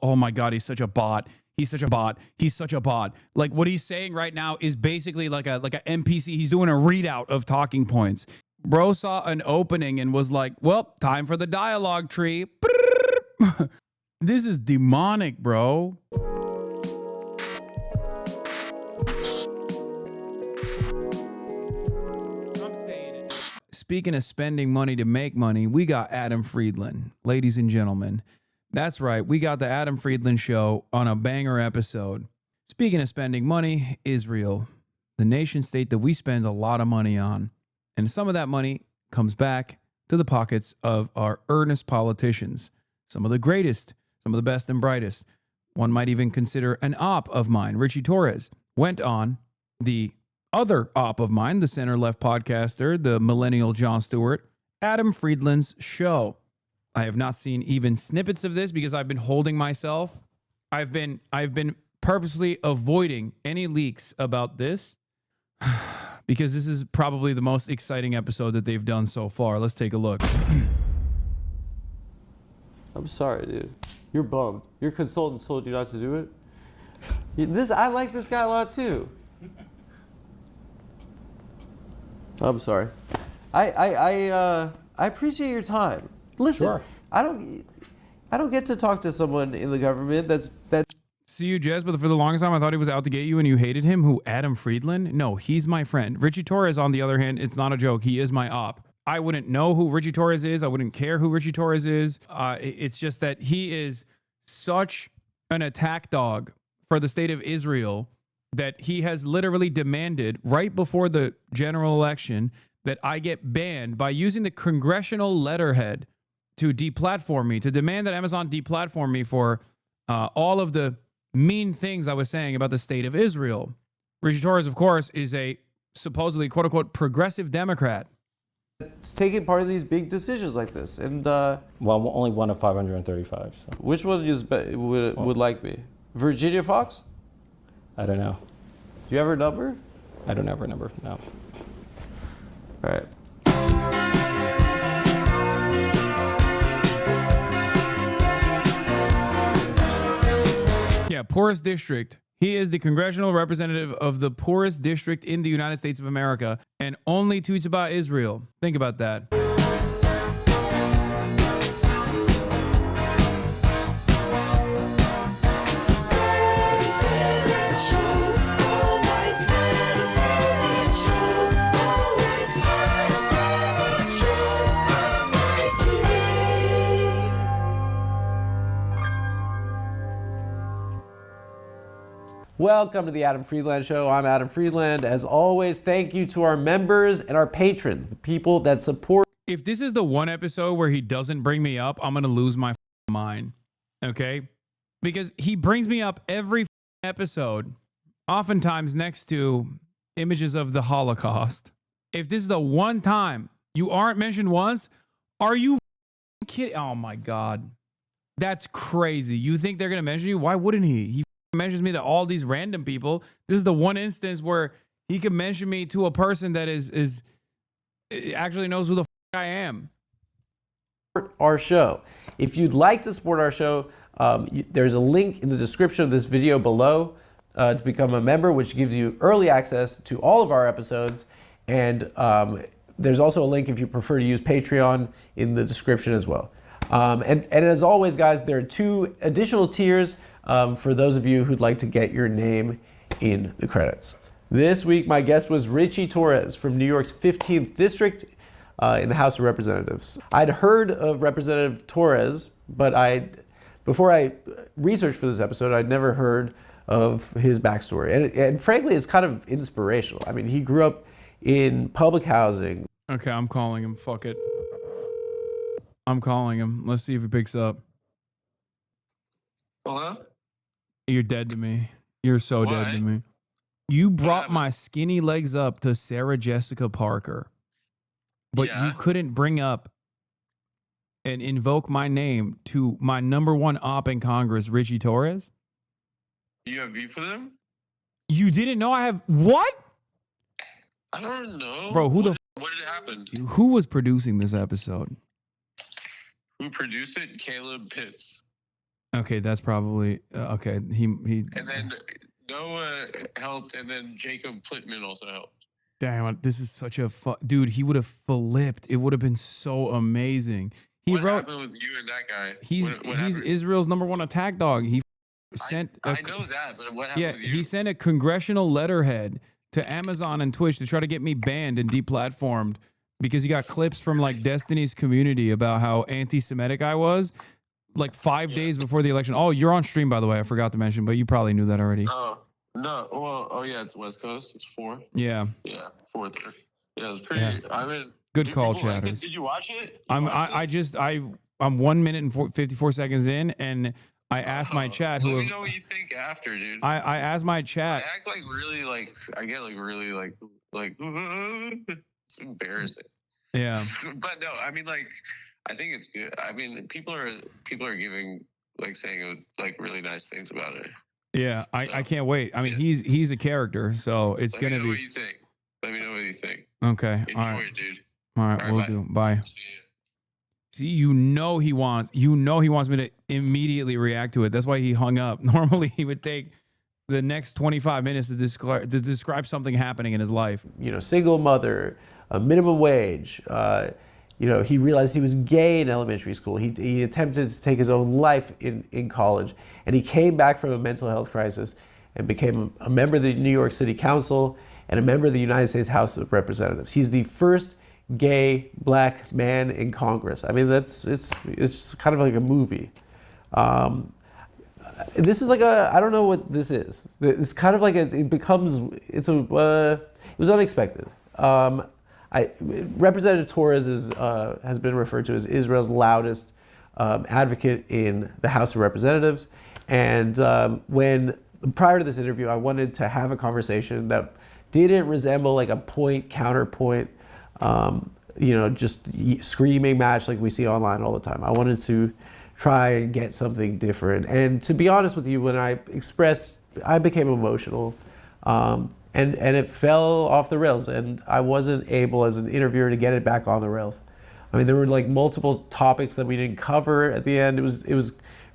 Oh my God, he's such a bot. He's such a bot. He's such a bot. Like what he's saying right now is basically like a NPC. He's doing a readout of talking points. Bro saw an opening and was like, well, time for the dialogue tree. This is demonic, bro. I'm saying it. Speaking of spending money to make money, we got Adam Friedland, ladies and gentlemen. That's right. We got the Adam Friedland show on a banger episode. Speaking of spending money, Israel, the nation state that we spend a lot of money on. And some of that money comes back to the pockets of our earnest politicians. Some of the greatest, some of the best and brightest. One might even consider an op of mine, Ritchie Torres, went on the other op of mine, the center-left podcaster, the millennial Jon Stewart, Adam Friedland's show. I have not seen even snippets of this because I've been holding myself. I've been purposely avoiding any leaks about this because this is probably the most exciting episode that they've done so far. Let's take a look. I'm sorry, dude. You're bummed. Your consultant told you not to do it. I like this guy a lot too. I'm sorry. I appreciate your time. Listen, sure. I don't get to talk to someone in the government that's. See you, Jez, but for the longest time I thought he was out to get you and you hated him. Who, Adam Friedland? No, he's my friend. Ritchie Torres, on the other hand, it's not a joke. He is my op. I wouldn't know who Ritchie Torres is. I wouldn't care who Ritchie Torres is. It's just that he is such an attack dog for the state of Israel that he has literally demanded right before the general election that I get banned by using the congressional letterhead to deplatform me, to demand that Amazon deplatform me for all of the mean things I was saying about the state of Israel. Ritchie Torres, of course, is a supposedly quote-unquote progressive Democrat. It's taking part of these big decisions like this. And well, only one of 535. So. Which one would like me? Virginia Fox? I don't know. Do you have her number? I don't have her number, no. All right. Yeah, poorest district. He is the congressional representative of the poorest district in the United States of America and only tweets about Israel. Think about that. Welcome to the Adam Friedland Show. I'm Adam Friedland. As always, thank you to our members and our patrons, the people that support. If this is the one episode where he doesn't bring me up, I'm going to lose my mind. Okay? Because he brings me up every episode, oftentimes next to images of the Holocaust. If this is the one time you aren't mentioned once, are you kidding? Oh my God. That's crazy. You think they're going to mention you? Why wouldn't he? He mentions me to all these random people. This is the one instance where he can mention me to a person that is actually knows who the I am. Our show. If you'd like to support our show, there's a link in the description of this video below to become a member, which gives you early access to all of our episodes. And there's also a link if you prefer to use Patreon in the description as well. And as always, guys, there are 2 additional tiers for those of you who'd like to get your name in the credits. This week, my guest was Ritchie Torres from New York's 15th District in the House of Representatives. I'd heard of Representative Torres, but before I researched for this episode, I'd never heard of his backstory. And frankly, it's kind of inspirational. I mean, he grew up in public housing. Okay, I'm calling him. Fuck it. I'm calling him. Let's see if he picks up. Hello? You're dead to me. You're so dead to me. You brought my skinny legs up to Sarah Jessica Parker, but you couldn't bring up and invoke my name to my #1 op in Congress, Ritchie Torres. You have beef with him? You didn't know I have what? I don't know. Bro, what did it happen? Who was producing this episode? Who produced it? Caleb Pitts. Okay, that's probably okay. He And then Noah helped, and then Jacob Plitman also helped. damn. This is such a dude. He would have flipped. It would have been so amazing. He What wrote. happened with you and that guy? He's What he's happened? Israel's #1 attack dog. He sent. I know that, but what happened Yeah, with you? he sent a congressional letterhead to Amazon and Twitch to try to get me banned and deplatformed because he got clips from like Destiny's community about how anti-Semitic I was. Like 5 days before the election. Oh, you're on stream, by the way. I forgot to mention, but you probably knew that already. Oh no! Well, oh yeah, it's West Coast. It's 4. Yeah. Yeah, 4:30. Yeah, it was pretty. Yeah. I mean, Good call, people like it. chatters. Did you watch it? I'm 1 minute and 54 seconds in, and I asked my chat Let who. me know what you think after, dude. I asked my I chat. act like really like I get like really like it's embarrassing. Yeah. But no, I mean like I think it's good. I mean people are giving like saying like really nice things about it. Yeah. I can't wait. I mean, he's a character, so it's Let me gonna know what be you think. Let me know what you think. okay. Enjoy All right. it, dude. All right. All right, We'll bye. do. Bye. See you. See, he wants me to immediately react to it. That's why he hung up. Normally, he would take the next 25 minutes to describe something happening in his life. You know, single mother, a minimum wage. You know, he realized he was gay in elementary school. He attempted to take his own life in college, and he came back from a mental health crisis and became a member of the New York City Council and a member of the United States House of Representatives. He's the first gay black man in Congress. I mean, it's kind of like a movie. This is like I don't know what this is. It's kind of like it was unexpected. Representative Torres has been referred to as Israel's loudest advocate in the House of Representatives. And prior to this interview, I wanted to have a conversation that didn't resemble like a point counterpoint, you know, just screaming match like we see online all the time. I wanted to try and get something different. And to be honest with you, when I became emotional. And it fell off the rails, and I wasn't able as an interviewer to get it back on the rails. I mean, there were like multiple topics that we didn't cover at the end. It was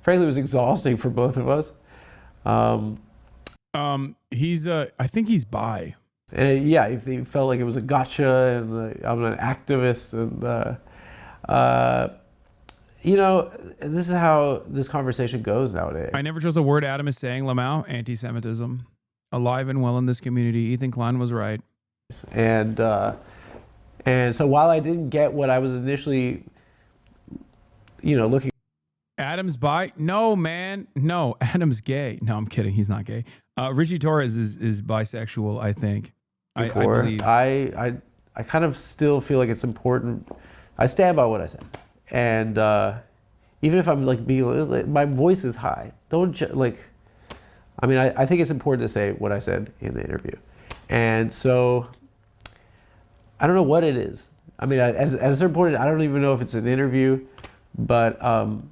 frankly, it was exhausting for both of us. I think he's bi. And yeah, it felt like it was a gotcha, and I'm an activist, and you know, this is how this conversation goes nowadays. I never trust a word Adam is saying. Lamau, anti-Semitism, alive and well in this community. Ethan Klein was right. And so while I didn't get what I was initially, you know, looking. Adam's bi? No, man. No, Adam's gay. No, I'm kidding. He's not gay. Ritchie Torres is bisexual, I think. I believe. I kind of still feel like it's important. I stand by what I said. And even if I'm like my voice is high, I mean, I think it's important to say what I said in the interview. And so I don't know what it is. I mean, at a certain point, I don't even know if it's an interview, but I hope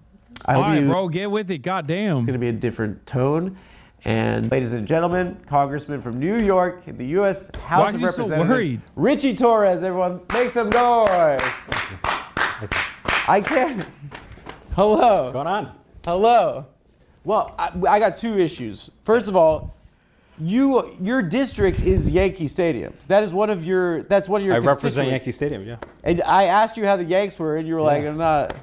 all right, bro, get with it. Goddamn. It's going to be a different tone. And ladies and gentlemen, Congressman from New York in the U.S. House of Representatives, so worried? Ritchie Torres, everyone, make some noise. I can't. Hello. What's going on? Hello. Well, I got two issues. First of all, your district is Yankee Stadium. That's one of your I constituents. represent Yankee Stadium, yeah. And I asked you how the Yanks were, and you were like, I'm not.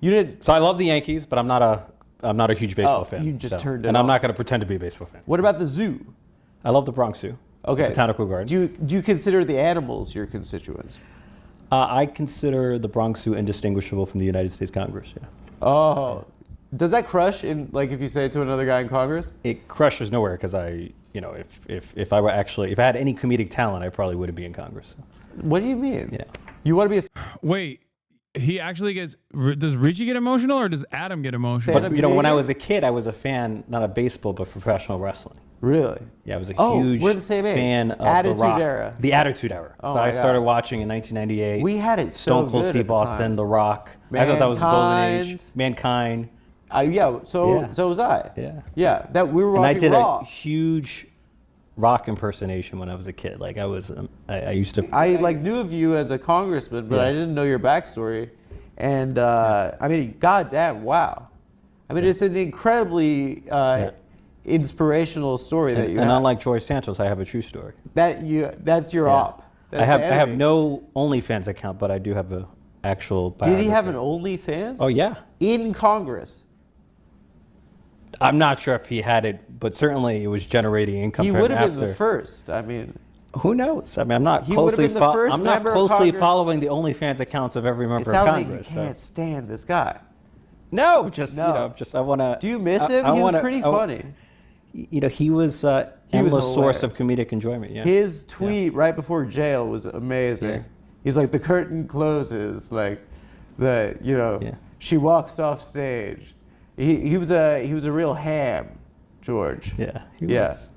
You didn't. So I love the Yankees, but I'm not a huge baseball fan. You just turned it And I'm off. not going to pretend to be a baseball fan. What about the zoo? I love the Bronx Zoo. Okay. Botanical Gardens. Do you consider the animals your constituents? I consider the Bronx Zoo indistinguishable from the United States Congress, yeah. Oh. Does that crush in, like, if you say it to another guy in Congress? It crushes nowhere because if I had any comedic talent, I probably wouldn't be in Congress. What do you mean? Yeah. You want to be a Wait, he actually gets. Does Richie get emotional or does Adam get emotional? But when I was a kid, I was a fan, not of baseball, but professional wrestling. Really? Yeah, I was a huge huge the same age. fan of Attitude The Rock. Era. The Attitude Era. Oh So my I started God. watching in 1998. We had it so Stone Cold good Steve at the Austin, time. The Rock. I thought that was the golden age. Mankind. Mankind. So was I. Yeah. Yeah, that we were And I watching did Raw. a huge Rock impersonation when I was a kid. Like I used to. I like knew of you as a congressman, but Yeah. I didn't know your backstory. And I mean, goddamn, wow. I mean, it's an incredibly inspirational story that you And have. unlike George Santos, I have a true story. That's your op. That's I have the I have enemy. no OnlyFans account, but I do have a actual Did he have an biography. OnlyFans? Oh yeah. In Congress. I'm not sure if he had it, but certainly it was generating income He for him would have after. been the first. I mean, Who knows? I mean, I'm not He would have closely been the first I'm not member of closely Congress. following the OnlyFans accounts of every it member of sounds like you Congress. can't stand this guy. No, just No. you know, just I want to. Do you miss him? He was pretty funny. You know, he was endless source of comedic enjoyment. Yeah. His tweet right before jail was amazing. Yeah. He's like, the curtain closes, like Yeah. she walks off stage. He was a real ham, George. Yeah. He Yeah. was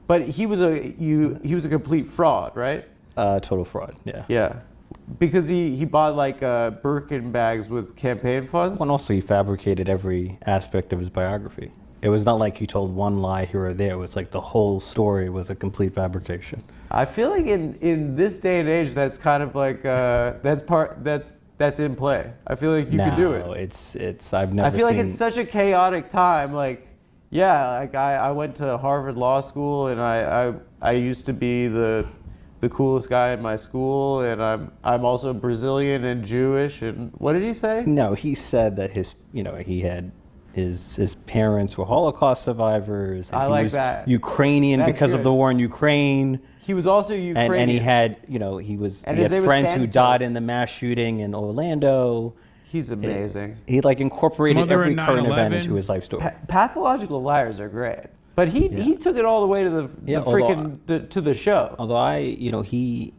But he was a complete fraud, right? total fraud. Yeah. Yeah. Because he bought like Birkin bags with campaign funds. And also, he fabricated every aspect of his biography. It was not like he told one lie here or there. It was like the whole story was a complete fabrication. I feel like in this day and age, that's kind of like that's in play. I feel like you could do it. No, it's I've never. I feel like seen, it's such a chaotic time. Like, yeah, like I went to Harvard Law School, and I used to be the coolest guy in my school, and I'm also Brazilian and Jewish. And what did he say? No, he said that he had his parents were Holocaust survivors. And I he like was that. Ukrainian That's because of good. the war in Ukraine. He was also Ukrainian. And he had he And had his name was friends who Santos. died in the mass shooting in Orlando. He's amazing. He like incorporated Mother every in current event 9/11. into his life story. Pathological liars are great, but he took it all the way to the freaking to the show. Although he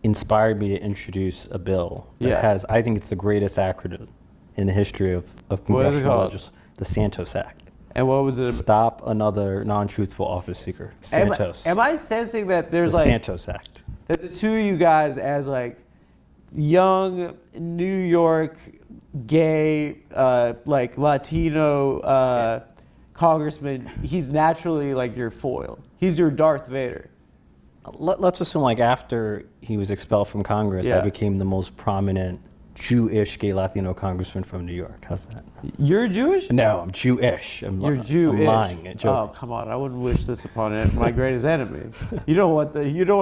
inspired me to introduce a bill that Yes. has, I think it's the greatest acronym in the history of What is it congressional called? legislation, the Santos Act. And what was it? Stop another non-truthful office seeker. Am, Santos. am I sensing that there's the like Santos Act. that the two of you guys as like young New York gay like Latino congressman, he's naturally like your foil. He's your Darth Vader. Let's assume like after he was expelled from Congress, Yeah. I became the most prominent Jewish gay Latino congressman from New York. How's that? You're Jewish? No, I'm Jewish. You're Jewish. I'm lying. I'm joking. Oh, come on. I wouldn't wish this upon my greatest enemy. You don't want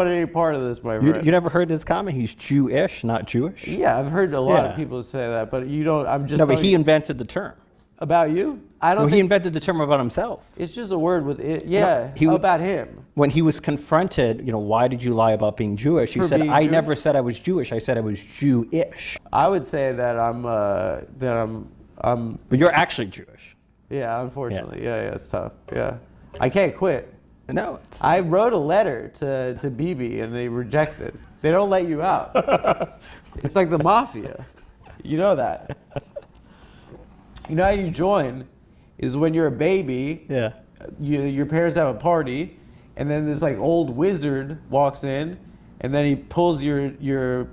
any part of this, my You friend. never heard this comment? He's Jewish, not Jewish. Yeah, I've heard a lot of Yeah. people say that, but you don't. I'm just No, but telling he you- invented the term. about you. I don't Well, he think invented the term about himself. it's just a word with it. Yeah, he would- about him. When he was confronted, why did you lie about being Jewish? He For said, being I Jewish? never said I was Jewish. I said I was Jewish. I would say that I'm But you're actually Jewish. yeah. Unfortunately, yeah, it's tough. Yeah, I can't quit. No, I wrote a letter to Bibi and they rejected. They don't let you out. It's like the mafia. You know that. You know how you join is when you're a baby. yeah. Your parents have a party, and then this like old wizard walks in, and then he pulls your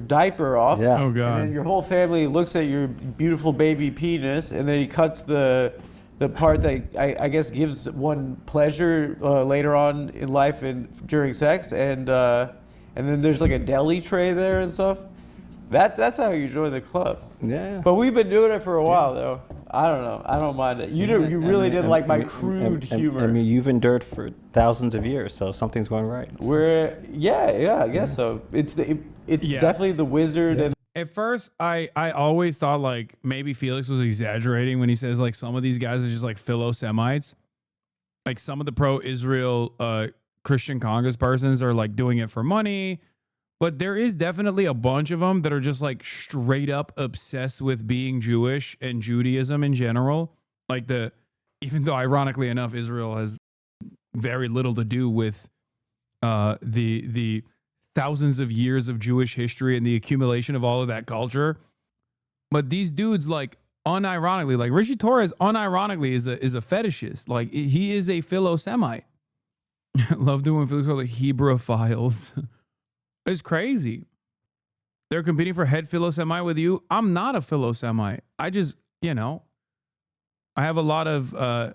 diaper off. Yeah. Oh And God. then your whole family looks at your beautiful baby penis, and then he cuts the part that I guess gives one pleasure later on in life and during sex, and then there's like a deli tray there and stuff. That's how you join the club. Yeah. But we've been doing it for a while though. I don't know. I don't mind it. You really didn't like my crude humor. I mean, you've endured for thousands of years, so something's going right. I guess so. It's Yeah. definitely the wizard and At first, I always thought like maybe Felix was exaggerating when he says like some of these guys are just like Philo-Semites. Like some of the pro-Israel Christian congresspersons are like doing it for money. But there is definitely a bunch of them that are just like straight up obsessed with being Jewish and Judaism in general. Like even though ironically enough, Israel has very little to do with the thousands of years of Jewish history and the accumulation of all of that culture. But these dudes, like unironically, like Ritchie Torres, unironically is a fetishist. Like he is a Philo-Semite. Love doing Felix called like Hebraphiles. It's crazy. They're competing for head Philo-Semite with you. I'm not a Philo-Semite. I just, I have a lot of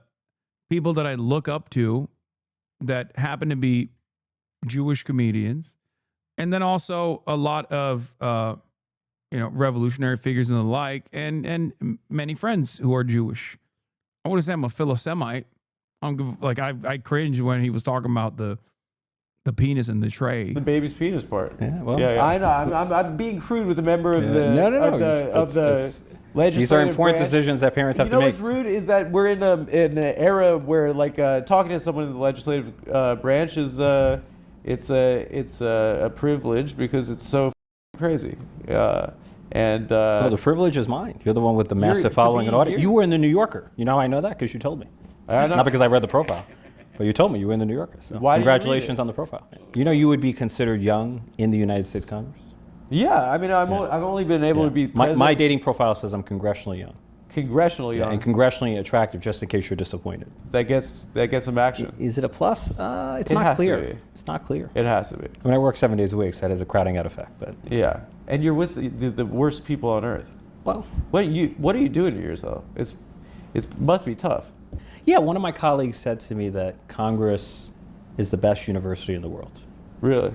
people that I look up to that happen to be Jewish comedians. And then also a lot of, revolutionary figures and the like, and many friends who are Jewish. I wouldn't say I'm a Philo-Semite. I cringe when he was talking about the penis in the tray. The baby's penis part. Yeah, well, I know. I'm being crude with a member of the legislative these are important branch. decisions that parents have to make. What's rude is that we're in an era where talking to someone in the legislative branch is it's a privilege because it's so crazy. The privilege is mine. You're the one with the massive following and audience. You were in the New Yorker. You know how I know that? Because you told me. I know. Not because I read the profile, but you told me you were in the New Yorker. So Why congratulations on the profile. You would be considered young in the United States Congress? Yeah, I mean, I've only been able to be president. My dating profile says I'm congressionally young. Congressionally young. And congressionally attractive, just in case you're disappointed. That gets some action. Is it a plus? It's not clear. It's not clear. It has to be. I mean, I work 7 days a week, so that has a crowding out effect. But yeah, and you're with the worst people on earth. Well, what are you doing to yourself? It must be tough. Yeah, one of my colleagues said to me that Congress is the best university in the world. Really?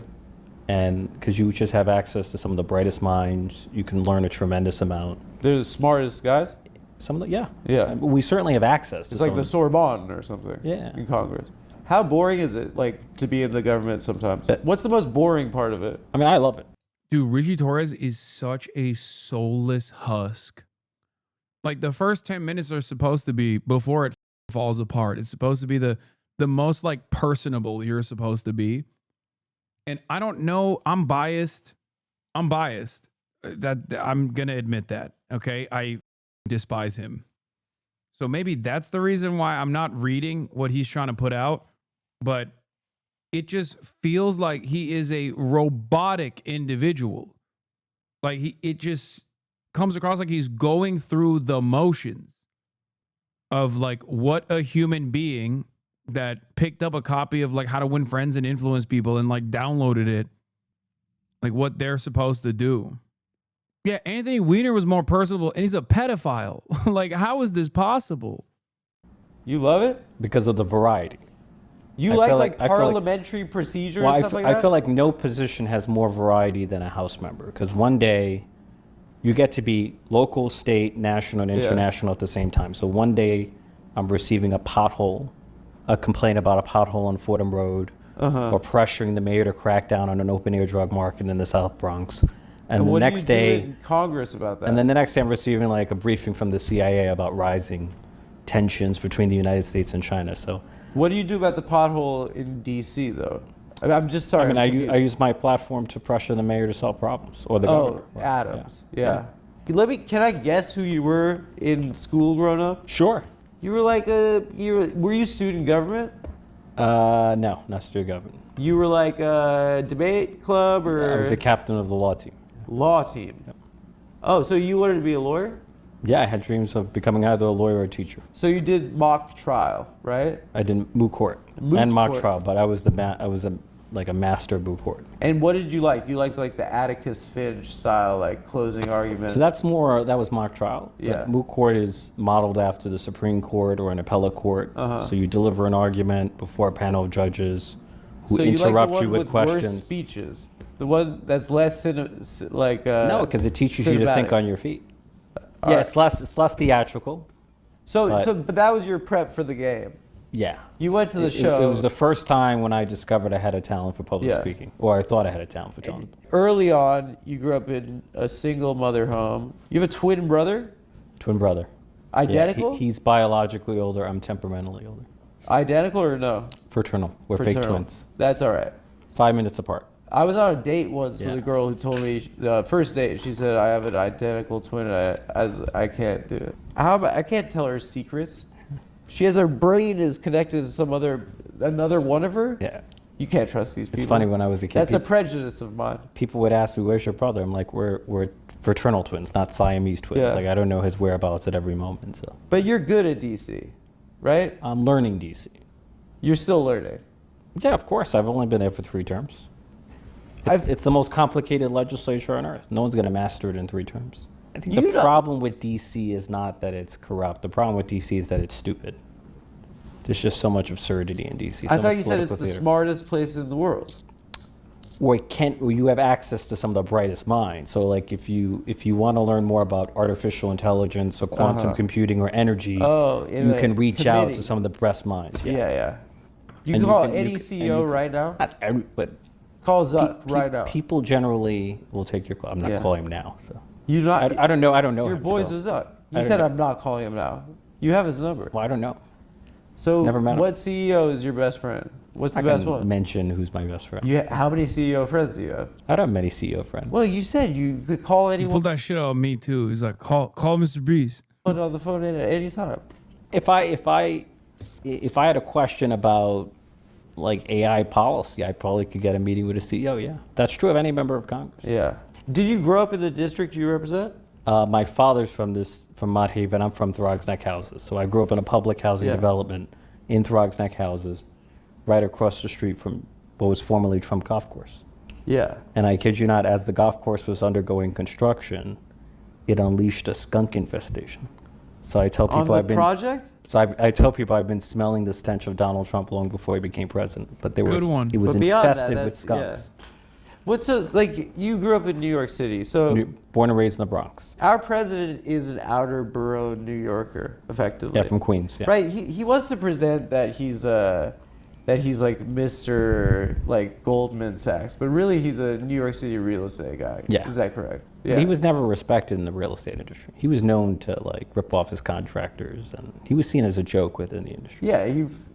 And because you just have access to some of the brightest minds, you can learn a tremendous amount. They're the smartest guys? Some of the, yeah. Yeah. We certainly have access to It's like the Sorbonne or something. Yeah. In Congress. How boring is it, to be in the government sometimes? What's the most boring part of it? I mean, I love it. Dude, Ritchie Torres is such a soulless husk. Like, the first 10 minutes are supposed to be before it falls apart. It's supposed to be the most personable you're supposed to be. And I don't know, I'm biased. That I'm going to admit that. Okay? I despise him. So maybe that's the reason why I'm not reading what he's trying to put out, but it just feels like he is a robotic individual. It just comes across like he's going through the motions of what a human being that picked up a copy of How to Win Friends and Influence People and downloaded it, what they're supposed to do. Yeah, Anthony Weiner was more personable, and he's a pedophile. How is this possible? You love it? Because of the variety. You like parliamentary procedure and stuff like that? I feel like no position has more variety than a House member, because one day you get to be local, state, national, and international at the same time. So one day I'm receiving a complaint about a pothole on Fordham Road, or pressuring the mayor to crack down on an open-air drug market in the South Bronx. And the next day, in Congress about that? And then the next day, I'm receiving a briefing from the CIA about rising tensions between the United States and China. So, what do you do about the pothole in D.C. though? I'm just sorry. I use my platform to pressure the mayor to solve problems, or the governor. Adams. Yeah. Can I guess who you were in school growing up? Sure. You were were you student government? No, not student government. You were a debate club or? I was the captain of the law team. Law team. Yep. Oh, so you wanted to be a lawyer? Yeah, I had dreams of becoming either a lawyer or a teacher. So you did mock trial, right? I did moot court and mock trial, but I was a master moot court. And what did you like? You liked the Atticus Finch style, closing argument. So that was mock trial. Yeah. Moot court is modeled after the Supreme Court or an appellate court. So you deliver an argument before a panel of judges who interrupt you with questions. Worse speeches. The one that's less no, because it teaches you to think on your feet. It's less theatrical. But that was your prep for the game. Yeah. You went to the show. It was the first time when I discovered I had a talent for public speaking, or I thought I had a talent for talking. Early on, you grew up in a single mother home. You have a twin brother? Twin brother. Identical? Yeah, he's biologically older. I'm temperamentally older. Identical or no? Fraternal. We're fake twins. That's all right. 5 minutes apart. I was on a date once with a girl who told me, the first date, she said, I have an identical twin. I can't do it. I can't tell her secrets. She has her brain is connected to another one of her. Yeah. You can't trust these people. It's funny, when I was a kid. That's a prejudice of mine. People would ask me, where's your brother? I'm like, we're fraternal twins, not Siamese twins. Yeah. I don't know his whereabouts at every moment. So. But you're good at DC, right? I'm learning DC. You're still learning. Yeah, of course. I've only been there for 3 terms. It's the most complicated legislature on earth. No one's going to master it in 3 terms. I think the problem with DC is not that it's corrupt. The problem with DC is that it's stupid. There's just so much absurdity in DC. I thought you said it's the smartest place in the world. or you have access to some of the brightest minds. So like if you want to learn more about artificial intelligence or quantum computing or energy, you can reach out to some of the best minds. Yeah. You And can call you can- any you can- CEO right now. Not every, but Call Zuck right now. people generally will take your call. I'm not calling him now, so You not? I don't know. I don't know Your him, boys so. was Zuck. You I said don't know. I'm not calling him now. You have his number. Well, I don't know. So Never met him. what CEO is your best friend? What's the I best can one? mention who's my best friend. How many CEO friends do you have? I don't have many CEO friends. Well, you said you could call He anyone pulled that shit out of me too. He's like, call Mr. Breeze. on the phone at any time. If I had a question about like AI policy, I probably could get a meeting with a CEO. Yeah, that's true of any member of Congress. Yeah. Did you grow up in the district you represent? My father's from Mott Haven. I'm from Throgs Neck Houses. So I grew up in a public housing development in Throgs Neck Houses, right across the street from what was formerly Trump Golf Course. Yeah. And I kid you not, as the golf course was undergoing construction, it unleashed a skunk infestation. So I tell people On the project? So I tell people I've been smelling the stench of Donald Trump long before he became president. But it Good was one. But beyond that, infested with that's- skunks. What's like you grew up in New York City, so Born and raised in the Bronx. our president is an outer borough New Yorker, effectively. Yeah, from Queens. Yeah. Right. He wants to present that he's like Mr. like Goldman Sachs, but really he's a New York City real estate guy. Yeah. Is that correct? But he was never respected in the real estate industry. He was known to like rip off his contractors, and he was seen as a joke within the industry. Yeah,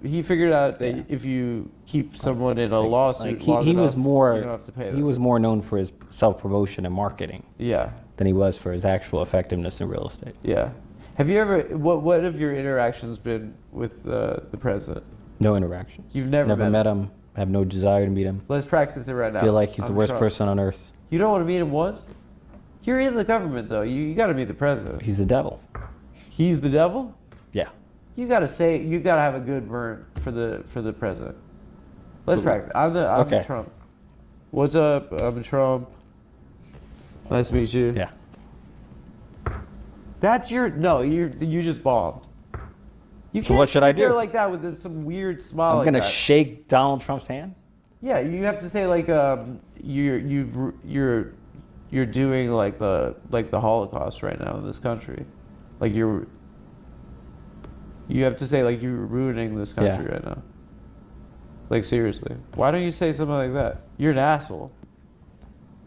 he figured out that if you keep someone in a lawsuit, Like, long he enough, was more you don't have to pay them. he was more known for his self-promotion and marketing Yeah, than he was for his actual effectiveness in real estate. yeah. Have you ever? What have your interactions been with the president? No interactions. You've never met him. Have no desire to meet him. Let's practice it right now. Feel like he's the I'm worst Trump. person on earth. You don't want to meet him once? You're in the government though. You got to meet the president. He's the devil. He's the devil. Yeah. You got to have a good burn for the president. Let's practice. I'm Okay. Trump. What's up? I'm Trump. Nice to meet you. Yeah. That's you just bombed. You So can't what should I sit there do? like that with some weird smile. I'm like gonna that. shake Donald Trump's hand. Yeah, you have to say like you're doing like the Holocaust right now in this country, like you have to say like you're ruining this country right now. Like seriously, why don't you say something like that? You're an asshole.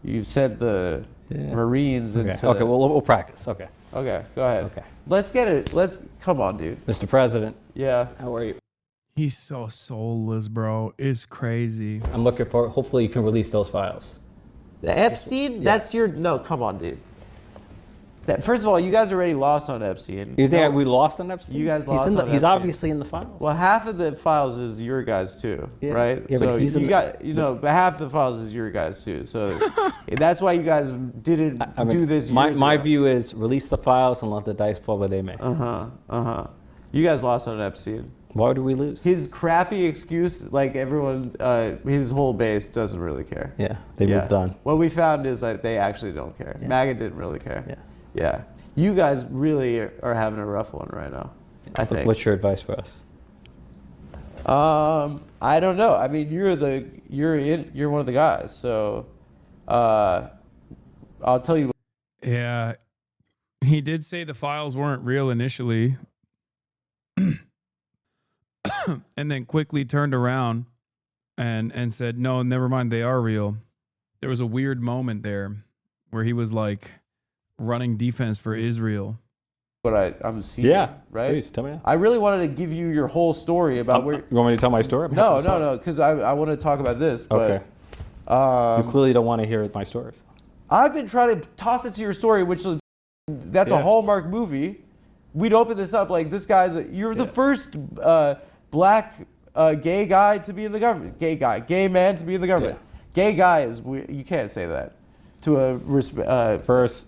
You said the Marines Okay. into. Okay. Well, we'll practice. Okay. Okay, go ahead. Okay. Let's get it. Come on, dude. Mr. President, Yeah. how are you? He's so soulless, bro. It's crazy. I'm looking for. Hopefully, you can release those files. Epstein? That's your no. Come on, dude. First of all, you guys already lost on Epstein. You think we lost on Epstein? You guys He's lost in the, on He's Epstein. obviously in the files. Well, half of the files is your guys too, Yeah. right? Yeah, but so he's in you the- got, but half the files is your guys too. So that's why you guys didn't I mean, do this. My years my ago. view is release the files and let the dice fall where they may. You guys lost on Epstein. Why do we lose? His crappy excuse, like everyone, his whole base doesn't really care. Yeah, they moved on. What we found is that they actually don't care. Yeah. MAGA didn't really care. Yeah. Yeah. You guys really are having a rough one right now, I think. What's your advice for us? I don't know. I mean, you're one of the guys, so I'll tell you. Yeah. He did say the files weren't real initially. And then quickly turned around and said, no, never mind, they are real. There was a weird moment there where he was like running defense for Israel. What I'm seeing. Yeah, Right. please tell me that. I really wanted to give you your whole story about where. You want me to tell my story? I'm No, happy to tell it. because I want to talk about this. But, Okay. You clearly don't want to hear my stories. I've been trying to toss it to your story, which is that's a Yeah. Hallmark movie. We'd open this up like this guy's. You're the first black gay guy to be in the government. Gay man to be in the government. Gay guy is you can't say that to a First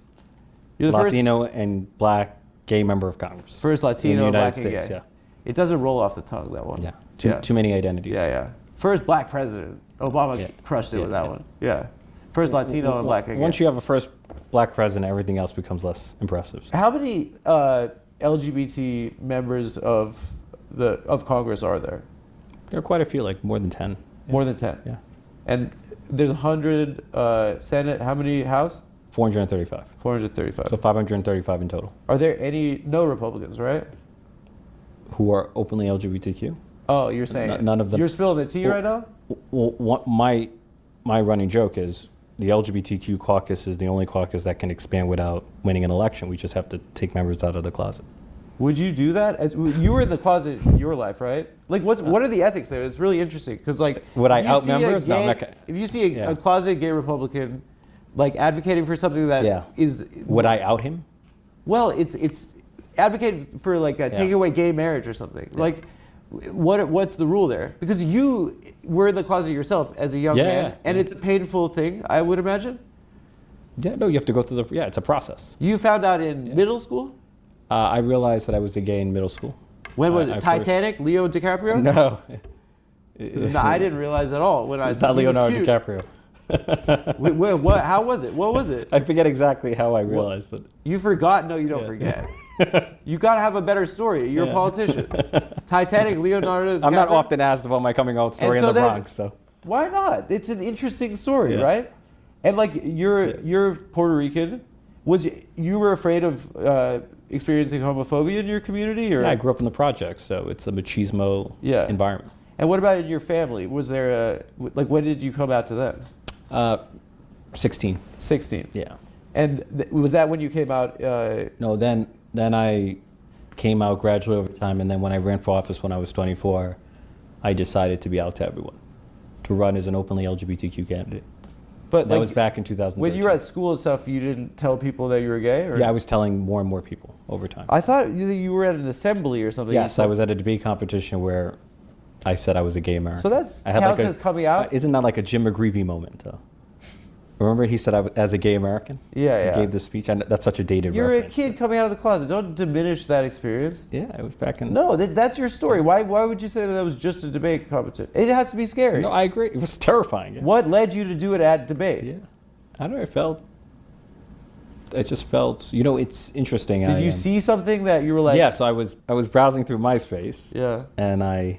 you're the Latino and black gay member of Congress. first Latino, in the black United and States, gay. yeah. It doesn't roll off the tongue, that one. Yeah. Too many identities. Yeah. First black president. Obama crushed it with that one. Yeah. First Latino and black and gay. Once you have a first black president, everything else becomes less impressive. How many LGBT members of Congress are there? There are quite a few, like more than 10. More than 10. Yeah. And there's 100 Senate. How many House? 435. 435. So 535 in total. Are there no Republicans, right? Who are openly LGBTQ? Oh, you're saying none of them. You're spilling the tea right now? Well, my running joke is the LGBTQ caucus is the only caucus that can expand without winning an election. We just have to take members out of the closet. Would you do that? As you were in the closet in your life, right? Like, what are the ethics there? It's really interesting because, like, would I if you out see a members? No, I'm gay- not gonna- If you see Yeah. a closet gay Republican, like advocating for something that is, Would I out him? well, it's advocating for like taking away gay marriage or something. Like, what's the rule there? Because you were in the closet yourself as a young man, and it's a painful thing, I would imagine. Yeah, no, you have to go through it's a process. You found out in middle school? I realized that I was a gay in middle school. When was it? I Titanic? Leo DiCaprio? No. No, I didn't realize at all when I It's not he was Leonardo cute. DiCaprio. Wait, what? How was it? What was it? I forget exactly how I realized, but You forgot? No, you don't forget. You gotta have a better story. You're a politician. Titanic, Leonardo DiCaprio. I'm not often asked about my coming out story And in so the then- Bronx, so. Why not? It's an interesting story, Yeah. right? And like you're Puerto Rican. You were afraid of experiencing homophobia in your community, or? Yeah, I grew up in the projects, so it's a machismo environment. And what about in your family? Was there when did you come out to them? 16. 16. Yeah. And was that when you came out? No, then I came out gradually over time, and then when I ran for office when I was 24, I decided to be out to everyone, to run as an openly LGBTQ candidate. But that was back in 2013. When you were at school and stuff, you didn't tell people that you were gay? Or? Yeah, I was telling more and more people over time. I thought you were at an assembly or something. Yes, I was at a debate competition where I said I was a gay American. So that's I had counts like as coming out? Isn't that like a Jim McGreevey moment, though? Remember he said I was, as a gay American? Yeah. He gave this speech, and that's such a dated You're reference. a kid coming out of the closet. Don't diminish that experience. Yeah, it was back in... No, that's your story. Why would you say that was just a debate competition? It has to be scary. No, I agree. It was terrifying. Yeah. What led you to do it at debate? Yeah. I don't know, I just felt, it's interesting. Did you see something that you were like... Yeah, so I was browsing through MySpace. Yeah. And I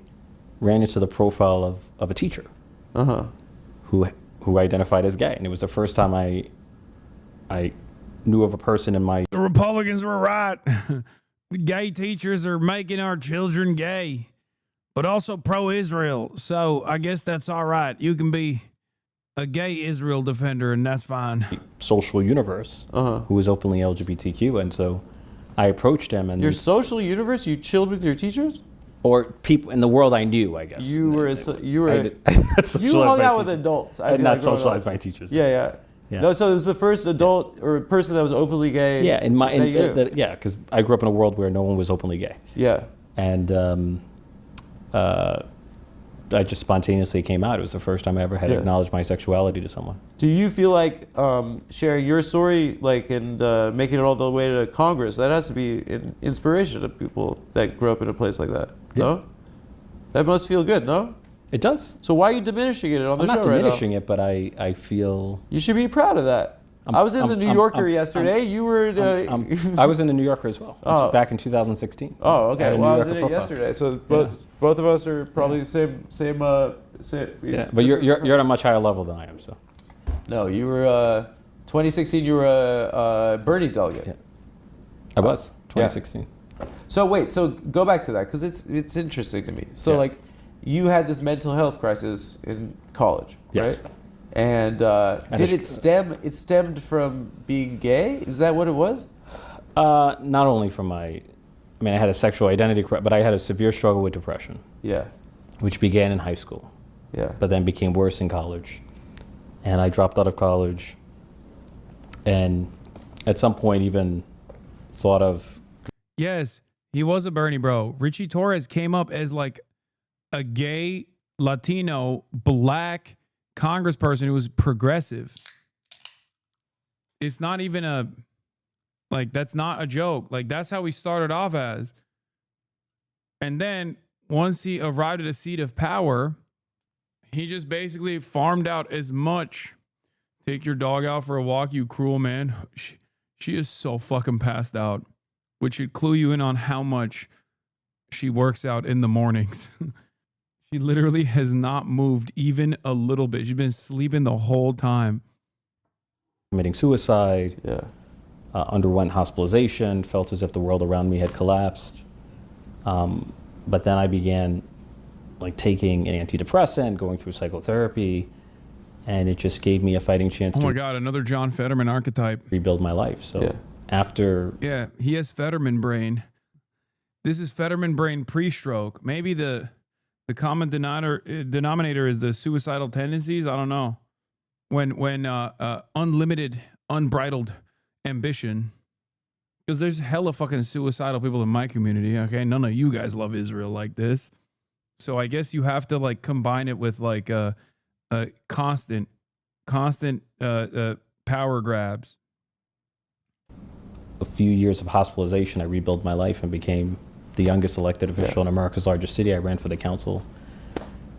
ran into the profile of a teacher. Uh-huh. Who identified as gay. And it was the first time I knew of a person in my... The Republicans were right. The gay teachers are making our children gay, but also pro-Israel. So I guess that's all right. You can be a gay Israel defender, and that's fine. social universe who was openly LGBTQ. And so I approached him. And Your social universe? You chilled with your teachers? or people in the world I knew, I guess. You were I you hung out with adults. I did not socialize my teachers. Yeah. No, so it was the first adult or person that was openly gay. Yeah, because I grew up in a world where no one was openly gay. Yeah. And I just spontaneously came out. It was the first time I ever had acknowledged my sexuality to someone. Do you feel like sharing your story, and making it all the way to Congress, that has to be an inspiration to people that grew up in a place like that? Yeah. No? That must feel good, no? It does. So why are you diminishing it on the I'm show not right now? diminishing it, but I feel... You should be proud of that. I was in the New Yorker yesterday. You were... I was in the New Yorker as well. Oh. Back in 2016. Oh, okay. Well, I was in it profile. yesterday. So both of us are probably the same. Yeah, but you're at a much higher level than I am. So. No, you were 2016. You were a Bernie delegate. Yeah. I was 2016. So wait. So go back to that because it's interesting to me. So you had this mental health crisis in college, Yes. right? And did it stem? It stemmed from being gay. Is that what it was? Not only from I had a sexual identity, but I had a severe struggle with depression. Yeah. Which began in high school. Yeah. But then became worse in college. And I dropped out of college. And at some point even thought of... Yes, he was a Bernie bro. Ritchie Torres came up as like a gay, Latino, black congressperson who was progressive. It's not even that's not a joke. That's how he started off as. And then once he arrived at a seat of power, he just basically farmed out as much. Take your dog out for a walk, you cruel man. She is so fucking passed out, which should clue you in on how much she works out in the mornings. She literally has not moved even a little bit. She's been sleeping the whole time. Committing suicide. Yeah. Underwent hospitalization, felt as if the world around me had collapsed. But then I began like taking an antidepressant, going through psychotherapy, and it just gave me a fighting chance Oh my to God, another John Fetterman archetype. rebuild my life. So after... Yeah, he has Fetterman brain. This is Fetterman brain pre-stroke. Maybe the common denominator is the suicidal tendencies. I don't know. When unlimited, unbridled ambition, because there's hella fucking suicidal people in my community. Okay, none of you guys love Israel like this, so I guess you have to like combine it with like a constant power grabs. A few years of hospitalization, I rebuilt my life and became the youngest elected official in America's largest city. I ran for the council,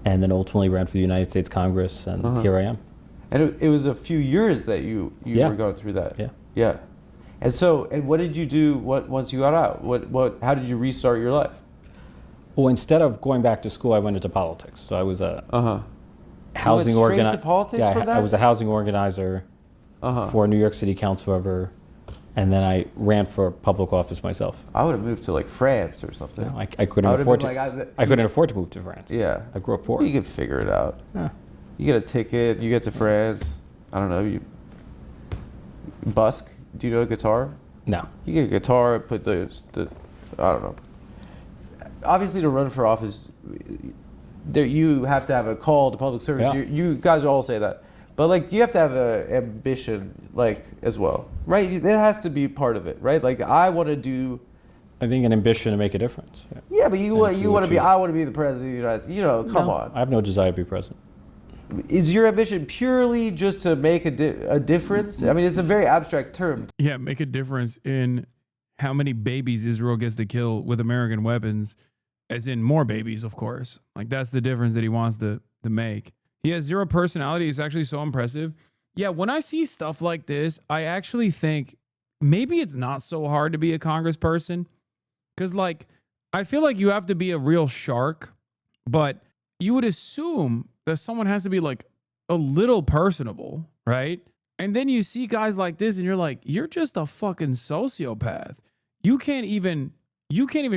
and then ultimately ran for the United States Congress, and here I am. And it was a few years that you were going through that. Yeah. Yeah. And so, and what did you do once you got out? How did you restart your life? Well, instead of going back to school, I went into politics. So I was a housing organizer. Straight to politics for that? I was a housing organizer for a New York City council member, and then I ran for public office myself. I would have moved to like France or something. No, I couldn't afford to. I couldn't afford to move to France. Yeah. I grew up poor. Well, you could figure it out. Yeah. You get a ticket. You get to France. I don't know. You busk. Do you know a guitar? No. You get a guitar. Put the I don't know. Obviously, to run for office, you have to have a call to public service. Yeah. You guys all say that, but like you have to have an ambition, like as well, right? There has to be part of it, right? Like I want to do. I think an ambition to make a difference. Yeah, but you want to be. I want to be the president of the United States. You know, come on. I have no desire to be president. Is your ambition purely just to make a difference? I mean, it's a very abstract term. Yeah, make a difference in how many babies Israel gets to kill with American weapons, as in more babies, of course. Like that's the difference that he wants to make. He has zero personality. It's actually so impressive. Yeah, when I see stuff like this, I actually think maybe it's not so hard to be a congressperson, because like I feel like you have to be a real shark, but you would assume that someone has to be like a little personable, right? And then you see guys like this and you're like, you're just a fucking sociopath. You can't even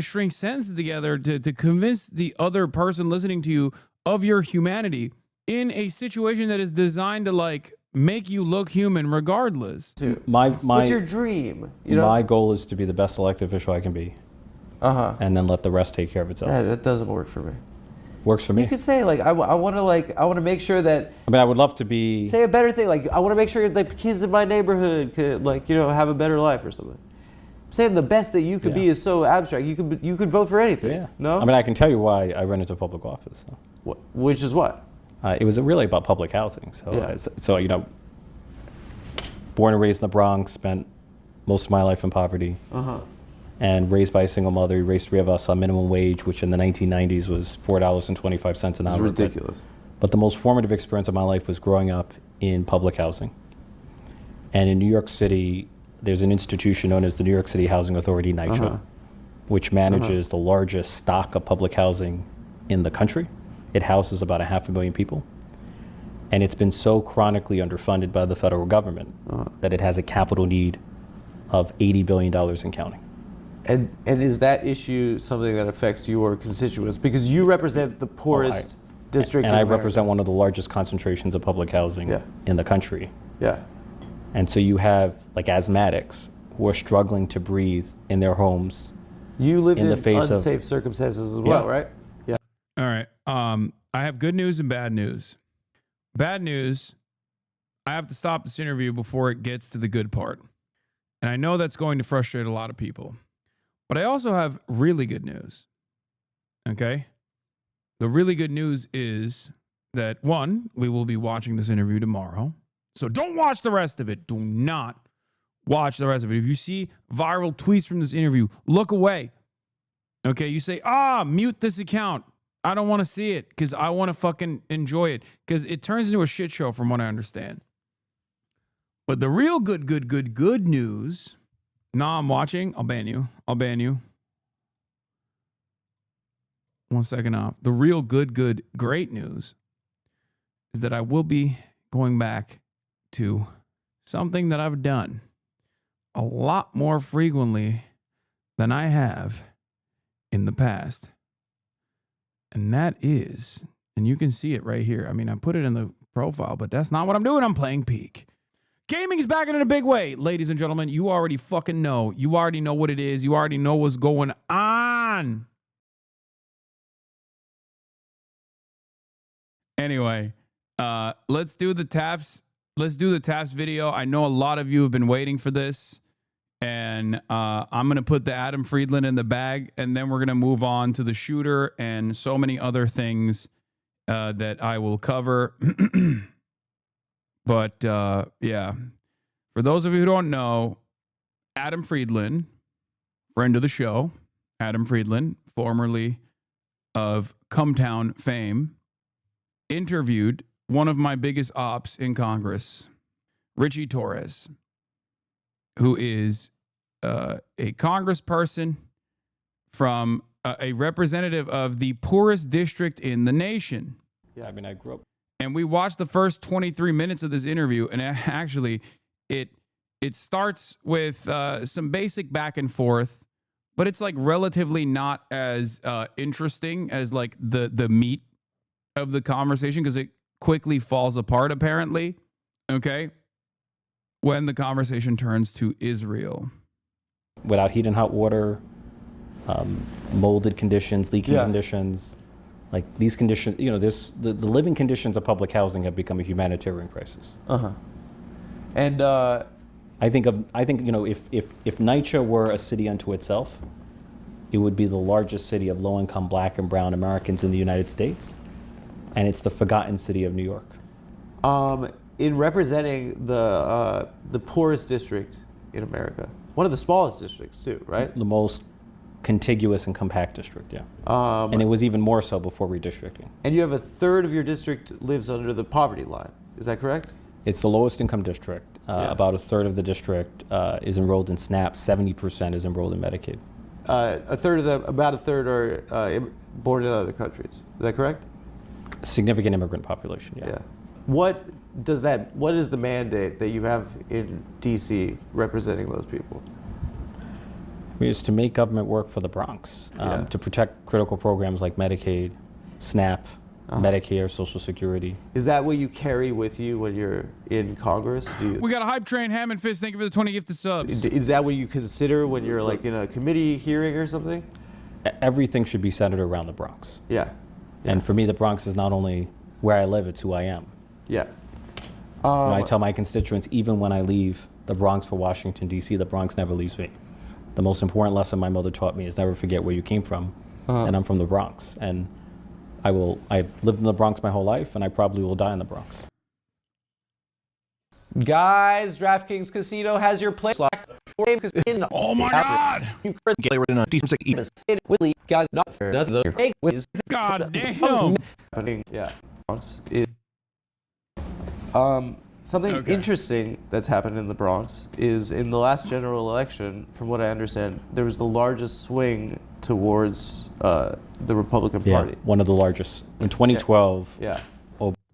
string sentences together to convince the other person listening to you of your humanity in a situation that is designed to like make you look human regardless. What's your dream? You know? My goal is to be the best elected official I can be. And then let the rest take care of itself. That doesn't work for me. Works for me. You could say like I want to make sure that. I mean, I would love to be. Say a better thing, like I want to make sure that the kids in my neighborhood could like have a better life or something. I'm saying the best that you could be is so abstract. You could vote for anything. Yeah. No. I mean, I can tell you why I ran into public office. So. Which is what? It was really about public housing. So born and raised in the Bronx, spent most of my life in poverty. And raised by a single mother. We raised three of us on minimum wage, which in the 1990s was $4.25 an hour. It's ridiculous. But the most formative experience of my life was growing up in public housing. And in New York City, there's an institution known as the New York City Housing Authority, NYCHA, which manages the largest stock of public housing in the country. It houses about 500,000 people. And it's been so chronically underfunded by the federal government that it has a capital need of $80 billion and counting. And is that issue something that affects your constituents? Because you represent the poorest district and in I America. represent one of the largest concentrations of public housing in the country. Yeah. And so you have like asthmatics who are struggling to breathe in their homes. You lived in the face unsafe circumstances as well, right? Yeah. All right. I have good news and bad news. Bad news, I have to stop this interview before it gets to the good part. And I know that's going to frustrate a lot of people. But I also have really good news. Okay? The really good news is that, one, we will be watching this interview tomorrow. So don't watch the rest of it. Do not watch the rest of it. If you see viral tweets from this interview, look away. Okay? You say, mute this account. I don't want to see it because I want to fucking enjoy it. Because it turns into a shit show from what I understand. But the real good news... No, I'm watching. I'll ban you. one second off. The real good, great news is that I will be going back to something that I've done a lot more frequently than I have in the past. And that is, and you can see it right here. I mean, I put it in the profile, but that's not what I'm doing. I'm playing Peak. Gaming is back in a big way. Ladies and gentlemen, you already fucking know. You already know what it is. You already know what's going on. Anyway, let's do the taps. Let's do the taps video. I know a lot of you have been waiting for this. And I'm going to put the Adam Friedland in the bag, and then we're going to move on to the shooter and so many other things that I will cover. But yeah, for those of you who don't know, Adam Friedland, friend of the show, Adam Friedland, formerly of Cumtown fame, interviewed one of my biggest ops in Congress, Ritchie Torres, who is a congressperson from a representative of the poorest district in the nation. Yeah, I mean, I grew up. And we watched the first 23 minutes of this interview, and actually, it starts with some basic back and forth, but it's like relatively not as interesting as like the meat of the conversation, because it quickly falls apart apparently. Okay. When the conversation turns to Israel. Without heat and hot water, molded conditions, leaking conditions, like these conditions, you know, the living conditions of public housing have become a humanitarian crisis. And I think you know, if NYCHA were a city unto itself, it would be the largest city of low-income Black and brown Americans in the United States, and it's the forgotten city of New York. In representing the poorest district in America, one of the smallest districts too, right? The most contiguous and compact district, yeah. And it was even more so before redistricting. And you have a third of your district lives under the poverty line. Is that correct? It's the lowest income district. About a third of the district is enrolled in SNAP. 70% is enrolled in Medicaid. About a third are born in other countries. Is that correct? Significant immigrant population, yeah. What is the mandate that you have in DC representing those people? It's to make government work for the Bronx, to protect critical programs like Medicaid, SNAP, Medicare, Social Security. Is that what you carry with you when you're in Congress? We got a hype train, Hammond Fist. Thank you for the 20 gifted subs. Is that what you consider when you're like in a committee hearing or something? Everything should be centered around the Bronx. Yeah. And for me, the Bronx is not only where I live, it's who I am. Yeah. I tell my constituents, even when I leave the Bronx for Washington, D.C., the Bronx never leaves me. The most important lesson my mother taught me is never forget where you came from. And I'm from the Bronx. And I've lived in the Bronx my whole life, and I probably will die in the Bronx. Guys, DraftKings Casino has your play slot. Oh my God! God damn! Yeah. Something interesting that's happened in the Bronx is in the last general election, from what I understand, there was the largest swing towards the Republican Party. One of the largest. In 2012. Yeah.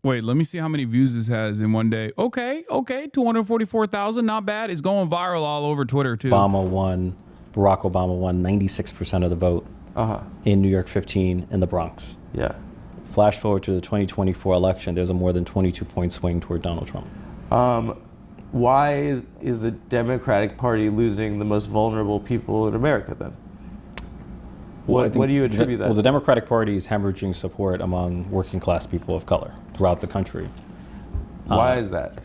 Wait, let me see how many views this has in one day. Okay, 244,000, not bad. It's going viral all over Twitter too. Barack Obama won 96% of the vote in New York 15 in the Bronx. Yeah. Flash forward to the 2024 election, there's a more than 22-point swing toward Donald Trump. Why is the Democratic Party losing the most vulnerable people in America then? What do you attribute that to? Well, the Democratic Party is hemorrhaging support among working class people of color throughout the country. Why is that?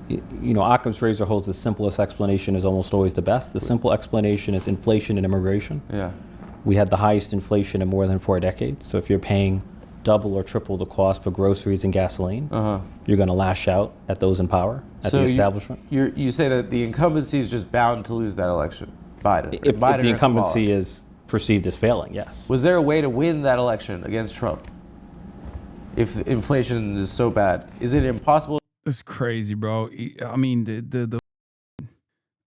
You know, Occam's razor holds the simplest explanation is almost always the best. The simple explanation is inflation and immigration. Yeah. We had the highest inflation in more than 4 decades. So if you're paying double or triple the cost for groceries and gasoline, you're going to lash out at those in power, at the establishment. You say that the incumbency is just bound to lose that election, Biden. If the incumbency is perceived as failing, yes. Was there a way to win that election against Trump if inflation is so bad? Is it impossible? It's crazy, bro. I mean,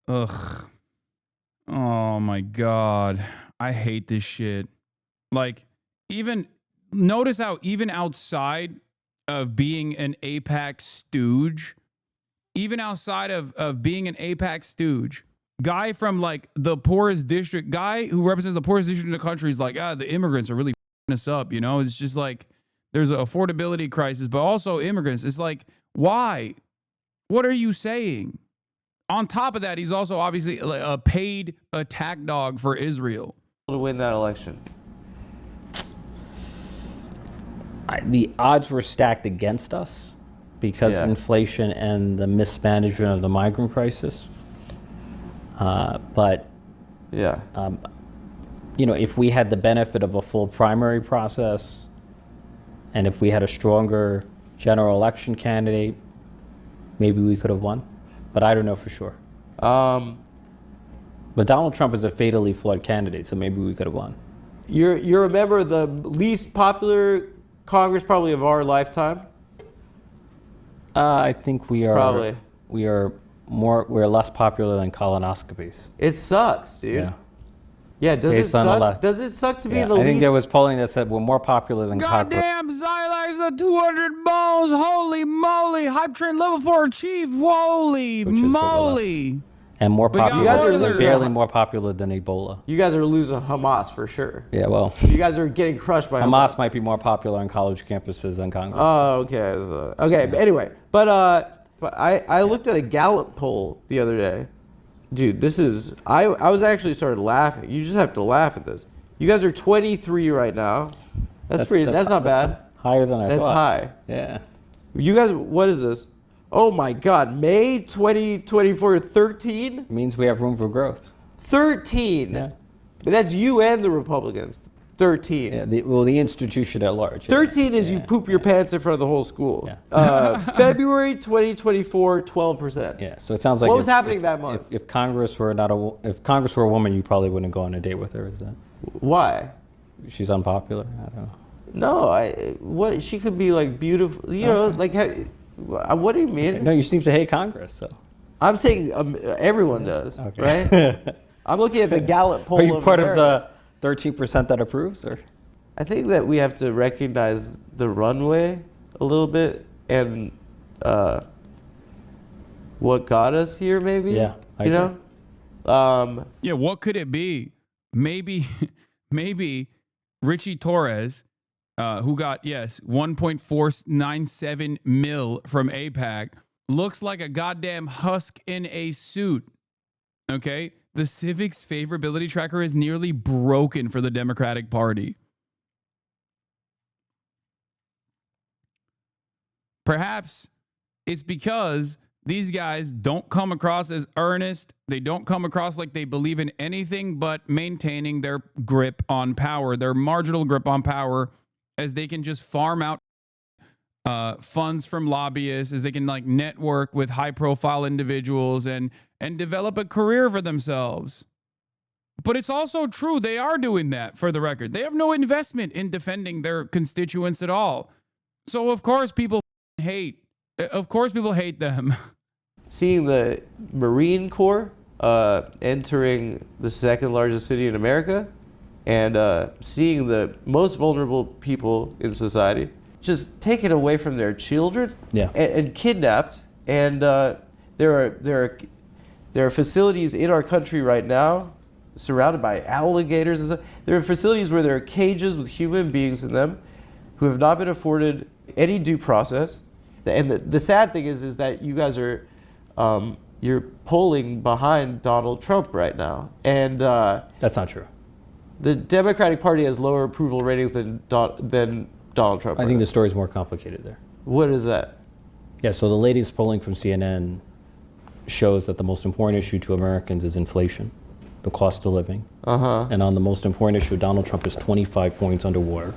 ugh. Oh my God. I hate this shit. Like, even notice how even outside of being an AIPAC stooge, even outside of being an AIPAC stooge, guy from like the poorest district, guy who represents the poorest district in the country is like, the immigrants are really f***ing us up. You know, it's just like there's an affordability crisis, but also immigrants. It's like, why? What are you saying? On top of that, he's also obviously a paid attack dog for Israel. To win that election? The odds were stacked against us because of inflation and the mismanagement of the migrant crisis. But you know, if we had the benefit of a full primary process, and if we had a stronger general election candidate, maybe we could have won. But I don't know for sure. But Donald Trump is a fatally flawed candidate, so maybe we could have won. You're a member of the least popular Congress probably of our lifetime. I think we are probably. We're less popular than colonoscopies. It sucks, dude. Yeah. Yeah, does it suck? Does it suck to be the least? I think there was polling that said we're more popular than Goddamn, Xilax, the 200 bones. Holy moly. Hype train level 4 chief. Holy moly. And more popular. They're barely more popular than Ebola. You guys are losing Hamas for sure. Yeah, well. You guys are getting crushed by Hamas might be more popular on college campuses than Congress. Oh, okay. Okay, but anyway. But I looked at a Gallup poll the other day. Dude, this is... I was actually started laughing. You just have to laugh at this. You guys are 23 right now. That's not bad. Higher than I thought. That's high. Yeah. You guys, what is this? Oh my God, May 2024, 13? It means we have room for growth. 13? Yeah. That's you and the Republicans. 13. Yeah, the institution at large. 13 is you poop your pants in front of the whole school. Yeah. February 2024, 12%. Yeah, so it sounds like... What was happening that month? If Congress were if Congress were a woman, you probably wouldn't go on a date with her, is that? Why? She's unpopular? I don't know. No, what? She could be like beautiful, you know, like... What do you mean? No, you seem to hate Congress, so. I'm saying everyone does, right? I'm looking at the Gallup poll. Are you part of the 13% that approves, or? I think that we have to recognize the runway a little bit and what got us here, maybe. Yeah, I agree. Know. Yeah, what could it be? Maybe Ritchie Torres. Who got, 1.497 mil from AIPAC, looks like a goddamn husk in a suit. Okay? The Civics favorability tracker is nearly broken for the Democratic Party. Perhaps it's because these guys don't come across as earnest. They don't come across like they believe in anything but maintaining their grip on power, their marginal grip on power, as they can just farm out funds from lobbyists, as they can like network with high profile individuals and develop a career for themselves. But it's also true, they are doing that, for the record. They have no investment in defending their constituents at all. So of course people hate. Of course people hate them. Seeing the Marine Corps entering the second largest city in America, and seeing the most vulnerable people in society just taken away from their children and kidnapped. And there are facilities in our country right now surrounded by alligators and stuff. There are facilities where there are cages with human beings in them who have not been afforded any due process. And the sad thing is that you guys are you're polling behind Donald Trump right now. And that's not true. The Democratic Party has lower approval ratings than Donald Trump. I think the story's more complicated there. What is that? Yeah, so the latest polling from CNN shows that the most important issue to Americans is inflation, the cost of living. And on the most important issue, Donald Trump is 25 points underwater.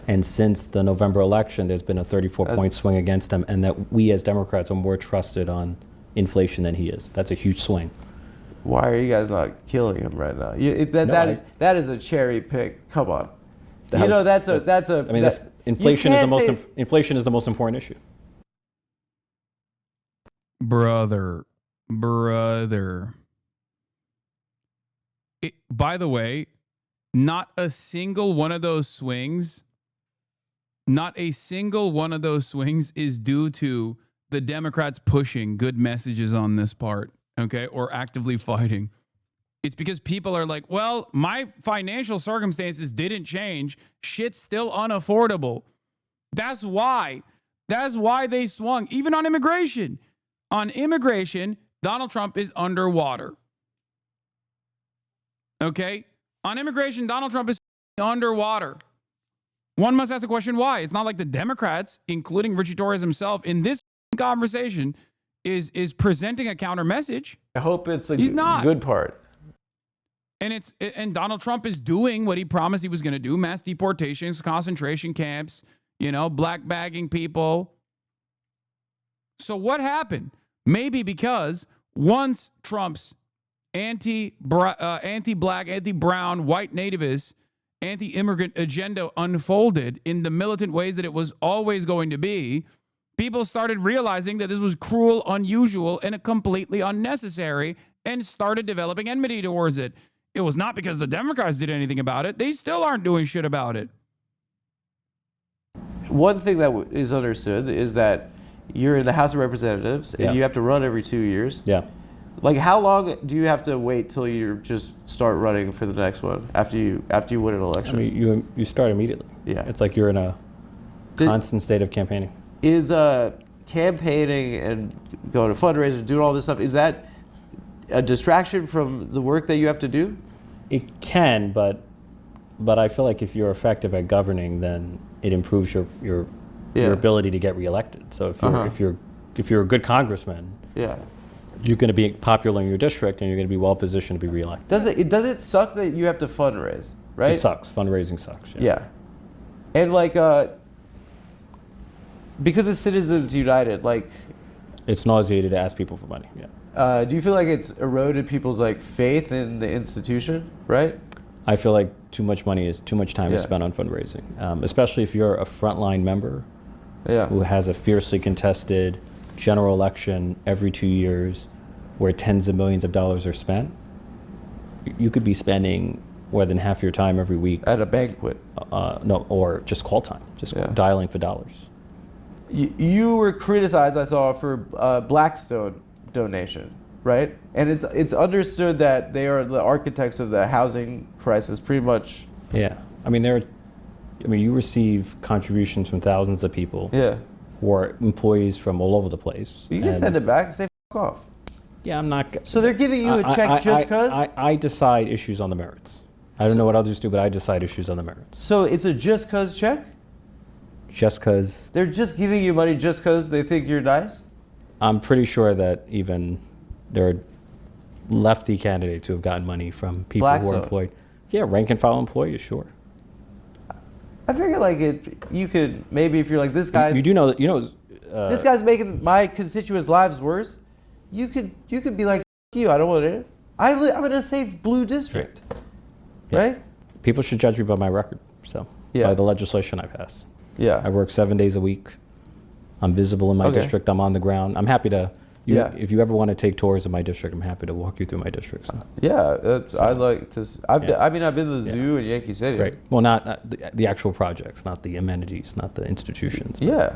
And since the November election, there's been a 34-point swing against him, and that we as Democrats are more trusted on inflation than he is. That's a huge swing. Why are you guys not killing him right now? That is a cherry pick. Come on. You know, that's a. I mean, inflation is the most important issue. Brother. By the way, not a single one of those swings, is due to the Democrats pushing good messages on this part, okay, or actively fighting. It's because people are like, well, my financial circumstances didn't change. Shit's still unaffordable. That's why they swung. Even on immigration. On immigration, Donald Trump is underwater. Okay? On immigration, Donald Trump is underwater. One must ask the question, why? It's not like the Democrats, including Ritchie Torres himself, in this conversation is presenting a counter message. I hope it's a He's not. good part. And Donald Trump is doing what he promised he was going to do: mass deportations, concentration camps, black bagging people. So what happened? Maybe because once Trump's anti-black, anti-brown, white nativist, anti-immigrant agenda unfolded in the militant ways that it was always going to be, people started realizing that this was cruel, unusual, and completely unnecessary, and started developing enmity towards it. It was not because the Democrats did anything about it. They still aren't doing shit about it. One thing that is understood is that you're in the House of Representatives and you have to run every 2 years. Yeah. Like, how long do you have to wait till you just start running for the next one after you win an election? I mean, you start immediately. Yeah. It's like you're in a constant state of campaigning. Is campaigning and going to fundraisers, doing all this stuff, is that a distraction from the work that you have to do? It can, but I feel like if you're effective at governing, then it improves your ability to get reelected. So if you're a good congressman, you're going to be popular in your district, and you're going to be well positioned to be reelected. Does it suck that you have to fundraise, right? It sucks. Fundraising sucks. Yeah. And because of Citizens United, it's nauseating to ask people for money. Yeah. Do you feel like it's eroded people's faith in the institution, right? I feel like too much money is too much time is spent on fundraising, especially if you're a frontline member who has a fiercely contested general election every 2 years where tens of millions of dollars are spent. You could be spending more than half your time every week at a banquet. No, or just call time, dialing for dollars. You were criticized, I saw, for Blackstone donation, right? And it's understood that they are the architects of the housing crisis, pretty much. Yeah, I mean you receive contributions from thousands of people. Yeah. Who are employees from all over the place. You can send it back and say "F off." Yeah, I'm not. So they're giving you a check just because? I decide issues on the merits. I don't know what others do, but I decide issues on the merits. So it's a just cause check? Just cause. They're just giving you money just cause they think you're nice? I'm pretty sure that even there are lefty candidates who have gotten money from people who are employed. Yeah, rank and file employees, sure. I figure you could, maybe if you're like, this guy's... You do know that, this guy's making my constituents' lives worse. You could be like, F you, I don't want it. I'm in a safe blue district, right? People should judge me by my record, by the legislation I pass. Yeah. I work 7 days a week. I'm visible in my district. I'm on the ground. I'm happy to... If you ever want to take tours of my district, I'm happy to walk you through my district. I'd like to. I've been to the zoo in Yankee Stadium. Right. Well, not the actual projects, not the amenities, not the institutions. Yeah.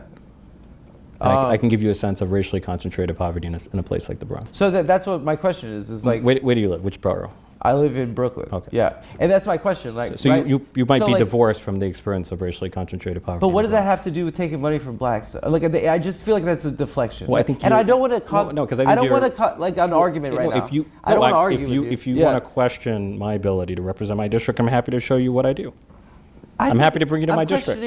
I can give you a sense of racially concentrated poverty in a place like the Bronx. So that's what my question is like. Where do you live? Which borough? I live in Brooklyn. Okay. Yeah, and that's my question. So you might be divorced from the experience of racially concentrated poverty. But what does that have to do with taking money from blacks? I just feel like that's a deflection. Well, I think and I don't want to because I don't want to cut an argument right now. I don't want to argue with you. If you want to question my ability to represent my district, I'm happy to show you what I do. I'm happy to bring you to my district.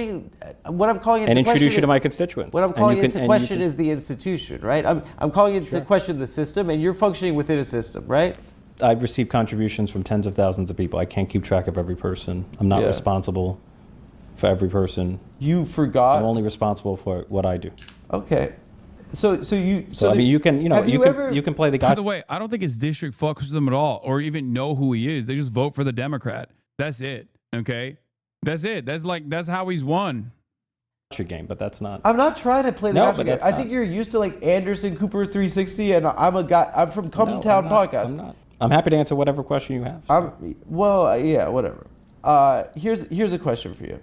What I'm calling into and introduce question you to my constituents. What I'm calling into question is the institution, right? I'm calling into question the system, and you're functioning within a system, right? I've received contributions from tens of thousands of people. I can't keep track of every person. I'm not responsible for every person. You forgot? I'm only responsible for what I do. Okay. So you can play the guy. By the way, I don't think his district fucks with them at all, or even know who he is. They just vote for the Democrat. That's it. Okay. That's it. That's how he's won. Game, but that's not. I'm not trying to play the gotcha game. I think you're used to Anderson Cooper 360, and I'm a guy. I'm from Town Podcast. I'm not. I'm happy to answer whatever question you have. Whatever. Here's a question for you.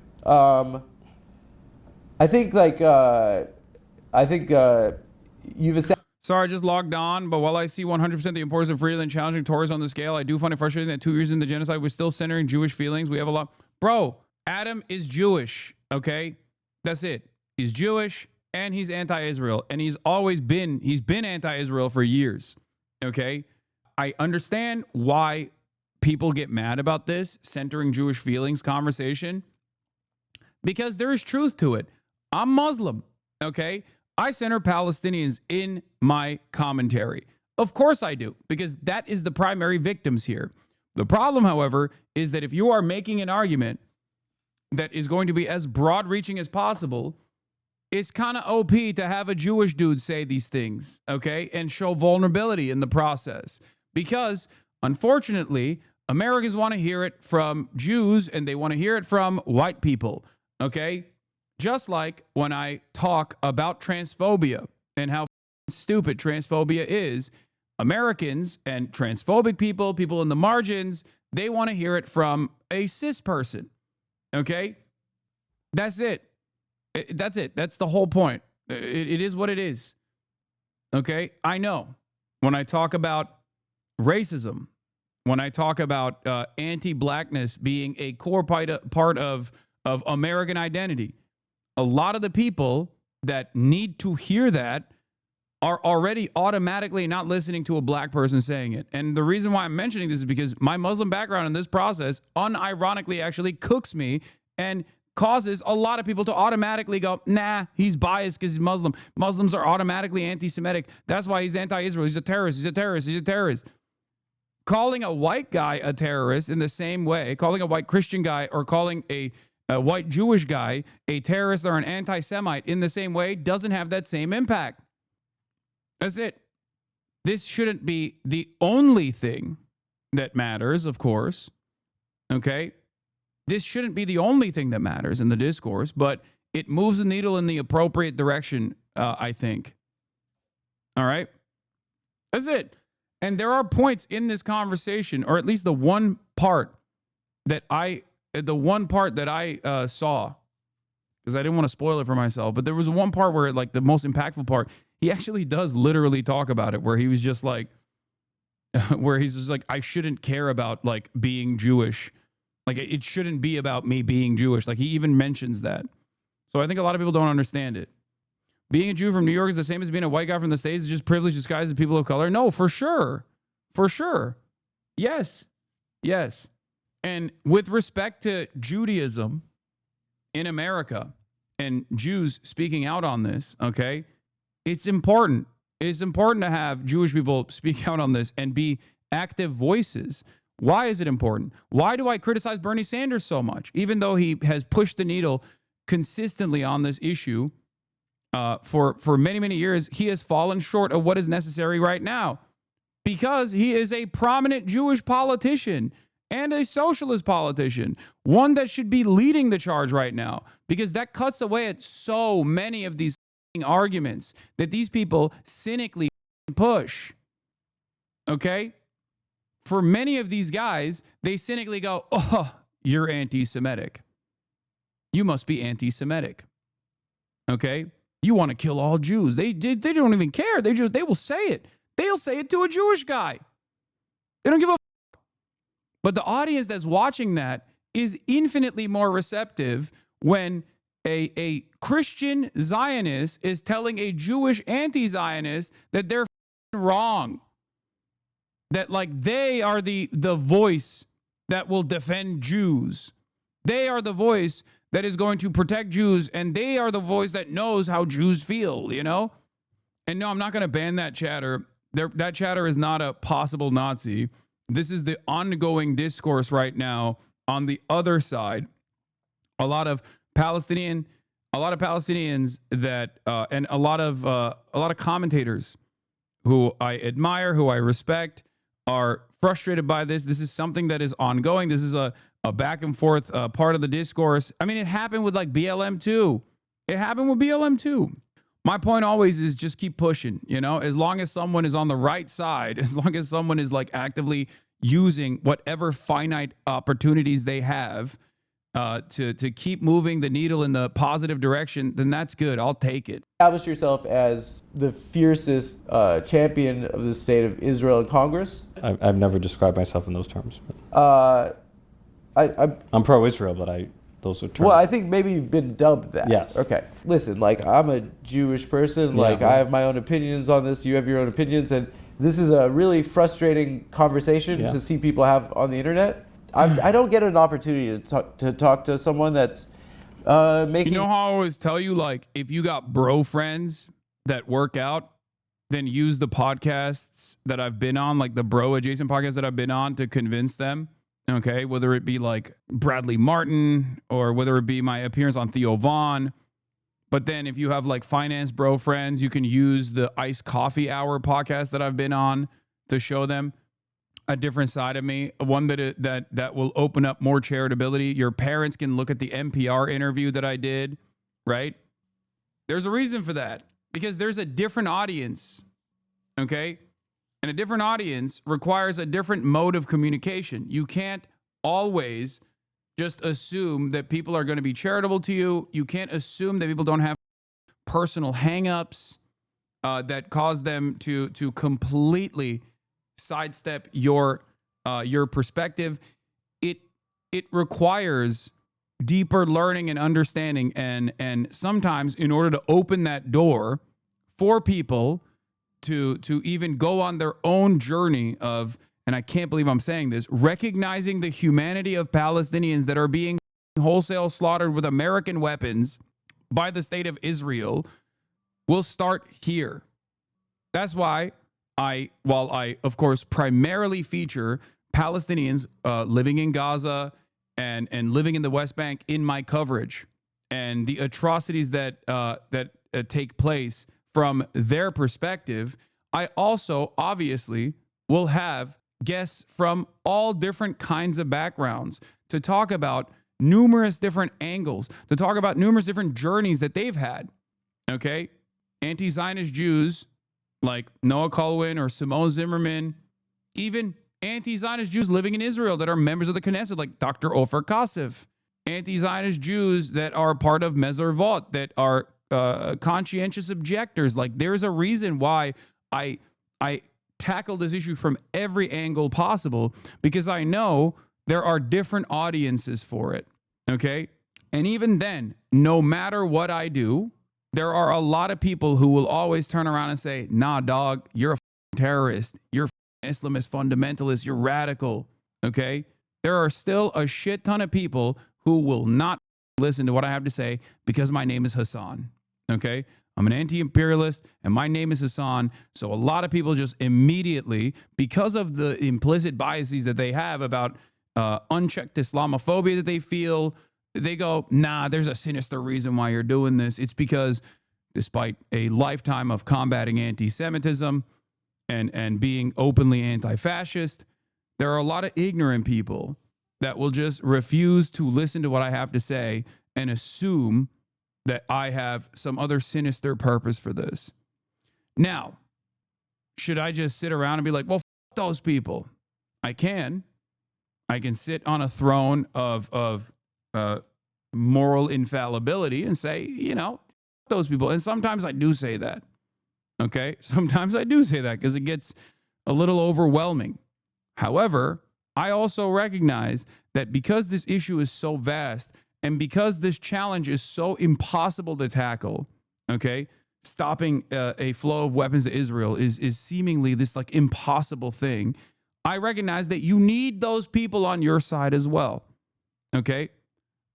I think you've established. Sorry, I just logged on, but while I see 100% the importance of Friedland challenging Torres on the scale, I do find it frustrating that 2 years into the genocide, we're still centering Jewish feelings. We have a lot. Bro, Adam is Jewish, okay? That's it. He's Jewish, and he's anti-Israel, and he's been anti-Israel for years, okay? I understand why people get mad about this centering Jewish feelings conversation, because there is truth to it. I'm Muslim, okay? I center Palestinians in my commentary. Of course I do, because that is the primary victims here. The problem, however, is that if you are making an argument that is going to be as broad-reaching as possible, it's kind of OP to have a Jewish dude say these things, okay, and show vulnerability in the process. Because, unfortunately, Americans want to hear it from Jews, and they want to hear it from white people, okay? Just like when I talk about transphobia and how stupid transphobia is, Americans and transphobic people, people in the margins, they want to hear it from a cis person. Okay? That's it. That's it. That's the whole point. It is what it is. Okay? I know when I talk about racism, when I talk about anti-blackness being a core part of American identity, a lot of the people that need to hear that are already automatically not listening to a black person saying it. And the reason why I'm mentioning this is because my Muslim background in this process unironically actually cooks me and causes a lot of people to automatically go, nah, he's biased because he's Muslim. Muslims are automatically anti-Semitic. That's why he's anti-Israel. He's a terrorist. He's a terrorist. He's a terrorist. Calling a white guy a terrorist in the same way, calling a white Christian guy or calling a white Jewish guy a terrorist or an anti-Semite in the same way doesn't have that same impact. That's it. This shouldn't be the only thing that matters, of course. Okay? This shouldn't be the only thing that matters in the discourse, but it moves the needle in the appropriate direction, I think. All right? That's it. And there are points in this conversation, or at least the one part that I saw, because I didn't want to spoil it for myself, but there was one part where, like, the most impactful part, he actually does literally talk about it, where he was just like, I shouldn't care about, like, being Jewish. Like, it shouldn't be about me being Jewish. Like, he even mentions that. So I think a lot of people don't understand it. Being a Jew from New York is the same as being a white guy from the States. It's just privilege disguised as people of color. No, for sure. For sure. Yes. Yes. And with respect to Judaism in America and Jews speaking out on this, okay, it's important. It's important to have Jewish people speak out on this and be active voices. Why is it important? Why do I criticize Bernie Sanders so much? Even though he has pushed the needle consistently on this issue for many, many years, he has fallen short of what is necessary right now because he is a prominent Jewish politician and a socialist politician, one that should be leading the charge right now, because that cuts away at so many of these arguments that these people cynically push. Okay? For many of these guys, they cynically go, oh, you're anti-Semitic. You must be anti-Semitic. Okay? You want to kill all Jews. They don't even care. They will say it. They'll say it to a Jewish guy. They don't give a fuck. But the audience that's watching that is infinitely more receptive when a Christian Zionist is telling a Jewish anti-Zionist that they're wrong. That, like, they are the voice that will defend Jews. They are the voice that is going to protect Jews, and they are the voice that knows how Jews feel, you know? And no, I'm not going to ban that chatter. That chatter is not a possible Nazi. This is the ongoing discourse right now on the other side. A lot of Palestinians that and a lot of commentators who I admire, who I respect, are frustrated by this. This is something that is ongoing. This is a back and forth part of the discourse. I mean, it happened with, like, BLM too. It happened with BLM too. My point always is just keep pushing, you know, as long as someone is on the right side, as long as someone is, like, actively, using whatever finite opportunities they have to keep moving the needle in the positive direction, then that's good. I'll take it. Establish yourself as the fiercest champion of the state of Israel in Congress. I've never described myself in those terms. I'm pro-Israel, but those are terms. Well, I think maybe you've been dubbed that. Yes. Okay. Listen, like, I'm a Jewish person. Yeah, like, right. I have my own opinions on this. You have your own opinions. And this is a really frustrating conversation to see people have on the internet. I don't get an opportunity to talk to someone that's making... You know how I always tell you, like, if you got bro friends that work out, then use the podcasts that I've been on, like the bro adjacent podcasts that I've been on, to convince them. Okay, whether it be like Bradley Martin or whether it be my appearance on Theo Vaughn. But then if you have like finance bro friends, you can use the Iced Coffee Hour podcast that I've been on to show them a different side of me, one that will open up more charitability. Your parents can look at the NPR interview that I did, right? There's a reason for that, because there's a different audience, okay? And a different audience requires a different mode of communication. You can't always just assume that people are going to be charitable to you. You can't assume that people don't have personal hangups that cause them to completely sidestep your perspective. It requires deeper learning and understanding, and sometimes in order to open that door for people to even go on their own journey of, and I can't believe I'm saying this, recognizing the humanity of Palestinians that are being wholesale slaughtered with American weapons by the state of Israel, will start here. That's why while I, of course, primarily feature Palestinians living in Gaza and living in the West Bank in my coverage, and the atrocities that take place from their perspective, I also obviously will have guests from all different kinds of backgrounds to talk about numerous different angles, to talk about numerous different journeys that they've had. Okay? Anti-Zionist Jews like Noah Colwyn or Simone Zimmerman, even anti-Zionist Jews living in Israel that are members of the Knesset, like Dr. Ofer Kasif, anti-Zionist Jews that are part of Mezer Vot, that are conscientious objectors. Like, there's a reason why I tackle this issue from every angle possible, because I know there are different audiences for it. Okay. And even then, no matter what I do, there are a lot of people who will always turn around and say, nah, dog, you're a terrorist. You're a Islamist fundamentalist. You're radical. Okay. There are still a shit ton of people who will not listen to what I have to say because my name is Hasan. Okay. I'm an anti-imperialist and my name is Hasan. So a lot of people just immediately, because of the implicit biases that they have about unchecked Islamophobia that they feel, they go, nah, there's a sinister reason why you're doing this. It's because despite a lifetime of combating anti-Semitism and being openly anti-fascist, there are a lot of ignorant people that will just refuse to listen to what I have to say and assume that I have some other sinister purpose for this. Now, should I just sit around and be like, well, f those people? I can sit on a throne of moral infallibility and say, you know, f those people. And sometimes I do say that. Okay? Sometimes I do say that because it gets a little overwhelming. However, I also recognize that because this issue is so vast and because this challenge is so impossible to tackle, okay, stopping a flow of weapons to Israel is seemingly this like impossible thing. I recognize that you need those people on your side as well, okay?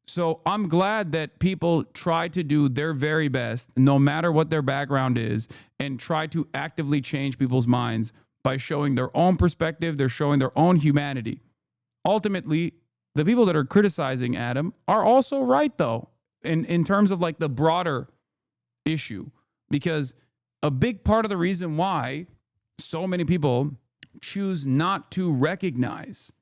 So I'm glad that people try to do their very best, no matter what their background is, and try to actively change people's minds by showing their own perspective. They're showing their own humanity. Ultimately, the people that are criticizing Adam are also right, though, in terms of like the broader issue, because a big part of the reason why so many people choose not to recognize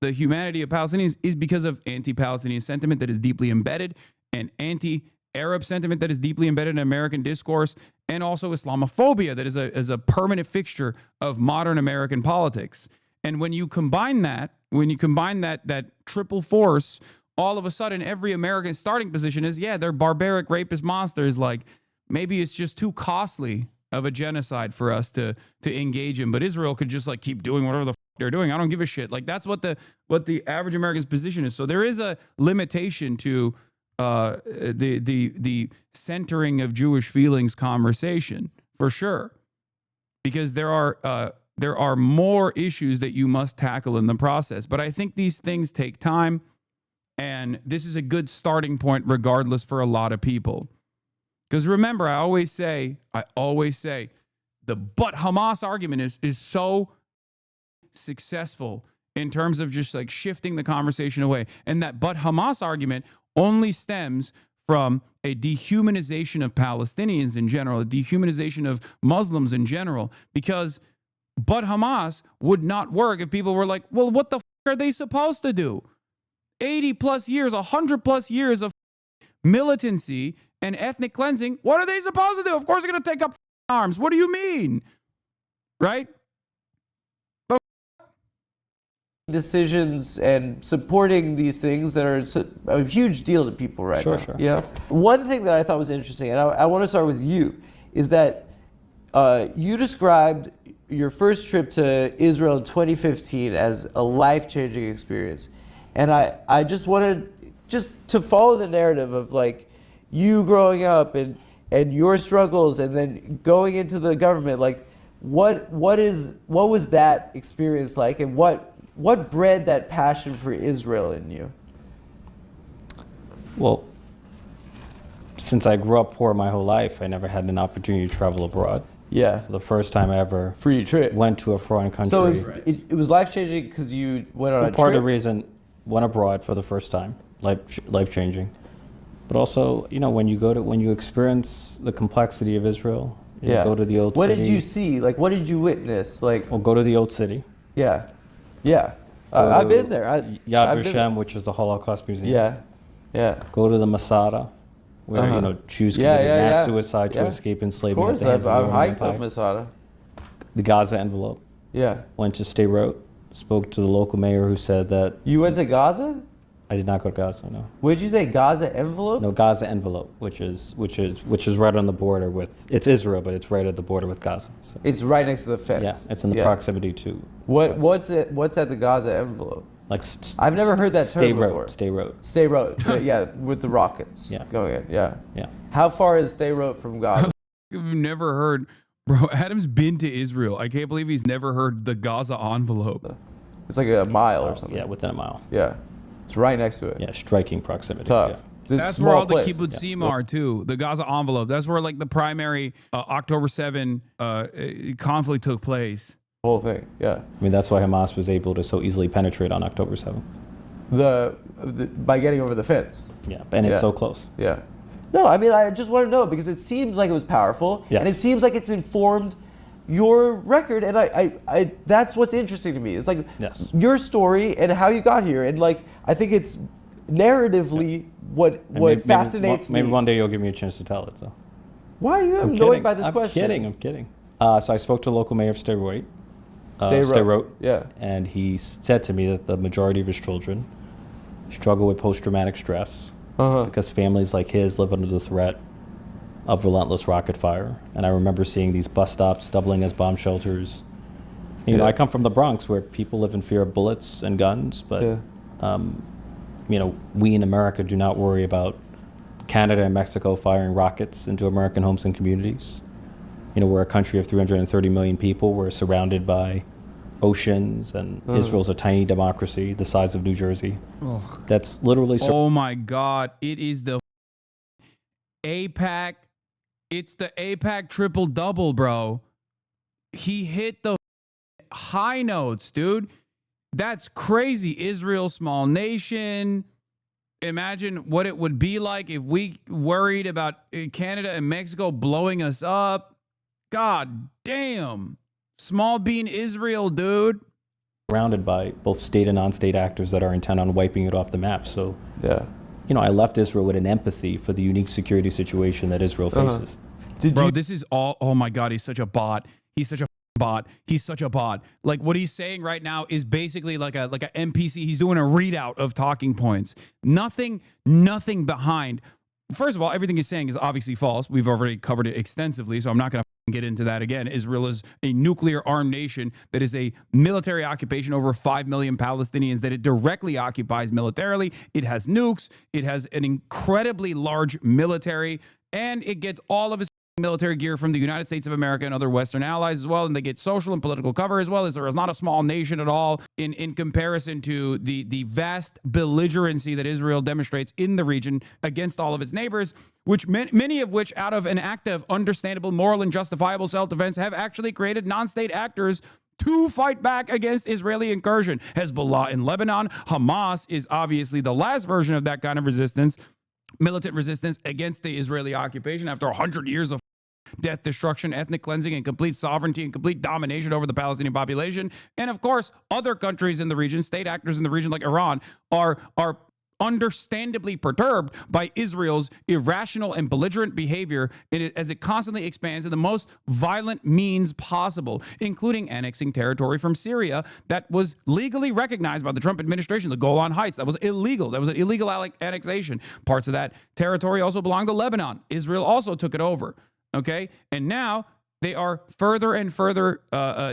the humanity of Palestinians is because of anti-Palestinian sentiment that is deeply embedded, and anti-Arab sentiment that is deeply embedded in American discourse, and also Islamophobia that is a permanent fixture of modern American politics. And when you combine that, that triple force, all of a sudden every American starting position is, yeah, they're barbaric rapist monsters. Like, maybe it's just too costly of a genocide for us to engage in. But Israel could just like keep doing whatever the they're doing. I don't give a shit. Like, that's what the average American's position is. So there is a limitation to the centering of Jewish feelings conversation, for sure, because there are more issues that you must tackle in the process. But I think these things take time, and this is a good starting point regardless for a lot of people. Because remember, I always say the but Hamas argument is so successful in terms of just like shifting the conversation away. And that but Hamas argument only stems from a dehumanization of Palestinians in general, a dehumanization of Muslims in general, because but Hamas would not work if people were like, well, what the are they supposed to do? 80 plus years, 100 plus years of militancy and ethnic cleansing. What are they supposed to do? Of course they're going to take up arms. What do you mean? Right? Decisions and supporting these things that are a huge deal to people right now. Sure. Yeah. One thing that I thought was interesting, and I want to start with you, is that you described your first trip to Israel in 2015 as a life-changing experience. And I just wanted to follow the narrative of like you growing up and your struggles and then going into the government. Like what was that experience like, and what bred that passion for Israel in you? Well, since I grew up poor my whole life, I never had an opportunity to travel abroad. Yeah. So the first time I ever Free trip. went to a foreign country. So it was life-changing because you went on a trip? Part of the reason, went abroad for the first time, life-changing. But also, you know, when you experience the complexity of Israel, you go to the old city. What did you see? Like, what did you witness? Like, Well, go to the old city. yeah. I've been there. Yad Vashem, which is the Holocaust Museum. Yeah. Go to the Masada, where Jews committed mass suicide to escape Of enslavement. course, at the hands of the I've Roman hiked up Empire. Masada. The Gaza envelope. Yeah. Went to Sderot, spoke to the local mayor, who said that You went to Gaza? I did not go to Gaza. No. What did you say? Gaza envelope? No, Gaza envelope, which is right on the border with, it's Israel, but it's right at the border with Gaza. So, It's right next to the fence. yeah, it's in the proximity to. What's at the Gaza envelope? Like I've never heard that term before. Sderot. Stay Road. Yeah, with the rockets going in. Yeah. How far is Stay Road from Gaza? I've never heard, bro. Adam's been to Israel. I can't believe he's never heard the Gaza envelope. It's like a mile or something. Yeah, within a mile. Yeah. It's right next to it. Yeah, striking proximity. Tough. Yeah. It's a That's where small all the place. kibbutzim are too. The Gaza envelope. That's where like the primary October 7 conflict took place. Whole thing. Yeah. I mean, that's why Hamas was able to so easily penetrate on October 7th. By getting over the fence. Yeah, and it's so close. Yeah. No, I mean, I just want to know because it seems like it was powerful, Yes. and it seems like it's informed your record, and I that's what's interesting to me. It's like your story and how you got here, and like I think it's narratively what fascinates me. Maybe one day you'll give me a chance to tell it. So. Why are you annoyed by this question? I'm kidding. So I spoke to the local mayor of Sderot. Sderot. Yeah. And he said to me that the majority of his children struggle with post-traumatic stress because families like his live under the threat of relentless rocket fire. And I remember seeing these bus stops doubling as bomb shelters. You know, I come from the Bronx where people live in fear of bullets and guns, but you know, we in America do not worry about Canada and Mexico firing rockets into American homes and communities. You know, we're a country of 330 million people. We're surrounded by oceans, and Israel's a tiny democracy the size of New Jersey. That's literally... Oh my God. It is the APAC. It's the APAC triple double, bro. He hit the high notes, dude. That's crazy. Israel, small nation. Imagine what it would be like if we worried about Canada and Mexico blowing us up. God damn. Small bean Israel, dude. Surrounded by both state and non-state actors that are intent on wiping it off the map. So, you know, I left Israel with an empathy for the unique security situation that Israel faces. Bro, this is all, oh my God, he's such a bot. He's such a bot. He's such a bot. Like what he's saying right now is basically like a NPC. He's doing a readout of talking points. Nothing behind. First of all, everything he's saying is obviously false. We've already covered it extensively, so I'm not going to get into that again. Israel is a nuclear armed nation that is a military occupation over 5 million Palestinians that it directly occupies militarily. It has nukes. It has an incredibly large military, and it gets all of its military gear from the United States of America and other Western allies as well, and they get social and political cover as well. Israel is not a small nation at all in comparison to the vast belligerency that Israel demonstrates in the region against all of its neighbors, which many of which, out of an act of understandable, moral, and justifiable self-defense, have actually created non-state actors to fight back against Israeli incursion. Hezbollah in Lebanon, Hamas is obviously the last version of that kind of resistance, militant resistance against the Israeli occupation after 100 years of death, destruction, ethnic cleansing, and complete sovereignty and complete domination over the Palestinian population. And of course, other countries in the region, state actors in the region like Iran, are understandably perturbed by Israel's irrational and belligerent behavior as it constantly expands in the most violent means possible, including annexing territory from Syria that was legally recognized by the Trump administration, the Golan Heights. That was illegal. That was an illegal annexation. Parts of that territory also belong to Lebanon. Israel also took it over. Okay, and now they are further and further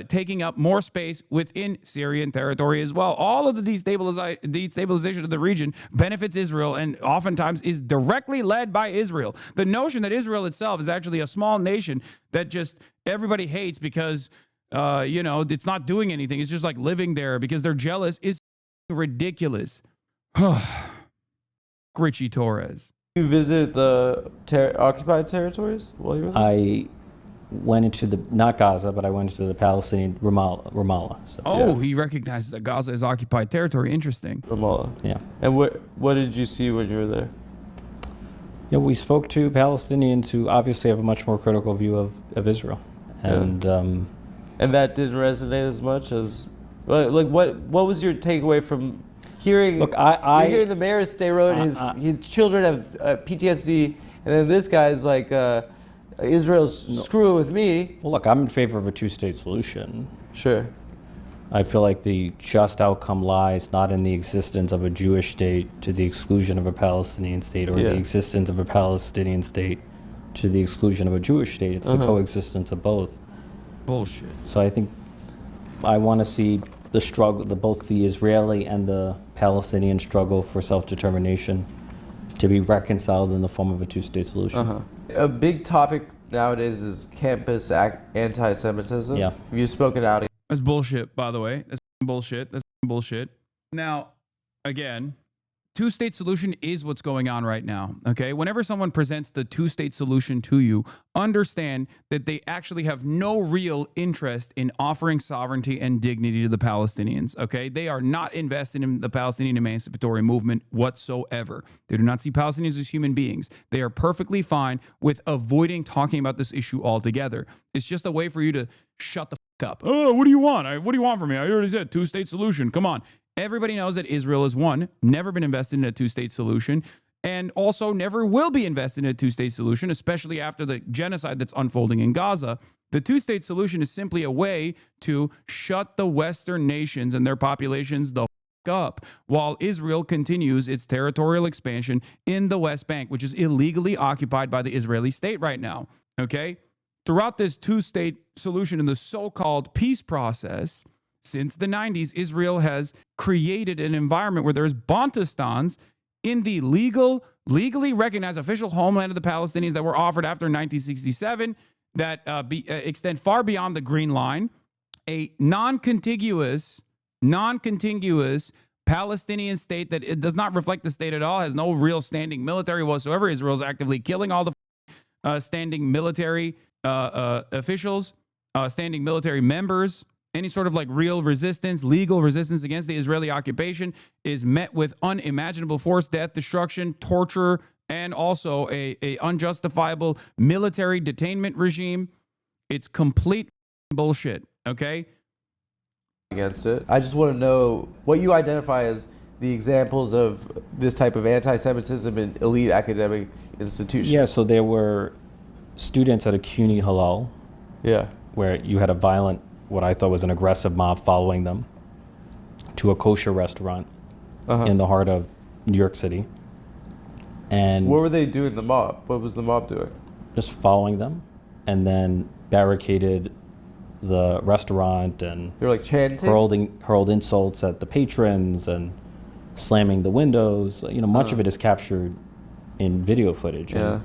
taking up more space within Syrian territory as well. All of the destabilization of the region benefits Israel and oftentimes is directly led by Israel. The notion that Israel itself is actually a small nation that just everybody hates because, it's not doing anything. It's just like living there because they're jealous is ridiculous. Ritchie Torres. You visit the occupied territories while you were there? I went into not Gaza, but I went into the Palestinian Ramallah. So. He recognizes that Gaza is occupied territory. Interesting. Ramallah. Yeah. And what did you see when you were there? Yeah, we spoke to Palestinians who obviously have a much more critical view of Israel, and that didn't resonate as much as like what was your takeaway from hearing? Look, you're hearing the mayor of Sderot, his children have PTSD, and then this guy's like, Israel's screwing with me. Well, look, I'm in favor of a two-state solution. Sure. I feel like the just outcome lies not in the existence of a Jewish state to the exclusion of a Palestinian state, or the existence of a Palestinian state to the exclusion of a Jewish state. It's the coexistence of both. Bullshit. So I think I want to see the struggle, both the Israeli and the Palestinian struggle for self-determination to be reconciled in the form of a two-state solution. A big topic nowadays is campus anti-Semitism. Yeah. Have you spoken out? That's bullshit, by the way. That's bullshit. That's bullshit. Now, again, two-state solution is what's going on right now, okay? Whenever someone presents the two-state solution to you, understand that they actually have no real interest in offering sovereignty and dignity to the Palestinians, okay? They are not invested in the Palestinian emancipatory movement whatsoever. They do not see Palestinians as human beings. They are perfectly fine with avoiding talking about this issue altogether. It's just a way for you to shut the fuck up. Oh, what do you want? What do you want from me? I already said two-state solution. Come on. Everybody knows that Israel is one, never been invested in a two-state solution, and also never will be invested in a two-state solution, especially after the genocide that's unfolding in Gaza. The two-state solution is simply a way to shut the Western nations and their populations the fuck up while Israel continues its territorial expansion in the West Bank, which is illegally occupied by the Israeli state right now, okay? Throughout this two-state solution in the so-called peace process, since the 90s, Israel has created an environment where there's Bantustans in the legally recognized official homeland of the Palestinians that were offered after 1967 that extend far beyond the Green Line, a non-contiguous Palestinian state that it does not reflect the state at all, has no real standing military whatsoever. Israel is actively killing all the standing military officials, standing military members. Any sort of like real resistance, legal resistance against the Israeli occupation is met with unimaginable force, death, destruction, torture, and also a unjustifiable military detainment regime. It's complete bullshit, okay? Against it. I just want to know what you identify as the examples of this type of anti-Semitism in elite academic institutions. Yeah, so there were students at a CUNY Halal, yeah, where you had a violent what I thought was an aggressive mob following them to a kosher restaurant in the heart of New York City. And what were they doing, the mob? What was the mob doing? just following them, and then barricaded the restaurant and They were like chanting? hurled insults at the patrons and slamming the windows. You know, much of it is captured in video footage. Yeah. And,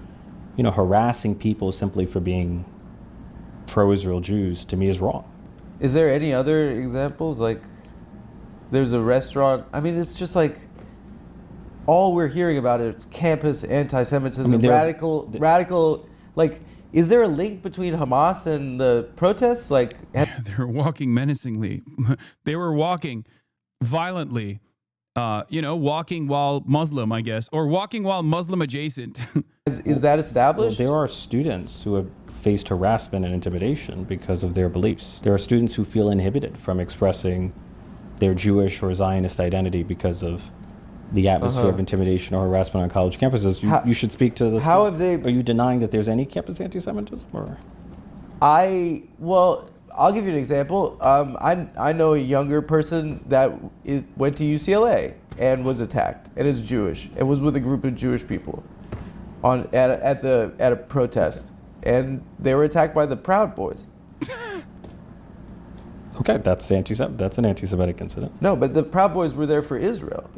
you know, harassing people simply for being pro-Israel Jews, to me, is wrong. Is there any other examples? Like, there's a restaurant. I mean, it's just like all we're hearing about is campus anti-Semitism, radical. Like, is there a link between Hamas and the protests? Like, They're walking menacingly. They were walking violently. Walking while Muslim, I guess, or walking while Muslim adjacent. is that established? There are students who have faced harassment and intimidation because of their beliefs. There are students who feel inhibited from expressing their Jewish or Zionist identity because of the atmosphere of intimidation or harassment on college campuses. You should speak to this. How have they? Are you denying that there's any campus anti-Semitism? Or? I'll give you an example. I know a younger person that went to UCLA and was attacked, and is Jewish, and was with a group of Jewish people at a protest, and they were attacked by the Proud Boys. Okay, that's an anti-Semitic incident. No, but the Proud Boys were there for Israel.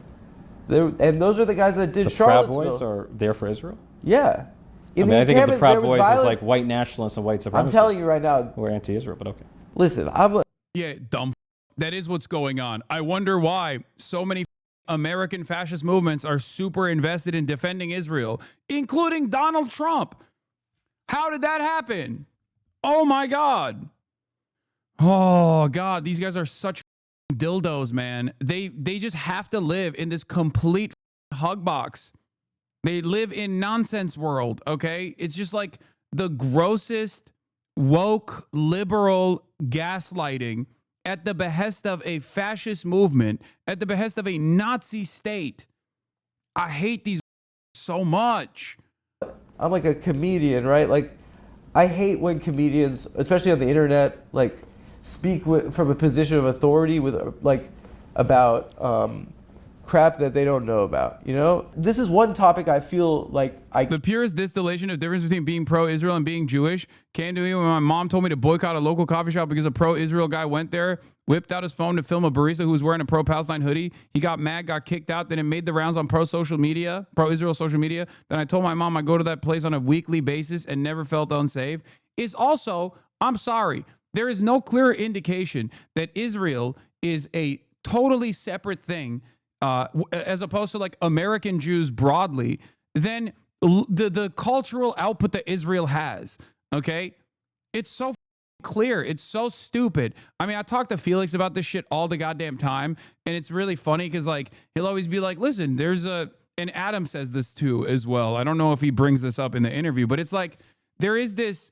And those are the guys that did The Proud Charlottesville. Boys are there for Israel? Yeah. I think of the Proud Boys as like white nationalists and white supremacists. I'm telling you right now. Who are anti-Israel, but okay. Listen, Yeah, dumb. That is what's going on. I wonder why so many American fascist movements are super invested in defending Israel, including Donald Trump. How did that happen? Oh my God. Oh God, these guys are such dildos, man. They just have to live in this complete hug box. They live in nonsense world, okay? It's just like the grossest woke liberal gaslighting at the behest of a fascist movement, at the behest of a Nazi state. I hate these so much. I'm like a comedian, right? Like, I hate when comedians, especially on the internet, like speak from a position of authority with about crap that they don't know about. You know, this is one topic I feel like the purest distillation of difference between being pro-Israel and being Jewish came to me when my mom told me to boycott a local coffee shop because a pro-Israel guy went there, whipped out his phone to film a barista who was wearing a pro-Palestine hoodie. He got mad, got kicked out. Then it made the rounds on pro-Israel social media. Then I told my mom I go to that place on a weekly basis and never felt unsafe. It's also, I'm sorry, there is no clearer indication that Israel is a totally separate thing as opposed to like American Jews broadly than the cultural output that Israel has. Okay, it's so clear. It's so stupid. I mean, I talk to Felix about this shit all the goddamn time, and it's really funny because like he'll always be like, "Listen, and Adam says this too as well. I don't know if he brings this up in the interview, but it's like there's this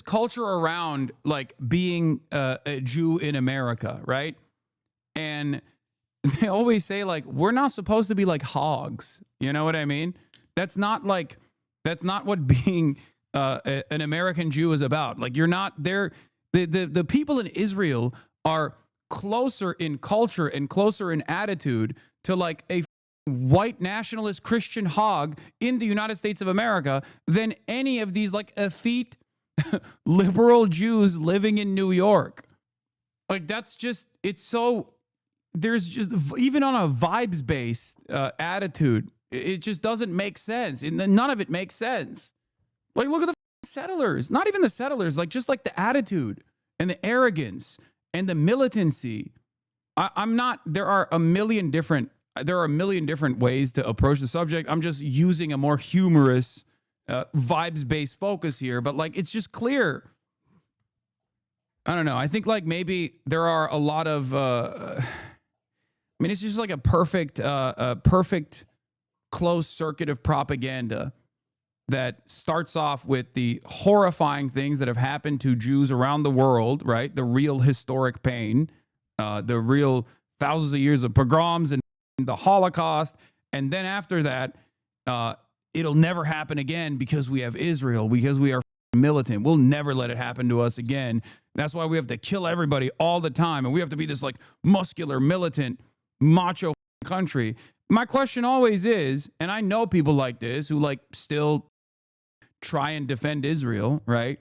culture around like being a Jew in America, right? And they always say like we're not supposed to be like hogs. You know what I mean? That's not what being an American Jew is about. Like you're not there. The people in Israel are closer in culture and closer in attitude to like a white nationalist Christian hog in the United States of America than any of these like effete liberal Jews living in New York. Like that's just, it's so, there's just, even on a vibes-based attitude, it just doesn't make sense. And none of it makes sense. Like, look at the settlers. Not even the settlers, like just like the attitude and the arrogance and the militancy. There are a million different ways to approach the subject. I'm just using a more humorous vibes-based focus here, but like it's just clear. I don't know. I think like maybe there are a lot of I mean, it's just like a perfect closed circuit of propaganda that starts off with the horrifying things that have happened to Jews around the world, right? The real historic pain, the real thousands of years of pogroms and the Holocaust. And then after that, it'll never happen again because we have Israel, because we are militant. We'll never let it happen to us again That's why we have to kill everybody all the time. And we have to be this like muscular, militant, macho country. My question always is, and I know people like this who like still try and defend Israel, right?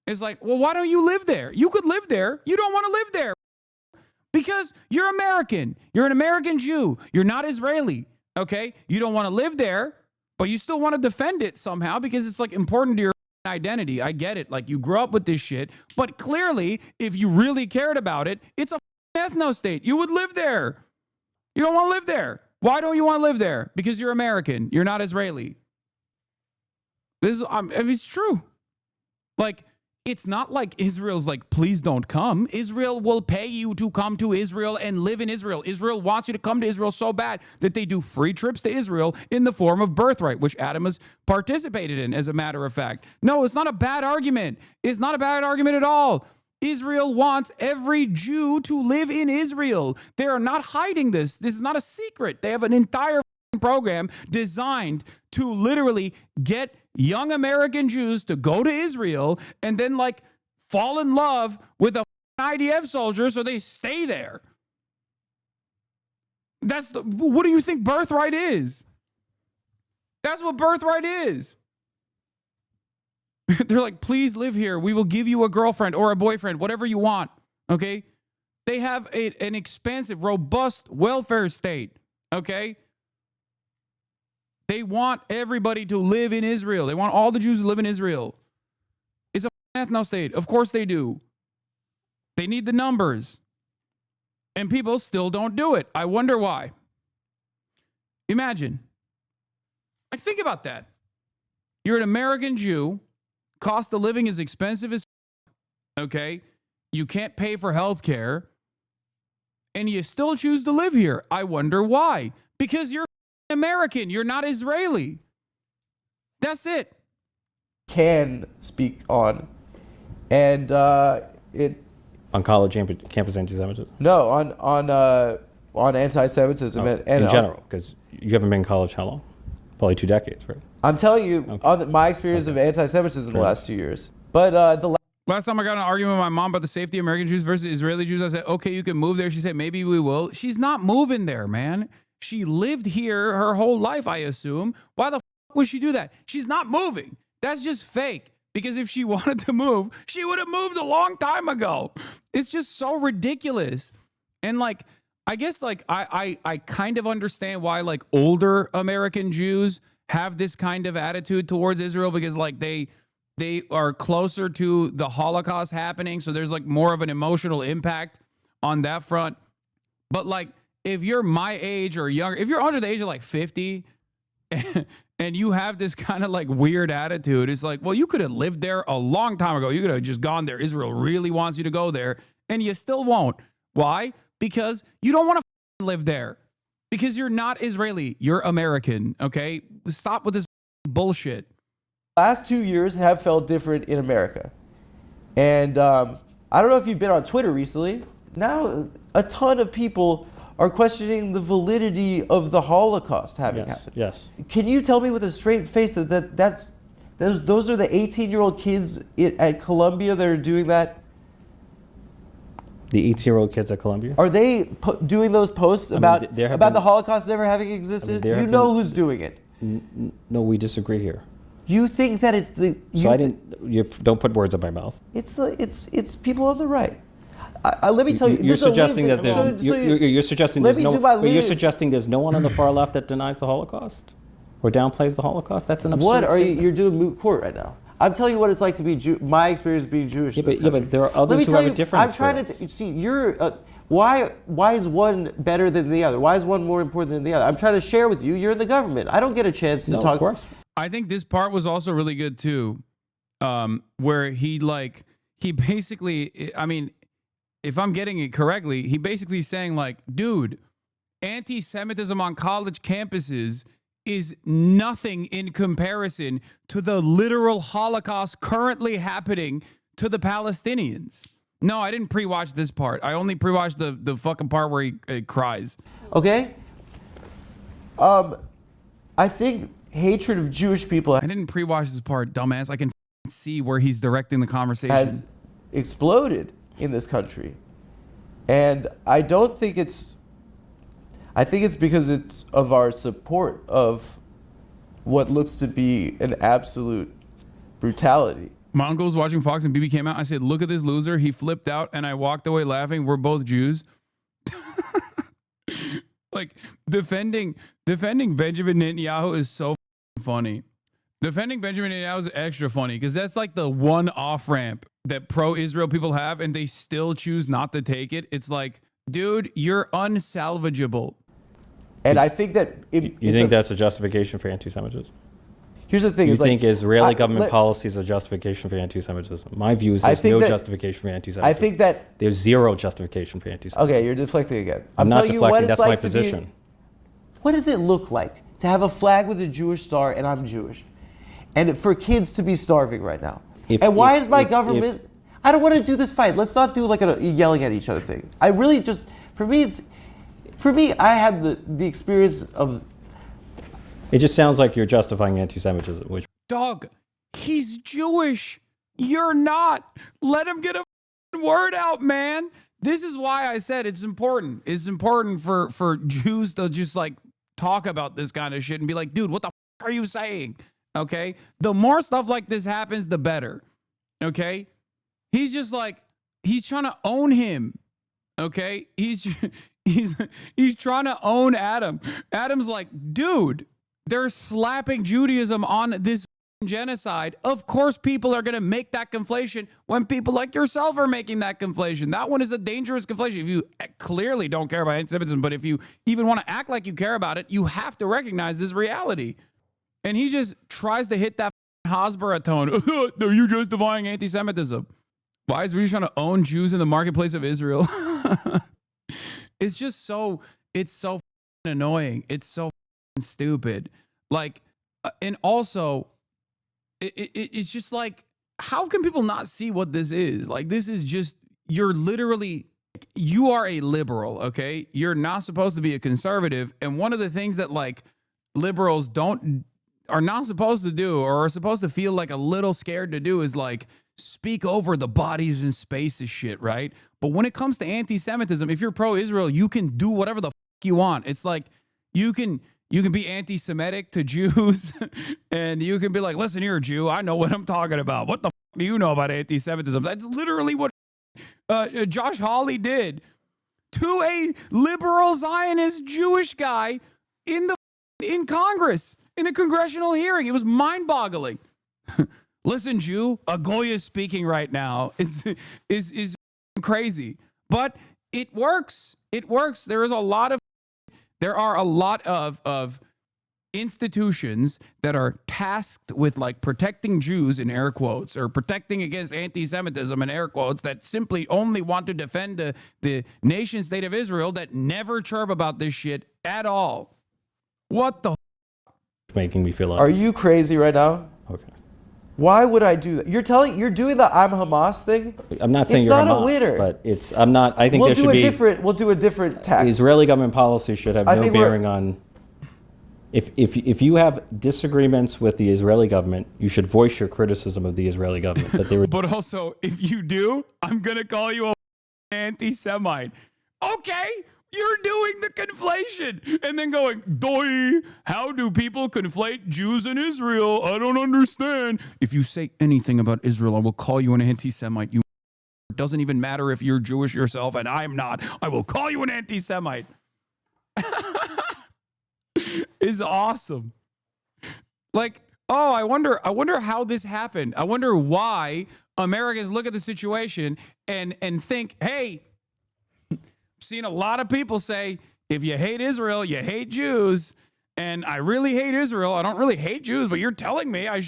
It's like, well, why don't you live there? You could live there. You don't want to live there because you're American. You're an American Jew. You're not Israeli, okay? You don't want to live there, but you still want to defend it somehow because it's like important to your identity. I get it. Like you grew up with this shit, but clearly if you really cared about it, it's a ethno state. You would live there. You don't want to live there. Why don't you want to live there? Because you're American. You're not Israeli. This is, I mean, it's true. Like, it's not like Israel's like, please don't come. Israel will pay you to come to Israel and live in Israel. Israel wants you to come to Israel so bad that they do free trips to Israel in the form of birthright, which Adam has participated in, as a matter of fact. No, it's not a bad argument. It's not a bad argument at all. Israel wants every Jew to live in Israel. They are not hiding this. This is not a secret. They have an entire program designed to literally get young American Jews to go to Israel and then like fall in love with a IDF soldier so they stay there. What do you think birthright is? That's what birthright is. They're like, please live here. We will give you a girlfriend or a boyfriend, whatever you want. Okay? They have an expansive, robust welfare state. Okay? They want everybody to live in Israel. They want all the Jews to live in Israel. It's a ethno state. Of course they do. They need the numbers. And people still don't do it. I wonder why. Imagine. Like, think about that. You're an American Jew. Cost of living is expensive as okay? You can't pay for health care. And you still choose to live here. I wonder why. Because you're American. You're not Israeli. That's it. Can speak on. And it... On college campus anti-Semitism? No, on anti-Semitism. Oh, and in general, because you haven't been in college how long? Probably 2 decades, right? I'm telling you, on my experience of anti-Semitism the last 2 years. But last time I got in an argument with my mom about the safety of American Jews versus Israeli Jews, I said, okay, you can move there. She said, maybe we will. She's not moving there, man. She lived here her whole life, I assume. Why the fuck would she do that? She's not moving. That's just fake. Because if she wanted to move, she would have moved a long time ago. It's just so ridiculous. And like, I guess like I kind of understand why like older American Jews have this kind of attitude towards Israel, because like they are closer to the Holocaust happening. So there's like more of an emotional impact on that front. But like, if you're my age or younger, if you're under the age of like 50 and you have this kind of like weird attitude, it's like, well, you could have lived there a long time ago. You could have just gone there. Israel really wants you to go there, and you still won't. Why? Because you don't want to live there. Because you're not Israeli. You're American, okay? Stop with this bullshit. last 2 years have felt different in America. And I don't know if you've been on Twitter recently. Now, a ton of people are questioning the validity of the Holocaust having happened. Yes. Can you tell me with a straight face that those are the 18-year-old kids at Columbia that are doing that? The 18-year-old kids at Columbia? Are they doing those posts about the Holocaust never having existed? You know who's doing it. No, we disagree here. You think that it's the... So I didn't... You don't put words in my mouth. It's people on the right. Let me tell you... You're suggesting that there's... You're suggesting there's no... But you're suggesting there's no one on the far left that denies the Holocaust? Or downplays the Holocaust? That's an absurd What are statement. you're doing moot court right now? I'm telling you what it's like to be my experience being Jewish. Yeah, but there are others who have a different experience. I'm trying to see. Why is one better than the other? Why is one more important than the other? I'm trying to share with you. You're in the government. I don't get a chance to talk. Of course. I think this part was also really good too, where he basically, I mean, if I'm getting it correctly, he basically saying like, dude, anti-Semitism on college campuses is nothing in comparison to the literal Holocaust currently happening to the Palestinians. No, I didn't pre-watch this part. I only pre-watched the fucking part where he cries. Okay. I think hatred of Jewish people I didn't pre-watch this part, dumbass. I can see where he's directing the conversation. exploded in this country. And I don't think I think it's because it's of our support of what looks to be an absolute brutality. My uncle was watching Fox and BB came out. I said, look at this loser. He flipped out and I walked away laughing. We're both Jews. Like defending Benjamin Netanyahu is so funny. Defending Benjamin Netanyahu is extra funny because that's like the one off ramp that pro-Israel people have and they still choose not to take it. It's like, dude, you're unsalvageable. And I think that... You think that's a justification for anti-Semitism? Here's the thing. You think Israeli government policy is a justification for anti-Semitism? My view is there's no justification for anti-Semitism. I think that... There's zero justification for anti-Semitism. Okay, you're deflecting again. I'm not deflecting. That's my position. What does it look like to have a flag with a Jewish star and I'm Jewish? And for kids to be starving right now? And why is my government... I don't want to do this fight. Let's not do like a yelling at each other thing. I really just... For me, I had the experience of... It just sounds like you're justifying anti-Semitism, which... Dog, he's Jewish. You're not. Let him get a word out, man. This is why I said it's important. It's important for Jews to just like talk about this kind of shit and be like, dude, what the are you saying? Okay? The more stuff like this happens, the better. Okay? He's just like, he's trying to own him. Okay? He's trying to own Adam. Adam's like, dude, they're slapping Judaism on this genocide. Of course, people are going to make that conflation when people like yourself are making that conflation. That one is a dangerous conflation. If you clearly don't care about anti-Semitism, but if you even want to act like you care about it, you have to recognize this reality. And he just tries to hit that Hasbara tone. Are you justifying anti-Semitism? Why is he trying to own Jews in the marketplace of Israel? It's just so, it's so annoying. It's so stupid. Like, and also, it's just like, how can people not see what this is? Like, this is just, you're literally, you are a liberal, okay? You're not supposed to be a conservative. And one of the things that like liberals are not supposed to do or are supposed to feel like a little scared to do is like speak over the bodies and spaces shit, right? But when it comes to anti-Semitism, if you're pro-Israel, you can do whatever the fuck you want. It's like you can be anti-Semitic to Jews and you can be like, listen here, Jew, I know what I'm talking about. What the fuck do you know about anti-Semitism? That's literally what Josh Hawley did to a liberal Zionist Jewish guy in Congress, in a congressional hearing. It was mind-boggling. Listen, Jew, a goy is speaking right now is crazy, but it works. It works. There are a lot of institutions that are tasked with like protecting Jews in air quotes or protecting against anti-Semitism in air quotes that simply only want to defend the nation state of Israel that never chirp about this shit at all. What the making me feel like... Are you crazy right now? Okay. Why would I do that? You're doing the I'm Hamas thing? I'm not saying it's you're not Hamas, a winner. but I'm not, I think there should be... We'll do a different tack. Israeli government policy should have no bearing on... If you have disagreements with the Israeli government, you should voice your criticism of the Israeli government. But also, if you do, I'm going to call you an anti-Semite. Okay, you're doing the conflation. And then going, doy, how do people conflate Jews and Israel? I don't understand. If you say anything about Israel, I will call you an anti-Semite. It doesn't even matter if you're Jewish yourself, and I'm not. I will call you an anti-Semite. Is awesome. Like, oh, I wonder how this happened. I wonder why Americans look at the situation and think, hey, I've seen a lot of people say, if you hate Israel, you hate Jews. And I really hate Israel. I don't really hate Jews, but you're telling me I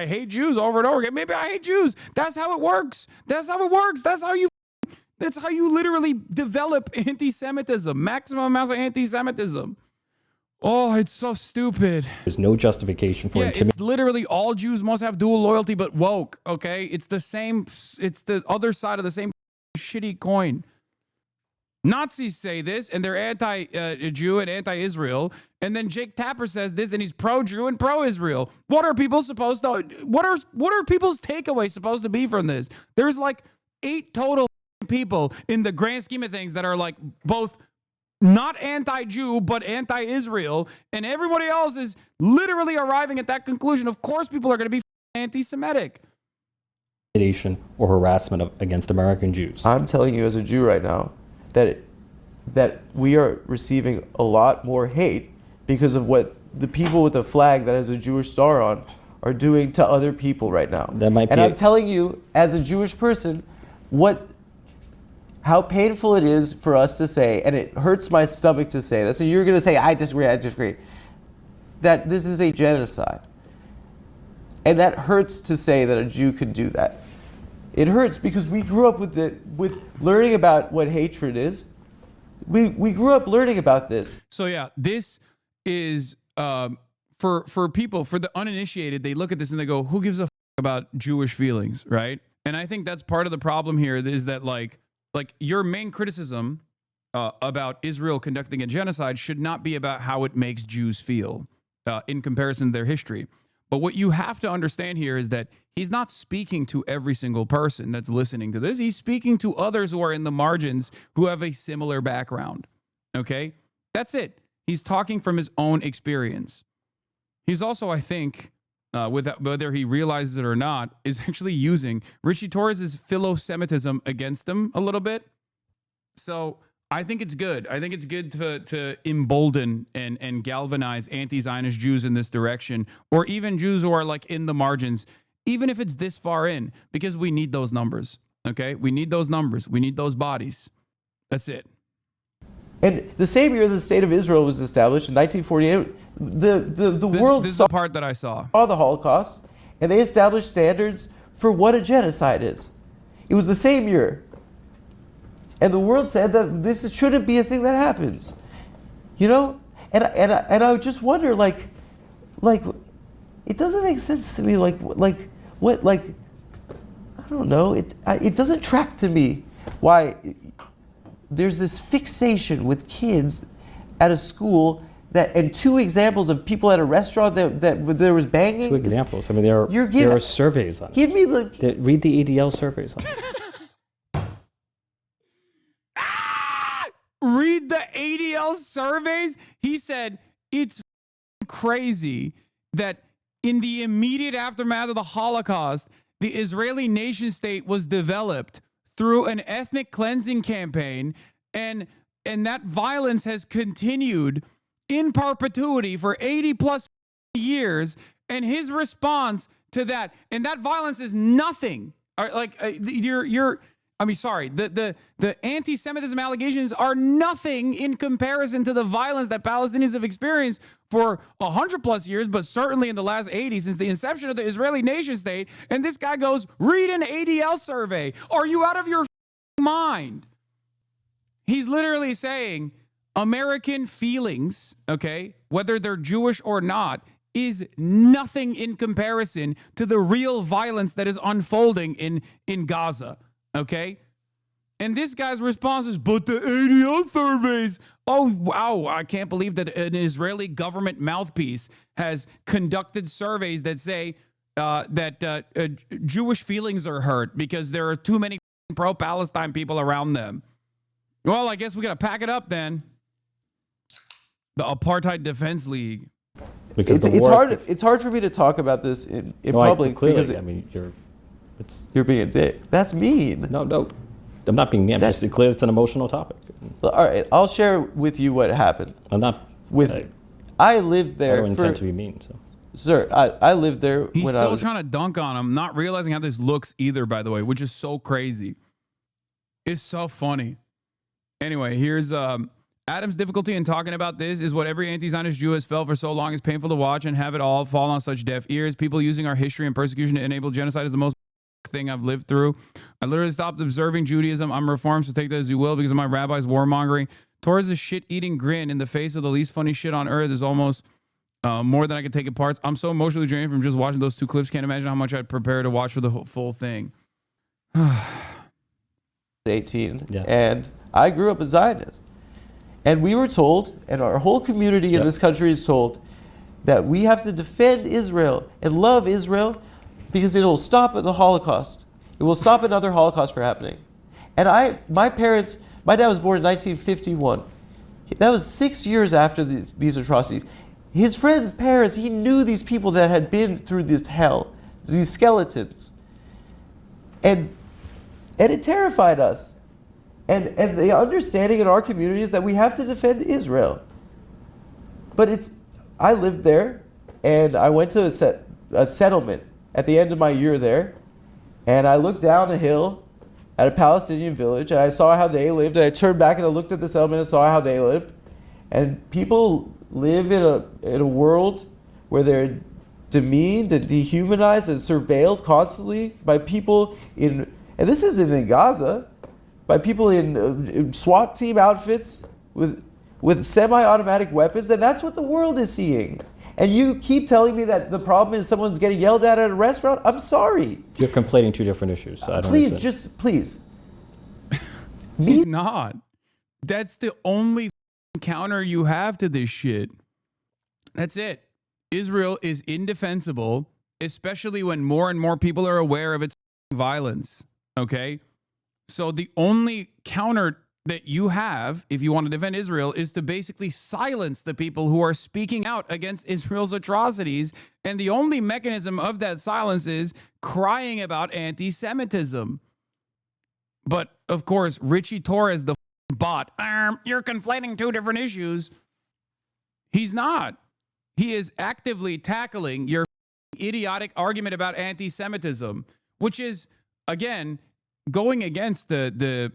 hate Jews over and over again. Maybe I hate Jews. That's how it works. That's how it works. That's how you literally develop anti-Semitism, maximum amounts of anti-Semitism. Oh, it's so stupid. There's no justification for intimidation. It's literally all Jews must have dual loyalty, but woke, okay? It's the same, it's the other side of the same shitty coin. Nazis say this, and they're anti-Jew and anti-Israel, and then Jake Tapper says this, and he's pro-Jew and pro-Israel. What are people supposed to, what are people's takeaways supposed to be from this? There's like 8 total people in the grand scheme of things that are like both not anti-Jew, but anti-Israel. And everybody else is literally arriving at that conclusion. Of course, people are going to be anti-Semitic. Or harassment against American Jews. I'm telling you as a Jew right now that we are receiving a lot more hate because of what the people with the flag that has a Jewish star on are doing to other people right now. That might and I'm telling you, as a Jewish person, how painful it is for us to say, and it hurts my stomach to say this, and you're going to say, I disagree, that this is a genocide. And that hurts to say that a Jew could do that. It hurts because we grew up with learning about what hatred is. We grew up learning about this. So yeah, this is for people, for the uninitiated, they look at this and they go, who gives a f about Jewish feelings, right? And I think that's part of the problem here is that like your main criticism about Israel conducting a genocide should not be about how it makes Jews feel in comparison to their history. But what you have to understand here is that he's not speaking to every single person that's listening to this. He's speaking to others who are in the margins who have a similar background. Okay? That's it. He's talking from his own experience. He's also, I think, whether he realizes it or not, is actually using Ritchie Torres' philo-Semitism against him a little bit. So I think it's good. I think it's good to embolden and galvanize anti-Zionist Jews in this direction, or even Jews who are like in the margins, even if it's this far in, because we need those numbers. Okay, we need those numbers. We need those bodies. That's it. And the same year the state of Israel was established in 1948, the world this is the part that I saw the Holocaust, and they established standards for what a genocide is. It was the same year. And the world said that this shouldn't be a thing that happens, you know. And I just wonder, like, it doesn't make sense to me. I don't know. It doesn't track to me why there's this fixation with kids at a school and 2 examples of people at a restaurant that there was banging. 2 examples. I mean, there are surveys on it. Read the ADL surveys on it. Read the ADL surveys. He said it's crazy that in the immediate aftermath of the Holocaust, the Israeli nation state was developed through an ethnic cleansing campaign, and that violence has continued in perpetuity for 80 plus years. And his response to that, and that violence is nothing. The anti-Semitism allegations are nothing in comparison to the violence that Palestinians have experienced for 100 plus years, but certainly in the last 80 since the inception of the Israeli nation state. And this guy goes, read an ADL survey. Are you out of your mind? He's literally saying American feelings, okay, whether they're Jewish or not, is nothing in comparison to the real violence that is unfolding in Gaza. Okay? And this guy's response is, but the ADL surveys. Oh, wow. I can't believe that an Israeli government mouthpiece has conducted surveys that say that Jewish feelings are hurt because there are too many pro-Palestine people around them. Well, I guess we got to pack it up then. The Apartheid Defense League. Because it's hard for me to talk about this in public. Clearly, because you're being a dick. That's mean. No, I'm not being mean. I'm just clear it's an emotional topic. All right, I'll share with you what happened. I'm not. I lived there. I don't intend to be mean. So. Sir, I lived there. He's still trying to dunk on him, not realizing how this looks either, by the way, which is so crazy. It's so funny. Anyway, here's Adam's difficulty in talking about this is what every anti-Zionist Jew has felt for so long is painful to watch and have it all fall on such deaf ears. People using our history and persecution to enable genocide is the most thing I've lived through. I literally stopped observing Judaism. I'm reformed, so take that as you will, because of my rabbi's warmongering. Torres' shit-eating grin in the face of the least funny shit on earth is almost more than I could take apart. I'm so emotionally drained from just watching those 2 clips. Can't imagine how much I'd prepare to watch for the full thing. 18, yeah. And I grew up a Zionist. And we were told, and our whole community in this country is told, that we have to defend Israel and love Israel because it'll stop at the Holocaust. It will stop another Holocaust from happening. And my dad was born in 1951. That was 6 years after these atrocities. His friends' parents, he knew these people that had been through this hell, these skeletons. And it terrified us. And the understanding in our community is that we have to defend Israel. But I lived there, and I went to a settlement at the end of my year there, and I looked down a hill at a Palestinian village, and I saw how they lived, and I turned back and I looked at the settlement and saw how they lived. And people live in a world where they're demeaned and dehumanized and surveilled constantly by people and this isn't in Gaza, by people in SWAT team outfits with semi-automatic weapons, and that's what the world is seeing. And you keep telling me that the problem is someone's getting yelled at a restaurant? I'm sorry. You're conflating two different issues. So I don't please, understand. please. He's not. That's the only counter you have to this shit. That's it. Israel is indefensible, especially when more and more people are aware of its violence. Okay? So the only counter that you have, if you want to defend Israel, is to basically silence the people who are speaking out against Israel's atrocities. And the only mechanism of that silence is crying about anti-Semitism. But, of course, Ritchie Torres, the bot, you're conflating two different issues. He's not. He is actively tackling your idiotic argument about anti-Semitism, which is, again, going against the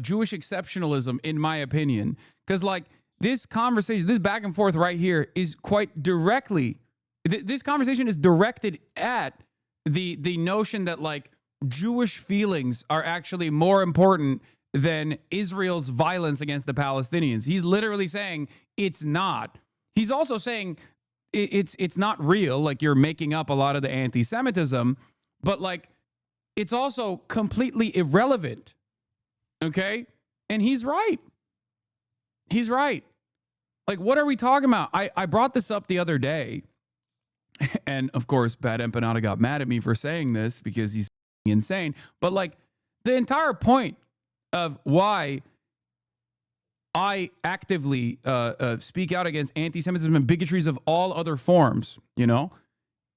Jewish exceptionalism, in my opinion. Because, like, this conversation, this back and forth right here is quite directly, this conversation is directed at the notion that, like, Jewish feelings are actually more important than Israel's violence against the Palestinians. He's literally saying it's not. He's also saying it's not real, like you're making up a lot of the anti-Semitism, but, like, it's also completely irrelevant. Okay? And he's right. He's right. Like, what are we talking about? I brought this up the other day. And, of course, Bad Empanada got mad at me for saying this because he's insane. But, like, the entire point of why I actively speak out against anti-Semitism and bigotries of all other forms, you know,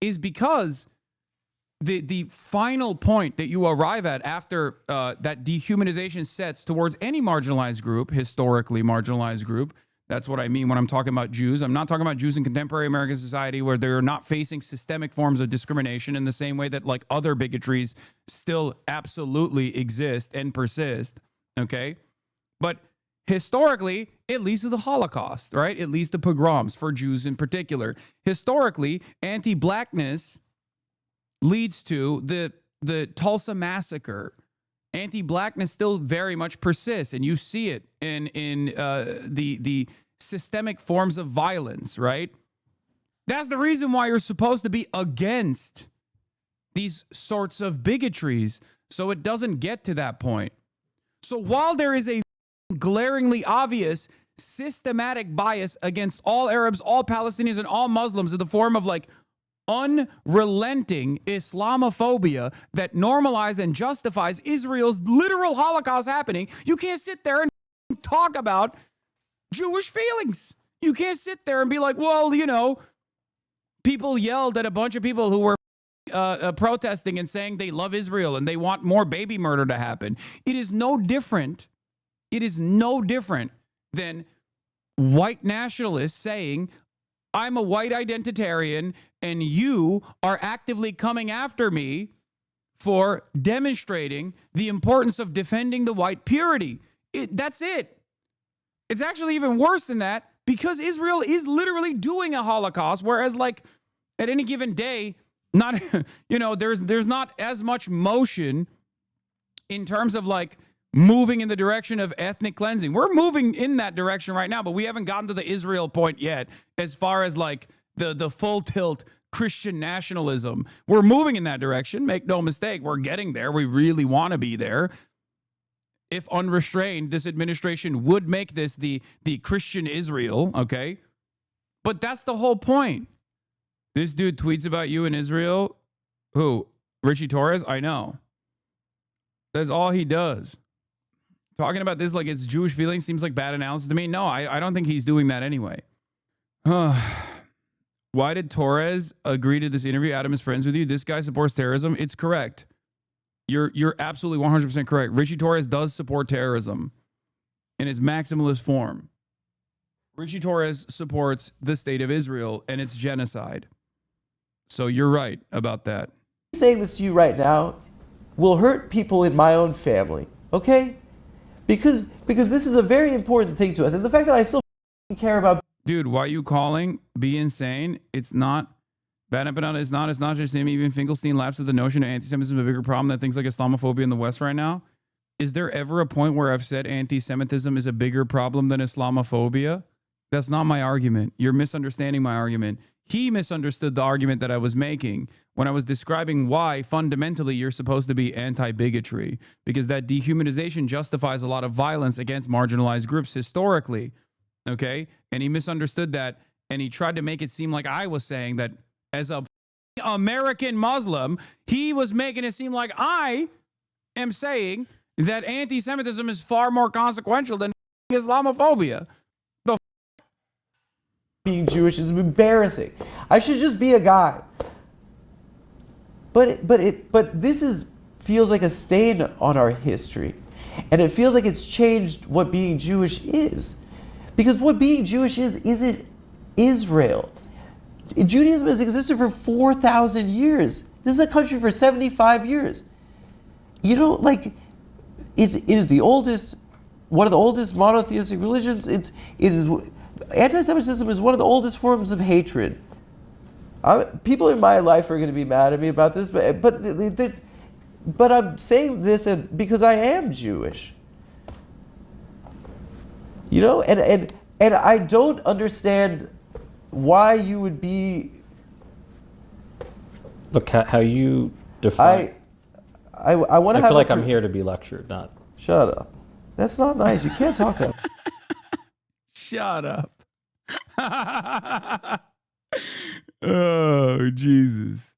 is because the final point that you arrive at after that dehumanization sets towards any marginalized group, historically marginalized group. That's what I mean when I'm talking about Jews. I'm not talking about Jews in contemporary American society where they're not facing systemic forms of discrimination in the same way that, like, other bigotries still absolutely exist and persist. Okay. But historically, it leads to the Holocaust, right? It leads to pogroms for Jews in particular. Historically, anti-blackness leads to the Tulsa massacre. Anti-blackness still very much persists, and you see it in the systemic forms of violence, right? That's the reason why you're supposed to be against these sorts of bigotries, so it doesn't get to that point. So while there is a glaringly obvious systematic bias against all Arabs, all Palestinians, and all Muslims in the form of, like, unrelenting Islamophobia that normalizes and justifies Israel's literal Holocaust happening, you can't sit there and talk about Jewish feelings. You can't sit there and be like, well, you know, people yelled at a bunch of people who were protesting and saying they love Israel and they want more baby murder to happen. It is no different. It is no different than white nationalists saying, I'm a white identitarian and you are actively coming after me for demonstrating the importance of defending the white purity. That's it. It's actually even worse than that because Israel is literally doing a Holocaust, whereas, like, at any given day, not, you know, there's not as much motion in terms of, like, moving in the direction of ethnic cleansing. We're moving in that direction right now, but we haven't gotten to the Israel point yet as far as, like, the full tilt Christian nationalism. We're moving in that direction. Make no mistake. We're getting there. We really want to be there. If unrestrained, this administration would make this the Christian Israel, okay? But that's the whole point. This dude tweets about you in Israel. Who? Ritchie Torres, I know. That's all he does. Talking about this like it's Jewish feelings seems like bad analysis to me. No, I don't think he's doing that anyway. Why did Torres agree to this interview? Adam is friends with you. This guy supports terrorism. It's correct. You're absolutely 100% correct. Ritchie Torres does support terrorism in its maximalist form. Ritchie Torres supports the state of Israel and its genocide. So you're right about that. Saying this to you right now will hurt people in my own family, okay? Because this is a very important thing to us. And the fact that I still care about... Dude, why are you calling? Be insane. It's not... Bad Empanada is not. It's not just him. Even Finkelstein laughs at the notion of anti-Semitism is a bigger problem than things like Islamophobia in the West right now. Is there ever a point where I've said anti-Semitism is a bigger problem than Islamophobia? That's not my argument. You're misunderstanding my argument. He misunderstood the argument that I was making when I was describing why fundamentally you're supposed to be anti-bigotry, because that dehumanization justifies a lot of violence against marginalized groups historically. Okay? And he misunderstood that, and he tried to make it seem like I was saying that as a American Muslim, he was making it seem like I am saying that anti-Semitism is far more consequential than Islamophobia. Being Jewish is embarrassing. I should just be a guy. But this feels like a stain on our history. And it feels like it's changed what being Jewish is. Because what being Jewish is isn't Israel. Judaism has existed for 4,000 years. This is a country for 75 years. You know, like, it is the oldest, one of the oldest monotheistic religions. Anti-Semitism is one of the oldest forms of hatred. People in my life are going to be mad at me about this, but I'm saying this because I am Jewish. You know, and I don't understand why you would be. Look how you define. I want to. I feel like I'm here to be lectured, not. Shut up. That's not nice. You can't talk that. Shut up. Oh, Jesus.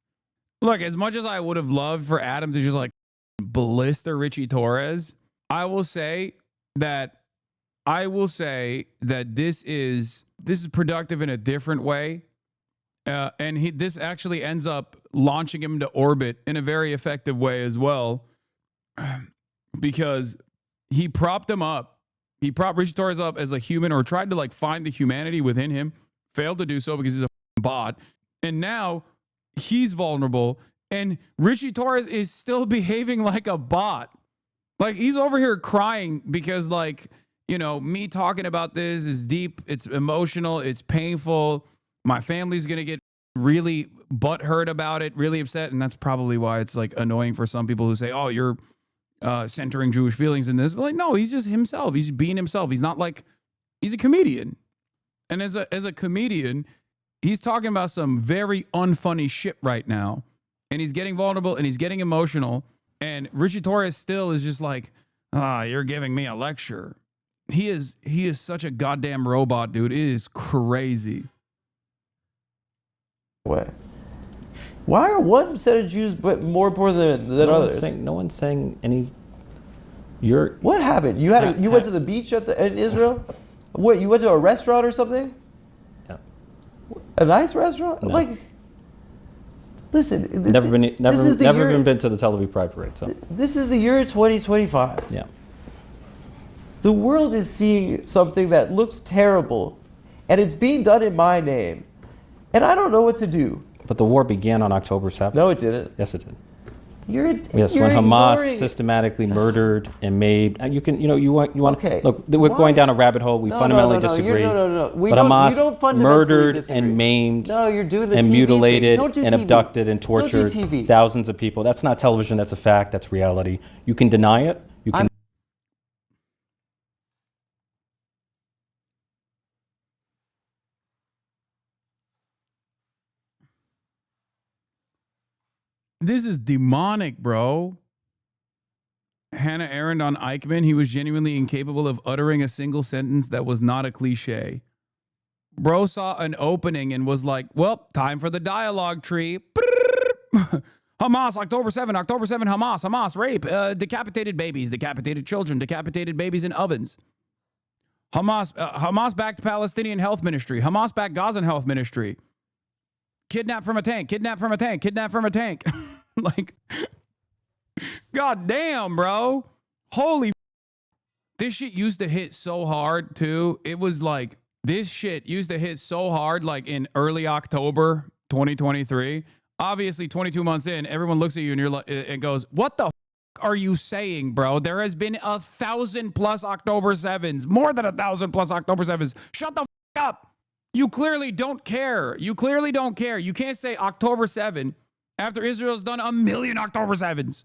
Look, as much as I would have loved for Adam to just like blister Ritchie Torres, I will say that this is productive in a different way. And this actually ends up launching him to orbit in a very effective way as well, because he propped him up. He propped Ritchie Torres up as a human, or tried to like find the humanity within him, failed to do so because he's a bot. And now he's vulnerable, and Ritchie Torres is still behaving like a bot. Like, he's over here crying because, like, you know, me talking about this is deep, it's emotional, it's painful. My family's going to get really butthurt about it, really upset. And that's probably why it's like annoying for some people who say, oh, you're centering Jewish feelings in this. But like, no, he's just himself. He's being himself. He's not like, he's a comedian. And as a comedian, he's talking about some very unfunny shit right now. And he's getting vulnerable and he's getting emotional. And Ritchie Torres still is just like, you're giving me a lecture. He is such a goddamn robot, dude. It is crazy. What? Why are one set of Jews but more important than others? No one's saying any. What happened? You went to the beach in Israel? What? You went to a restaurant or something? Yeah. A nice restaurant? No. Like, listen. Never been to the Tel Aviv Pride Parade. So this is the year 2025. Yeah. The world is seeing something that looks terrible, and it's being done in my name, and I don't know what to do. But the war began on October 7th. No, it didn't. Yes, it did. You're when Hamas systematically murdered and made, and you want. Okay. Look, we're going down a rabbit hole. We fundamentally disagree. No. But Hamas murdered and maimed and mutilated and abducted and tortured thousands of people. That's not television. That's a fact. That's reality. You can deny it. You can. This is demonic, bro. Hannah Arendt on Eichmann. He was genuinely incapable of uttering a single sentence that was not a cliche. Bro saw an opening and was like, well, time for the dialogue tree. Hamas, October 7, Hamas, rape, decapitated babies, decapitated children, decapitated babies in ovens. Hamas-backed Palestinian health ministry, Hamas-backed Gazan health ministry. Kidnapped from a tank, kidnapped from a tank, kidnapped from a tank. Like, god damn, bro. Holy this shit used to hit so hard, too. It was like, this shit used to hit so hard, like in early October 2023. Obviously, 22 months in, everyone looks at you and you're like, and goes, "What the are you saying, bro? There has been 1,000+ October 7s, more than 1,000+ October 7s. Shut the up. You clearly don't care. You clearly don't care. You can't say October 7 after Israel's done 1,000,000 October 7s.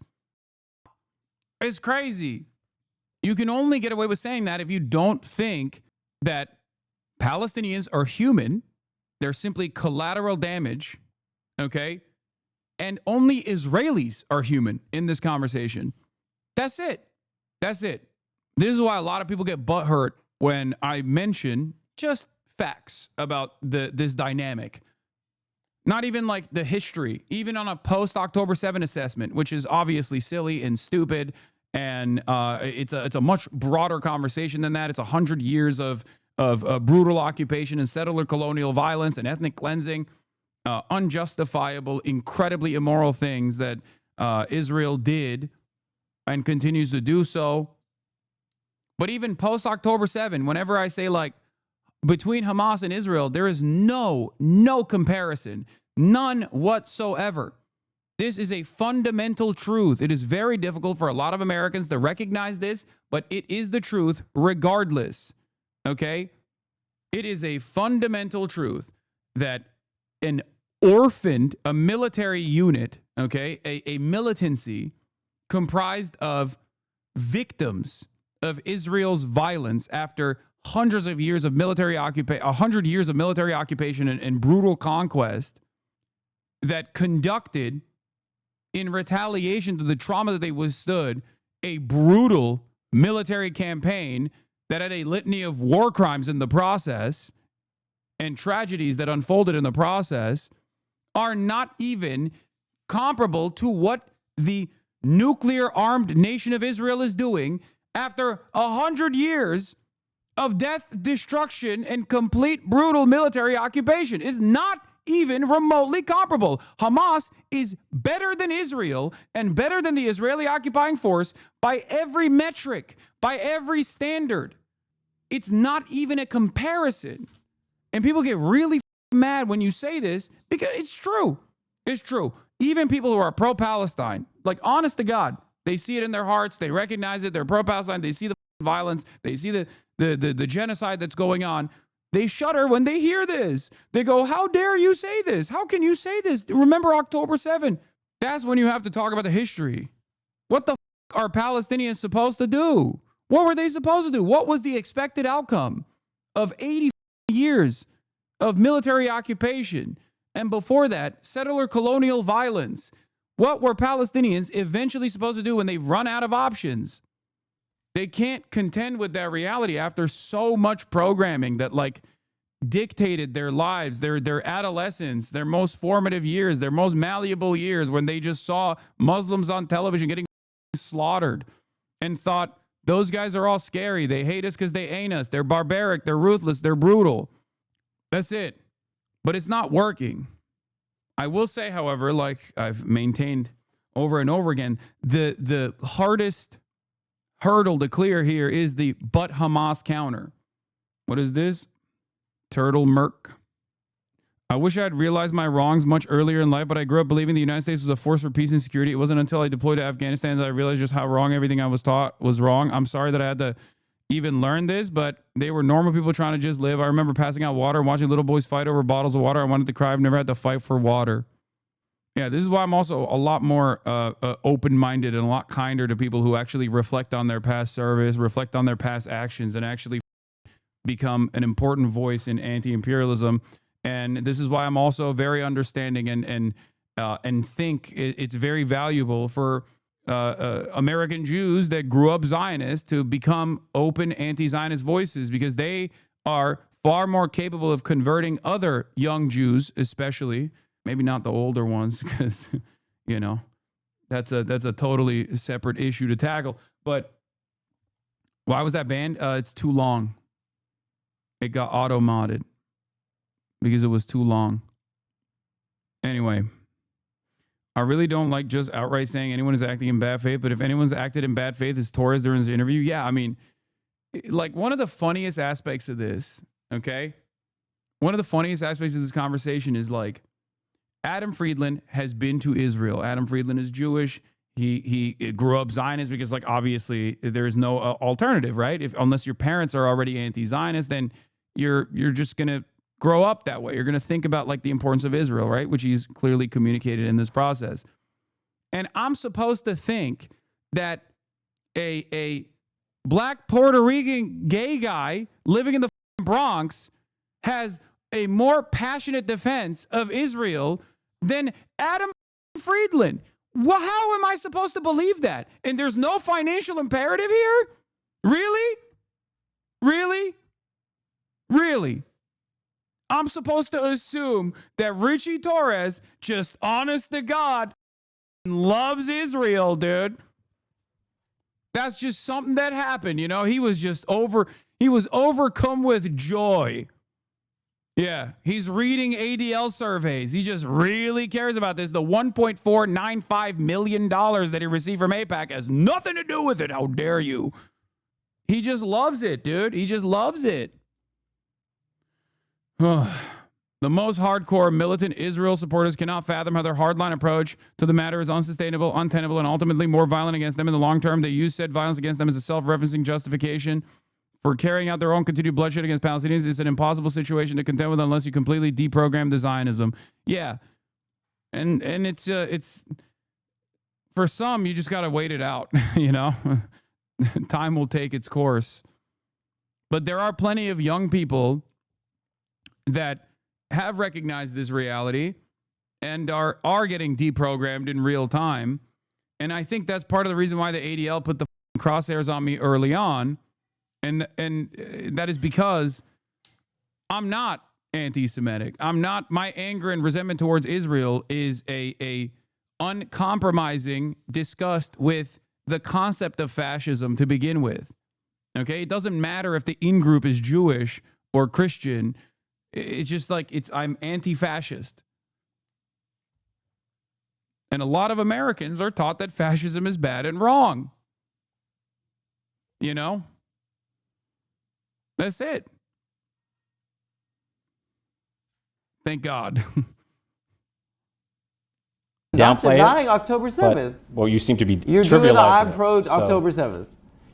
It's crazy. You can only get away with saying that if you don't think that Palestinians are human. They're simply collateral damage. Okay? And only Israelis are human in this conversation. That's it. That's it. This is why a lot of people get butthurt when I mention just facts about this dynamic. Not even like the history, even on a post-October 7 assessment, which is obviously silly and stupid. And it's a much broader conversation than that. It's 100 years of brutal occupation and settler colonial violence and ethnic cleansing. Unjustifiable, incredibly immoral things that Israel did and continues to do so. But even post-October 7, whenever I say like between Hamas and Israel, there is no comparison, none whatsoever. This is a fundamental truth. It is very difficult for a lot of Americans to recognize this, but it is the truth regardless. Okay? It is a fundamental truth that a military unit, okay, a militancy comprised of victims of Israel's violence after hundreds of years of military occupation, 100 years of military occupation and brutal conquest that conducted in retaliation to the trauma that they withstood a brutal military campaign that had a litany of war crimes in the process and tragedies that unfolded in the process are not even comparable to what the nuclear armed nation of Israel is doing after 100 years of death, destruction, and complete brutal military occupation. Is not even remotely comparable. Hamas is better than Israel and better than the Israeli occupying force by every metric, by every standard. It's not even a comparison. And people get really mad when you say this because it's true. It's true. Even people who are pro-Palestine, like honest to God, they see it in their hearts. They recognize it. They're pro-Palestine. They see the violence. They see the genocide that's going on. They shudder when they hear this. They go, how dare you say this? How can you say this? Remember October 7? That's when you have to talk about the history. What the are Palestinians supposed to do? What were they supposed to do? What was the expected outcome of 80 years of military occupation? And before that, settler colonial violence. What were Palestinians eventually supposed to do when they run out of options? They can't contend with that reality after so much programming that like dictated their lives, their adolescence, their most formative years, their most malleable years when they just saw Muslims on television getting slaughtered and thought those guys are all scary. They hate us because they ain't us. They're barbaric. They're ruthless. They're brutal. That's it. But it's not working. I will say, however, like I've maintained over and over again, the hardest hurdle to clear here is the but Hamas counter. What is this? Turtle Merc. I wish I had realized my wrongs much earlier in life, but I grew up believing the United States was a force for peace and security. It wasn't until I deployed to Afghanistan that I realized just how wrong everything I was taught was wrong. I'm sorry that I had to even learn this, but they were normal people trying to just live. I remember passing out water and watching little boys fight over bottles of water. I wanted to cry. I've never had to fight for water. Yeah, this is why I'm also a lot more open-minded and a lot kinder to people who actually reflect on their past service, reflect on their past actions, and actually become an important voice in anti-imperialism. And this is why I'm also very understanding and think it's very valuable for American Jews that grew up Zionist to become open anti-Zionist voices, because they are far more capable of converting other young Jews, especially. Maybe not the older ones, because, you know, that's a totally separate issue to tackle. But why was that banned? It's too long. It got auto-modded because it was too long. Anyway, I really don't like just outright saying anyone is acting in bad faith, but if anyone's acted in bad faith, it's Torres during his interview. Yeah, I mean, like one of the funniest aspects of this, okay? One of the funniest aspects of this conversation is like Adam Friedland has been to Israel. Adam Friedland is Jewish. He grew up Zionist because, like, obviously there is no alternative, right? Unless your parents are already anti-Zionist, then you're just gonna grow up that way. You're gonna think about like the importance of Israel, right? Which he's clearly communicated in this process. And I'm supposed to think that a black Puerto Rican gay guy living in the Bronx has a more passionate defense of Israel than Adam Friedland. Well, how am I supposed to believe that? And there's no financial imperative here? Really? Really? Really? I'm supposed to assume that Ritchie Torres, just honest to God, loves Israel, dude. That's just something that happened, you know? He was overcome with joy. Yeah, he's reading ADL surveys. He just really cares about this. The $1.495 million that he received from AIPAC has nothing to do with it. How dare you? He just loves it, dude. He just loves it. The most hardcore militant Israel supporters cannot fathom how their hardline approach to the matter is unsustainable, untenable, and ultimately more violent against them in the long term. They use said violence against them as a self-referencing justification for carrying out their own continued bloodshed against Palestinians. It's an impossible situation to contend with unless you completely deprogram the Zionism. Yeah. And it's for some, you just got to wait it out, you know? Time will take its course. But there are plenty of young people that have recognized this reality and are getting deprogrammed in real time. And I think that's part of the reason why the ADL put the crosshairs on me early on. And that is because I'm not anti-Semitic. My anger and resentment towards Israel is a uncompromising disgust with the concept of fascism to begin with. Okay? It doesn't matter if the in-group is Jewish or Christian. It's just like I'm anti-fascist. And a lot of Americans are taught that fascism is bad and wrong. You know? That's it. Thank God. Not Downplay denying it, October 7th. well, you seem to be You're doing the I'm trivializing pro it, so- October 7th.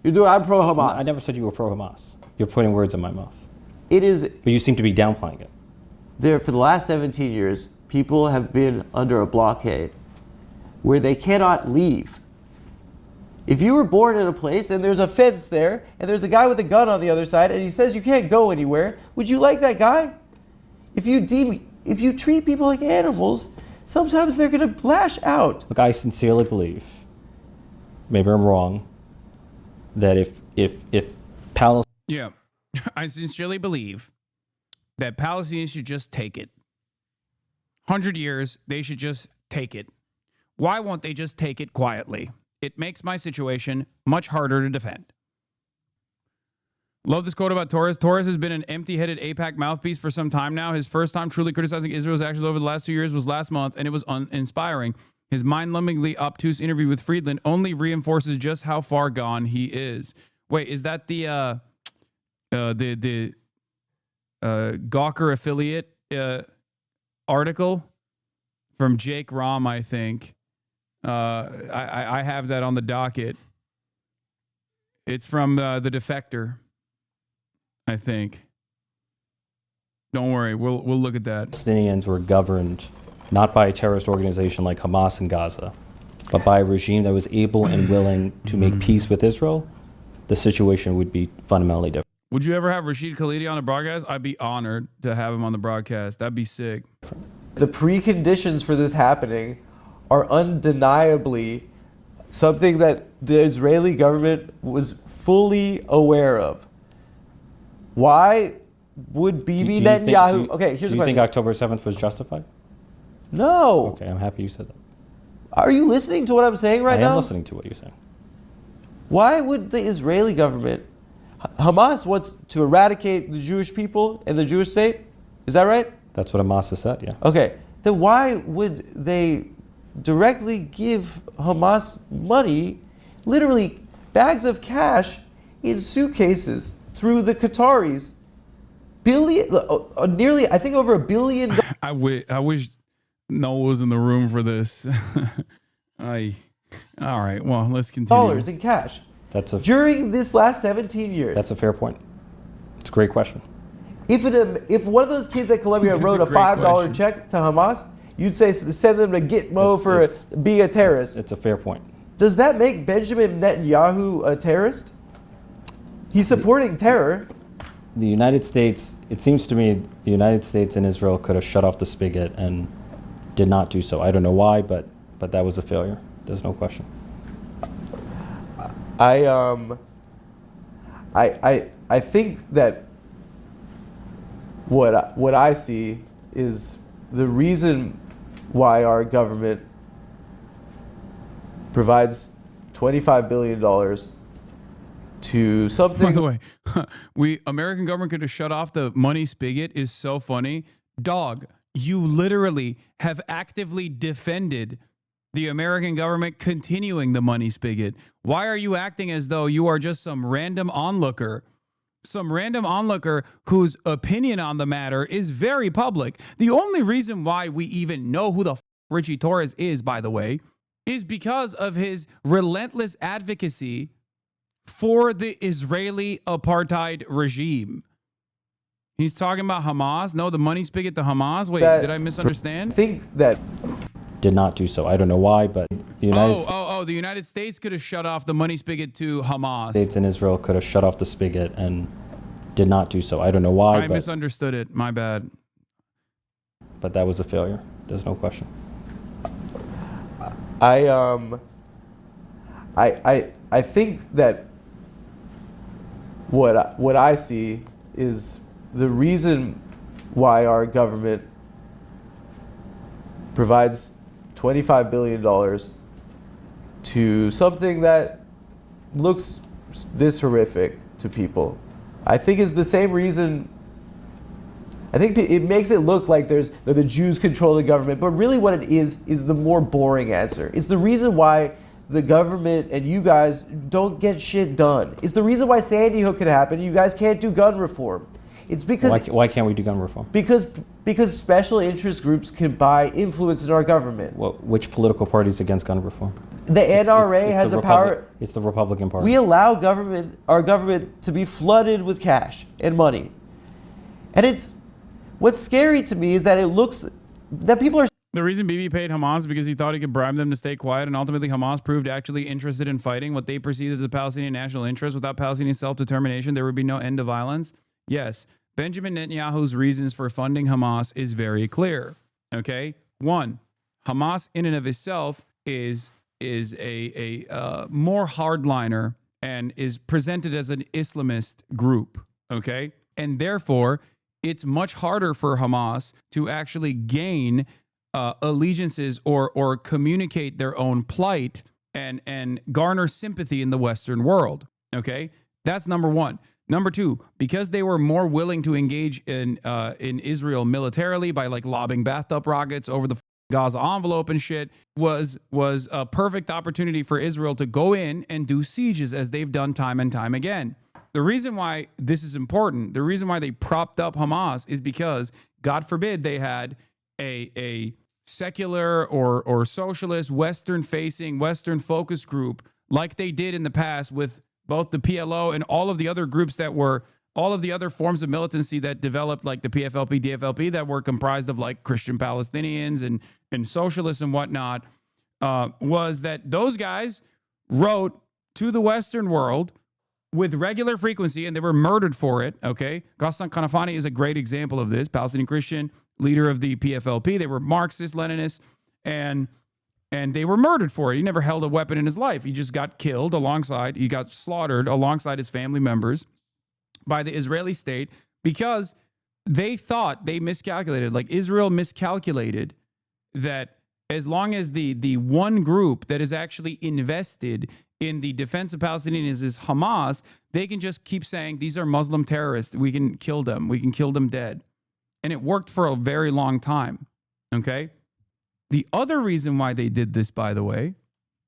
You're doing I'm pro Hamas. I never said you were pro-Hamas. You're putting words in my mouth. It is But you seem to be downplaying it. there for the last 17 years. People have been under a blockade where they cannot leave. If you were born in a place and there's a fence there and there's a guy with a gun on the other side and he says you can't go anywhere, would you like that guy? If you treat people like animals, sometimes they're going to lash out. Look, I sincerely believe, maybe I'm wrong, that if Palestine... Yeah. I sincerely believe that Palestinians should just take it. 100 years, they should just take it. Why won't they just take it quietly? It makes my situation much harder to defend. Love this quote about Torres. Torres has been an empty-headed AIPAC mouthpiece for some time now. His first time truly criticizing Israel's actions over the last 2 years was last month, and it was uninspiring. His mind-numbingly obtuse interview with Friedland only reinforces just how far gone he is. Wait, is that the Gawker affiliate article from Jake Rom, I think? I have that on the docket. It's from the Defector, I think. Don't worry, we'll look at that. Palestinians were governed not by a terrorist organization like Hamas in Gaza, but by a regime that was able and willing to make peace with Israel, the situation would be fundamentally different. Would you ever have Rashid Khalidi on the broadcast? I'd be honored to have him on the broadcast. That'd be sick. The preconditions for this happening are undeniably something that the Israeli government was fully aware of. Why would Bibi Netanyahu... Okay, here's the question. Do you think October 7th was justified? No. Okay, I'm happy you said that. Are you listening to what I'm saying right I now? am listening to what you're saying. Why would the Israeli government, Hamas wants to eradicate the Jewish people and the Jewish state? Is that right? That's what Hamas has said, yeah. Okay, then why would they directly give Hamas money, literally bags of cash in suitcases through the Qataris? Nearly, I think over $1 billion. I wish Noah was in the room for this. All right, well, let's continue. Dollars in cash. That's During this last 17 years. That's a fair point. It's a great question. If one of those kids at Columbia wrote a $5 check to Hamas, you'd say send them to Gitmo for being a terrorist. It's a fair point. Does that make Benjamin Netanyahu a terrorist? He's supporting terror. The United States, it seems to me, the United States and Israel could have shut off the spigot and did not do so. I don't know why, but that was a failure. There's no question. I think that what I see is the reason why our government provides $25 billion to something. By the way, American government could have shut off the money spigot is so funny. Dog, you literally have actively defended the American government continuing the money spigot. Why are you acting as though you are just some random onlooker whose opinion on the matter is very public? The only reason why we even know who the Ritchie Torres is, by the way, is because of his relentless advocacy for the Israeli apartheid regime. He's talking about Hamas. No, the money spigot to Hamas. Wait, did I misunderstand? I think that did not do so. I don't know why, but the the United States could have shut off the money spigot to Hamas. States and Israel could have shut off the spigot and did not do so. I don't know why. I misunderstood it. My bad. But that was a failure. There's no question. I think that what I see is the reason why our government provides $25 billion to something that looks this horrific to people. I think is the same reason. I think it makes it look like the Jews control the government, but really what it is the more boring answer. It's the reason why the government and you guys don't get shit done. It's the reason why Sandy Hook could happen. You guys can't do gun reform. It's because why can't we do gun reform? Because special interest groups can buy influence in our government. Well, which political party is against gun reform? The NRA has a power. It's the Republican Party. We allow our government to be flooded with cash and money, and what's scary to me is that it looks that people are. The reason Bibi paid Hamas is because he thought he could bribe them to stay quiet, and ultimately Hamas proved actually interested in fighting what they perceived as the Palestinian national interest. Without Palestinian self-determination, there would be no end to violence. Yes, Benjamin Netanyahu's reasons for funding Hamas is very clear. Okay, one, Hamas in and of itself is a more hardliner and is presented as an Islamist group. Okay, and therefore it's much harder for Hamas to actually gain allegiances or communicate their own plight and garner sympathy in the Western world. Okay, that's number one. Number two, because they were more willing to engage in Israel militarily by like lobbing bathtub rockets over the Gaza envelope and shit, was a perfect opportunity for Israel to go in and do sieges as they've done time and time again. The reason why this is important, the reason why they propped up Hamas is because, God forbid, they had a secular or socialist, Western-facing, Western-focused group like they did in the past with both the PLO and all of the other groups that were, all of the other forms of militancy that developed, like the PFLP, DFLP, that were comprised of like Christian Palestinians and socialists and whatnot, was that those guys wrote to the Western world with regular frequency, and they were murdered for it, okay? Ghassan Kanafani is a great example of this, Palestinian Christian, leader of the PFLP. They were Marxist, Leninists, and they were murdered for it. He never held a weapon in his life. He just got killed he got slaughtered alongside his family members by the Israeli state because they thought they miscalculated. Like Israel miscalculated that as long as the one group that is actually invested in the defense of Palestinians is Hamas, they can just keep saying these are Muslim terrorists. We can kill them. We can kill them dead. And it worked for a very long time. Okay. The other reason why they did this, by the way,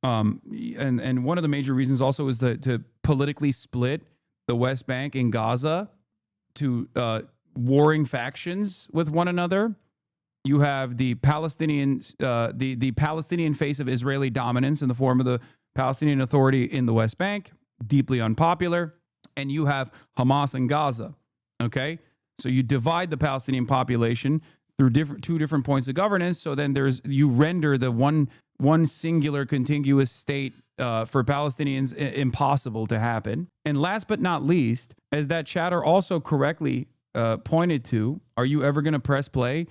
and one of the major reasons also is to politically split the West Bank and Gaza to warring factions with one another. You have the Palestinians, the Palestinian face of Israeli dominance in the form of the Palestinian Authority in the West Bank, deeply unpopular, and you have Hamas in Gaza. Okay, so you divide the Palestinian population through two different points of governance. So then you render the one singular contiguous state for Palestinians impossible to happen. And last but not least, as that chatter also correctly pointed to, are you ever going to press play?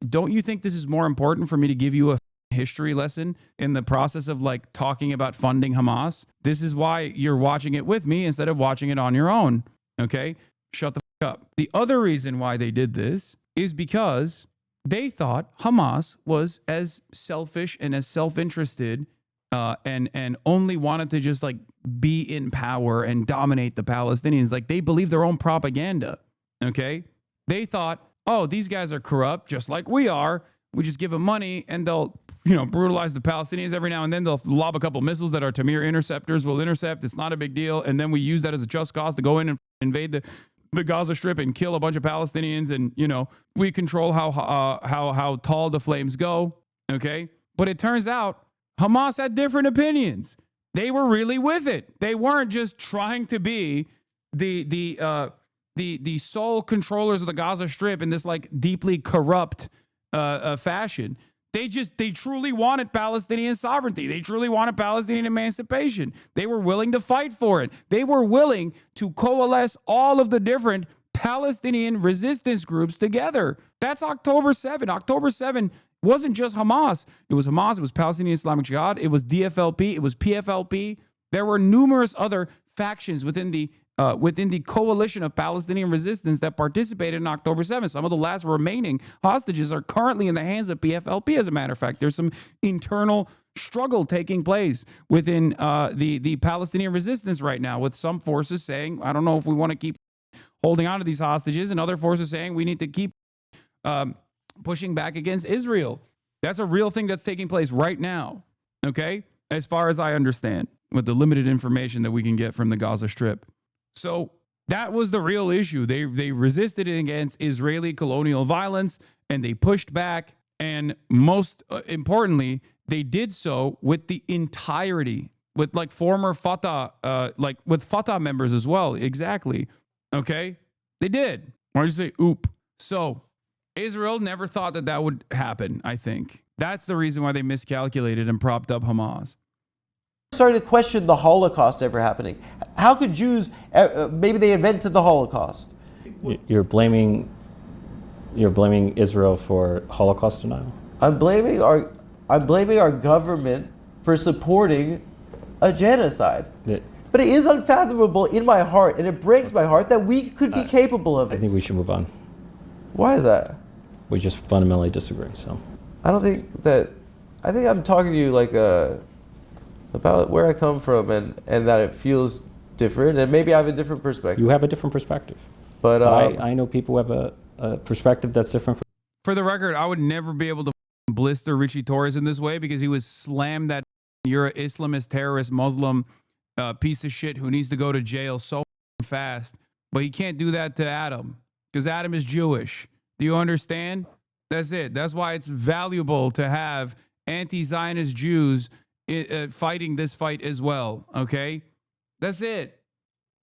Don't you think this is more important for me to give you a history lesson in the process of like talking about funding Hamas? This is why you're watching it with me instead of watching it on your own. Okay? Shut the fuck up. The other reason why they did this is because they thought Hamas was as selfish and as self-interested and only wanted to just like be in power and dominate the Palestinians. Like they believe their own propaganda. Okay? They thought, oh, these guys are corrupt just like we are. We just give them money and they'll, brutalize the Palestinians every now and then. They'll lob a couple missiles that our Tamir interceptors will intercept. It's not a big deal. And then we use that as a just cause to go in and invade the Gaza Strip and kill a bunch of Palestinians. And, we control how tall the flames go. Okay. But it turns out Hamas had different opinions. They were really with it. They weren't just trying to be the sole controllers of the Gaza Strip in this like deeply corrupt fashion. They truly wanted Palestinian sovereignty. They truly wanted Palestinian emancipation. They were willing to fight for it. They were willing to coalesce all of the different Palestinian resistance groups together. That's October 7. October 7 wasn't just Hamas. It was Hamas. It was Palestinian Islamic Jihad. It was DFLP. It was PFLP. There were numerous other factions within the coalition of Palestinian resistance that participated in October 7th. Some of the last remaining hostages are currently in the hands of PFLP, as a matter of fact. There's some internal struggle taking place within the Palestinian resistance right now, with some forces saying, I don't know if we want to keep holding on to these hostages, and other forces saying we need to keep pushing back against Israel. That's a real thing that's taking place right now, okay? As far as I understand, with the limited information that we can get from the Gaza Strip. So that was the real issue. They resisted against Israeli colonial violence, and they pushed back. And most importantly, they did so with the entirety, with like former Fatah, with Fatah members as well. Exactly. Okay. They did. Why did you say oop? So Israel never thought that would happen, I think. That's the reason why they miscalculated and propped up Hamas. Started to question the Holocaust ever happening. How could Jews, maybe they invented the Holocaust? You're blaming Israel for Holocaust denial? I'm blaming our government for supporting a genocide. But it is unfathomable in my heart, and it breaks my heart that we could be capable of it. I think we should move on. Why is that? We just fundamentally disagree. So I think I'm talking to you like about where I come from and that it feels different, and maybe I have a different perspective. You have a different perspective. But I know people who have a perspective that's different. For the record, I would never be able to blister Ritchie Torres in this way, because he was slammed that you're an Islamist, terrorist, Muslim piece of shit who needs to go to jail so fast. But he can't do that to Adam, because Adam is Jewish. Do you understand? That's it. That's why it's valuable to have anti-Zionist Jews fighting this fight as well. Okay? That's it.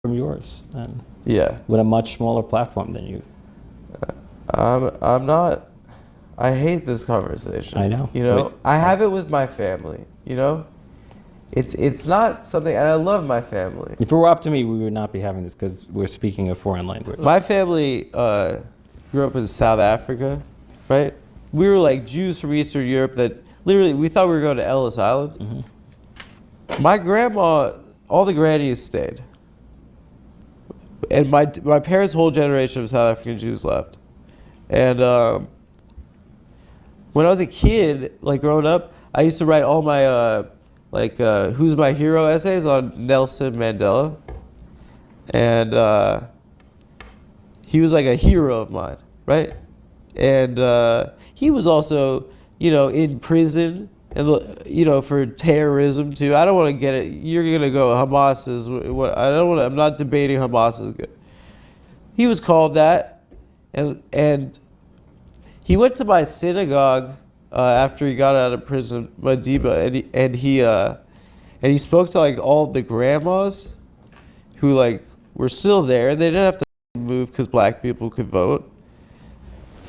From yours. And yeah. With a much smaller platform than you. I'm not. I hate this conversation. I know. I have it with my family. It's not something, and I love my family. If it were up to me, we would not be having this, because we're speaking a foreign language. My family grew up in South Africa, right? We were like Jews from Eastern Europe that literally we thought we were going to Ellis Island. Mm-hmm. My grandma, all the grannies stayed, and my parents' whole generation of South African Jews left. And when I was a kid, like growing up, I used to write all my who's my hero essays on Nelson Mandela, and he was like a hero of mine, right? And he was also, in prison, and for terrorism too. I don't want to get it. You're gonna go Hamas is what I don't want. I'm not debating Hamas is good. He was called that, and he went to my synagogue after he got out of prison, Madiba, and he spoke to like all the grandmas who like were still there. They didn't have to move because black people could vote,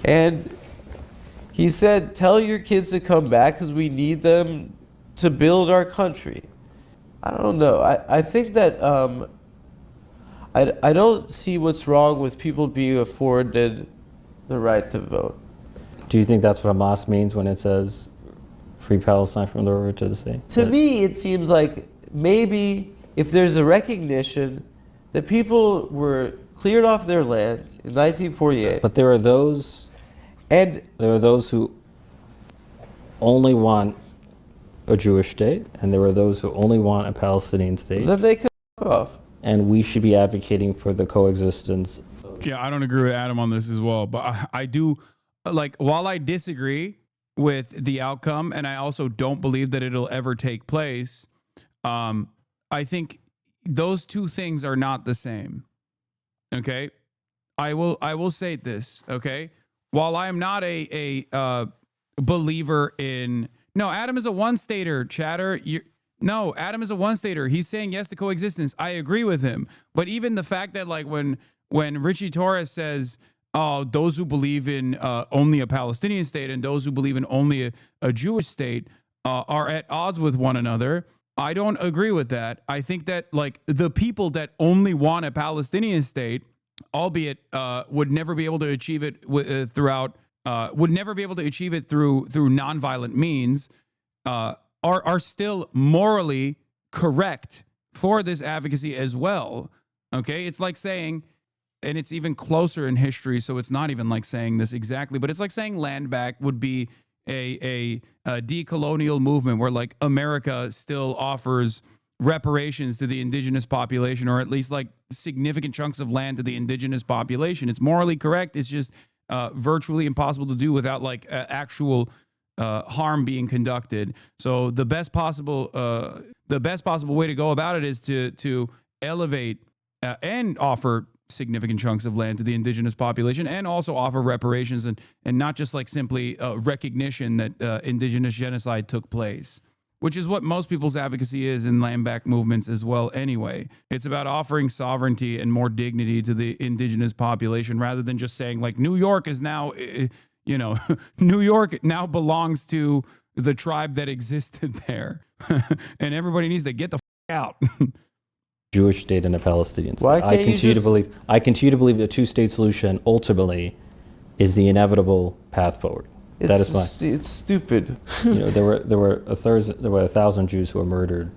and he said, tell your kids to come back because we need them to build our country. I don't know. I think that I don't see what's wrong with people being afforded the right to vote. Do you think that's what Hamas means when it says free Palestine from the river to the sea? To me, it seems like maybe if there's a recognition that people were cleared off their land in 1948. But there are those who only want a Jewish state, and there are those who only want a Palestinian state. Then they could off. And we should be advocating for the coexistence. Yeah, I don't agree with Adam on this as well, but I do, like, while I disagree with the outcome, and I also don't believe that it'll ever take place, I think those two things are not the same. Okay? I will say this, okay? While I am not a believer in... No, Adam is a one-stater, chatter. No, Adam is a one-stater. He's saying yes to coexistence. I agree with him. But even the fact that, like, when Ritchie Torres says, those who believe in only a Palestinian state and those who believe in only a Jewish state are at odds with one another, I don't agree with that. I think that, like, the people that only want a Palestinian state, albeit would never be able to achieve it would never be able to achieve it through nonviolent means, are still morally correct for this advocacy as well. Okay, it's like saying, and it's even closer in history, so it's not even like saying this exactly, but it's like saying land back would be a decolonial movement where, like, America still offers reparations to the indigenous population, or at least like significant chunks of land to the indigenous population. It's morally correct. It's just virtually impossible to do without like actual harm being conducted. So the best possible way to go about it is to elevate and offer significant chunks of land to the indigenous population, and also offer reparations, and not just like simply recognition that indigenous genocide took place, which is what most people's advocacy is in land back movements as well anyway. It's about offering sovereignty and more dignity to the indigenous population, rather than just saying, like, New York is now, New York now belongs to the tribe that existed there. And everybody needs to get the out. Jewish state and a Palestinian state. Why can't I continue to believe the two-state solution ultimately is the inevitable path forward. That is fine. It's stupid. There were 1,000 Jews who were murdered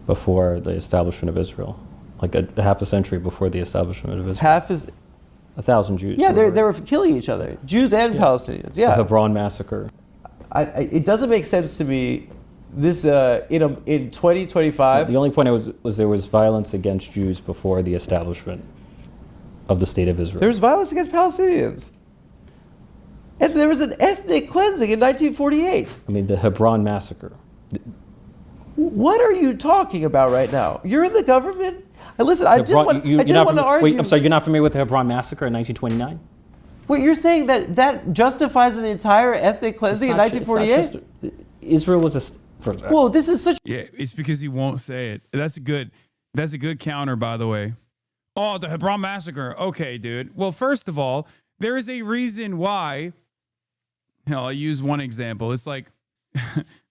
before the establishment of Israel, like a half a century before the establishment of Israel. 1,000 Jews. Yeah, they were killing each other, Jews and Palestinians. Yeah, the Hebron massacre. It doesn't make sense to me. This in 2025. The only point was there was violence against Jews before the establishment of the state of Israel. There was violence against Palestinians. And there was an ethnic cleansing in 1948. I mean, the Hebron massacre. What are you talking about right now? You're in the government? And listen, I didn't want to argue. Wait, I'm sorry, you're not familiar with the Hebron massacre in 1929? Wait, you're saying that justifies an entire ethnic cleansing in 1948? Israel was a... Well, this is such... Yeah, it's because he won't say it. That's a good counter, by the way. Oh, the Hebron massacre. Okay, dude. Well, first of all, there is a reason why... Hell, I'll use one example. It's like,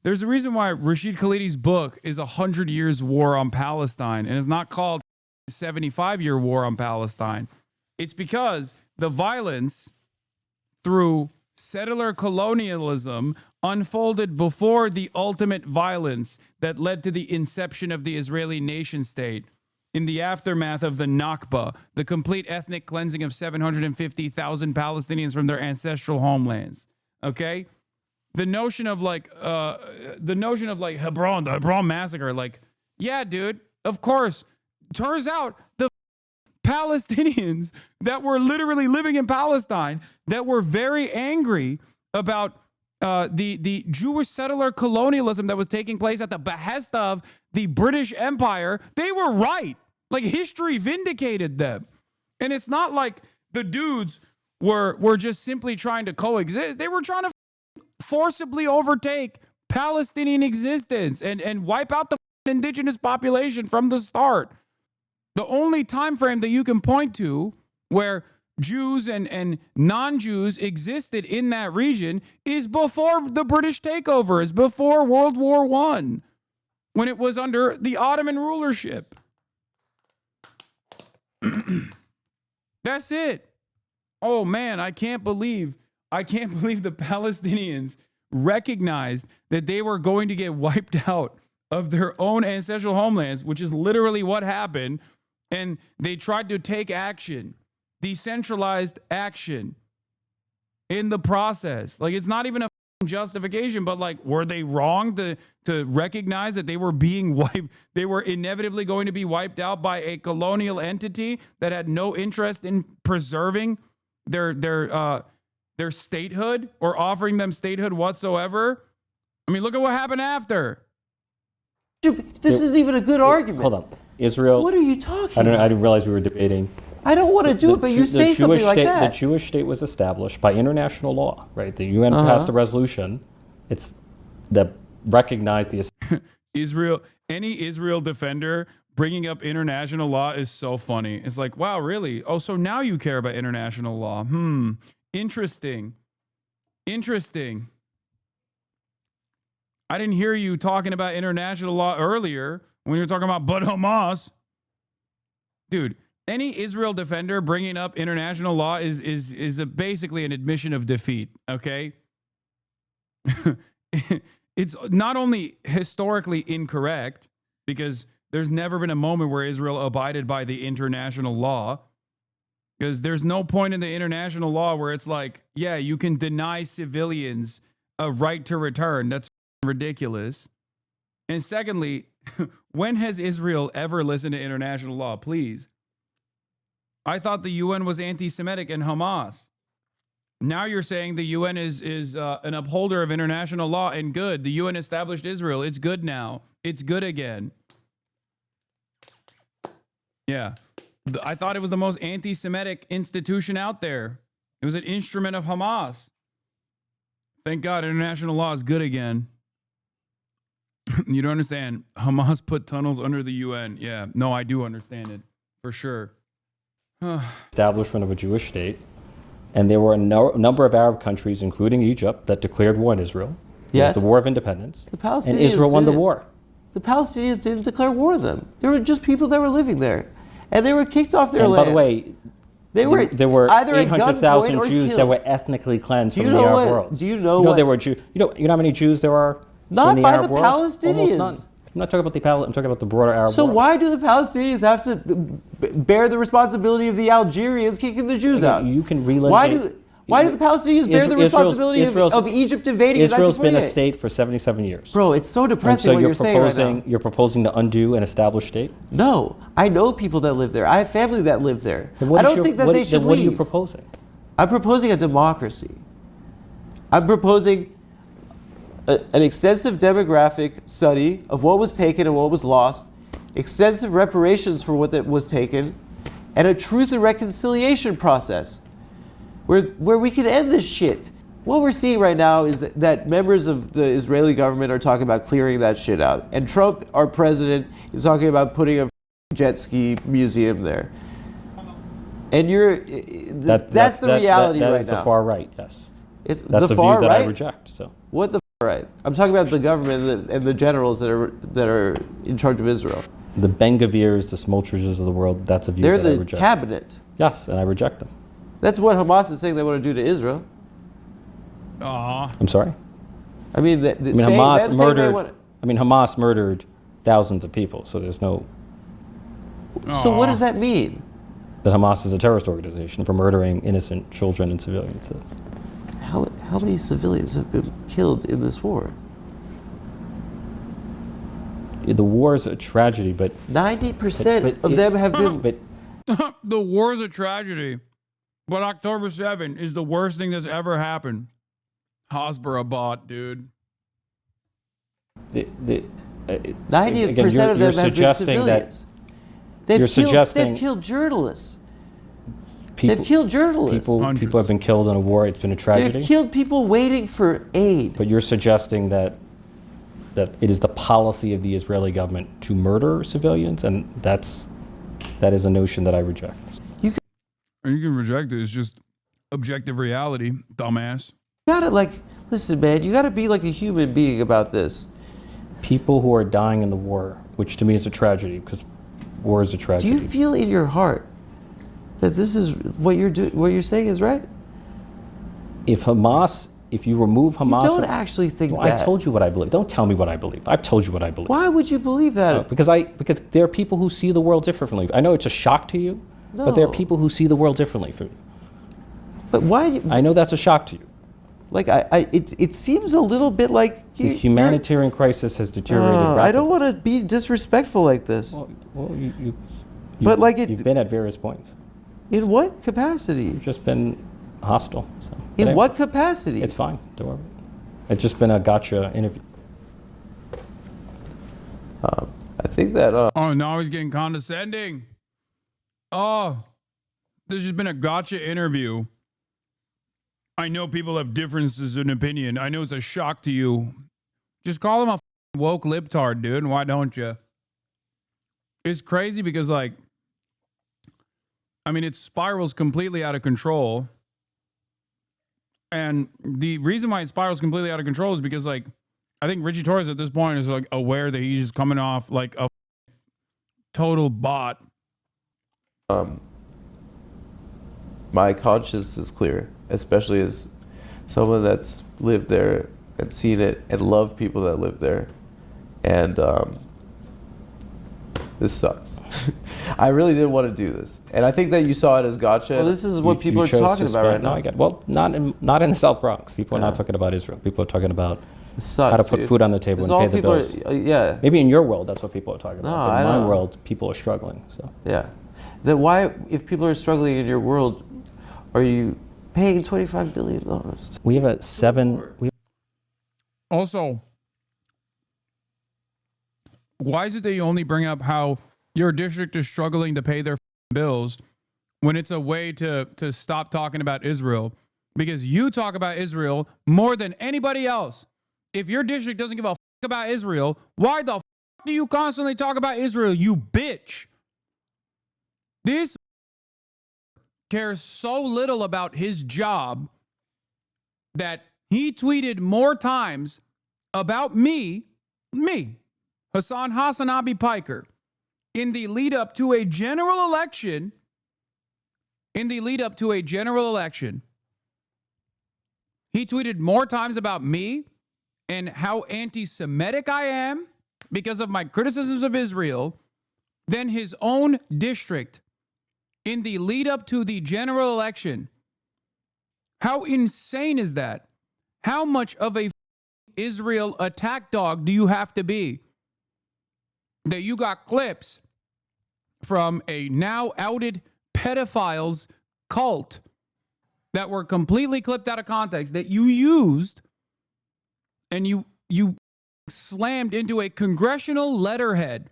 there's a reason why Rashid Khalidi's book is 100 Years War on Palestine and is not called 75-Year War on Palestine. It's because the violence through settler colonialism unfolded before the ultimate violence that led to the inception of the Israeli nation state. In the aftermath of the Nakba, the complete ethnic cleansing of 750,000 Palestinians from their ancestral homelands. Okay? the notion of like Hebron, the Hebron massacre, like, yeah, dude, of course. Turns out the Palestinians that were literally living in Palestine that were very angry about the Jewish settler colonialism that was taking place at the behest of the British Empire, they were right. Like, history vindicated them. And it's not like the dudes were just simply trying to coexist. They were trying to forcibly overtake Palestinian existence and wipe out the indigenous population from the start. The only time frame that you can point to where Jews and non-Jews existed in that region is before the British takeover, is before World War I, when it was under the Ottoman rulership. That's it. Oh man, I can't believe the Palestinians recognized that they were going to get wiped out of their own ancestral homelands, which is literally what happened. And they tried to take action, decentralized action in the process. Like, it's not even a justification, but like, were they wrong to recognize that they were being wiped? They were inevitably going to be wiped out by a colonial entity that had no interest in preserving their statehood or offering them statehood whatsoever. I mean, look at what happened after. Dude, this isn't even a good argument. Hold on. Israel. What are you talking about? I didn't realize we were debating. I don't want to do it, but you say something like that. The Jewish state was established by international law, right? The UN passed a resolution. It's that recognized the Israel. Any Israel defender bringing up international law is so funny. It's like, wow, really? Oh, so now you care about international law? Interesting. I didn't hear you talking about international law earlier when you were talking about but Hamas. Dude, any Israel defender bringing up international law is basically an admission of defeat, okay? It's not only historically incorrect, because there's never been a moment where Israel abided by the international law, because there's no point in the international law where it's like, yeah, you can deny civilians a right to return. That's ridiculous. And secondly, when has Israel ever listened to international law? Please. I thought the UN was anti-Semitic and Hamas. Now you're saying the UN is an upholder of international law and good. The UN established Israel. It's good now. It's good again. Yeah. I thought it was the most anti-Semitic institution out there. It was an instrument of Hamas. Thank God international law is good again. You don't understand. Hamas put tunnels under the UN. Yeah. No, I do understand it. For sure. Establishment of a Jewish state, and there were a number of Arab countries, including Egypt, that declared war on Israel. Yes. It was the War of Independence. The Palestinians and Israel won the war. The Palestinians didn't declare war on them. There were just people that were living there, and they were kicked off their land. By the way, there were 800,000 Jews that were ethnically cleansed from the Arab world. Do you know what? There were Jews. You know how many Jews there are not in the by Arab the world? Palestinians. Almost none. I'm not talking about the I'm talking about the broader Arab world. So why do the Palestinians have to bear the responsibility of the Algerians kicking the Jews out? You can relitigate. Why do the Palestinians bear the responsibility of Egypt invading in 1948? Israel's been a state for 77 years. Bro, it's so depressing what you're saying right now. You're proposing to undo an established state? No. I know people that live there. I have family that live there. I don't think that they should leave. What are you proposing? I'm proposing a democracy. I'm proposing an extensive demographic study of what was taken and what was lost, extensive reparations for what that was taken, and a truth and reconciliation process where we can end this shit. What we're seeing right now is that members of the Israeli government are talking about clearing that shit out. And Trump, our president, is talking about putting a jet ski museum there. And that's the reality right now. That is the far right, yes. It's that's the a far view that right? I reject. So. What the far right? I'm talking about the government and the generals that are in charge of Israel. The Ben-Gavirs, the Smoltrishes of the world, that's a view that I reject. They're the cabinet. Yes, and I reject them. That's what Hamas is saying they want to do to Israel. I'm sorry? I mean, Hamas murdered thousands of people, so there's no... So what does that mean? That Hamas is a terrorist organization for murdering innocent children and civilians. how many civilians have been killed in this war? The war is a tragedy, but 90% of them have been. But The war is a tragedy, but October 7 is the worst thing that's ever happened. Hasbara bot, dude. 90% of them have been civilians. They've killed journalists. They've killed journalists. People have been killed in a war. It's been a tragedy. They've killed people waiting for aid. But you're suggesting that it is the policy of the Israeli government to murder civilians, and that is a notion that I reject. And you can reject it. It's just objective reality, dumbass. You gotta listen, man. You gotta be like a human being about this. People who are dying in the war, which to me is a tragedy, because war is a tragedy. Do you feel in your heart that this is what you're doing? What you're saying is right? If you remove Hamas, you don't actually think that. I told you what I believe. Don't tell me what I believe. I've told you what I believe. Why would you believe that? Because there are people who see the world differently. I know it's a shock to you, but there are people who see the world differently. But why? I know that's a shock to you. It seems a little bit like the humanitarian crisis has deteriorated rapidly. I don't want to be disrespectful like this. You've been at various points. In what capacity? You've just been hostile. So. In what capacity? It's fine. Don't worry. It's just been a gotcha interview. I think that. Oh, now he's getting condescending. Oh, this has been a gotcha interview. I know people have differences in opinion. I know it's a shock to you. Just call him a woke libtard, dude. Why don't you? It's crazy because, it spirals completely out of control. And the reason why it spirals completely out of control is because, I think Ritchie Torres at this point is, aware that he's coming off like a total bot. My conscience is clear, especially as someone that's lived there and seen it and loved people that live there. And this sucks. I really didn't want to do this. And I think that you saw it as gotcha. Well, this is what people are talking about right now. I get it. Well, not in the South Bronx. People are not talking about Israel. People are talking about how to put food on the table and pay the bills. Maybe in your world, that's what people are talking about. But in my world, people are struggling. So yeah. Then why, if people are struggling in your world, are you paying $25 billion? We have a Also, why is it that you only bring up how your district is struggling to pay their bills when it's a way to stop talking about Israel? Because you talk about Israel more than anybody else. If your district doesn't give a about Israel, why the do you constantly talk about Israel, you bitch? This cares so little about his job that he tweeted more times about me, Hasan Hasanabi Piker, in the lead up to a general election. He tweeted more times about me and how anti-Semitic I am because of my criticisms of Israel than his own district in the lead up to the general election. How insane is that? How much of a Israel attack dog do you have to be that you got clips from a now outed pedophiles cult that were completely clipped out of context that you used and you slammed into a congressional letterhead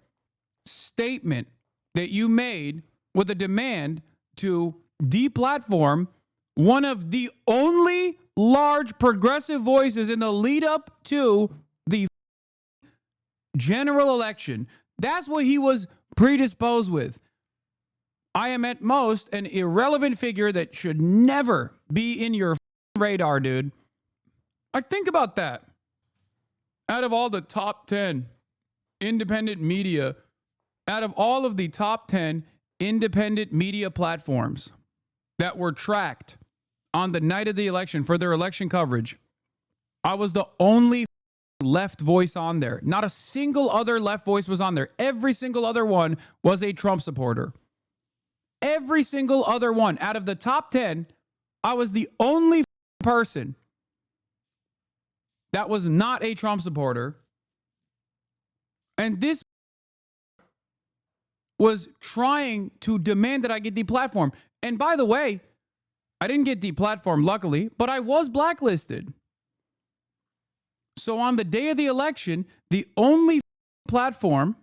statement that you made with a demand to deplatform one of the only large progressive voices in the lead up to the general election. That's what he was predisposed with. I am at most an irrelevant figure that should never be in your radar, dude. Think about that. Out of all the top 10 independent media, out of all of the top 10 independent media platforms that were tracked on the night of the election for their election coverage, I was the only left voice on there. Not a single other left voice was on there. Every single other one was a Trump supporter. Every single other one. Out of the top 10, I was the only person that was not a Trump supporter. And this was trying to demand that I get deplatformed. And by the way, I didn't get deplatformed, luckily, but I was blacklisted. So on the day of the election, the only platform,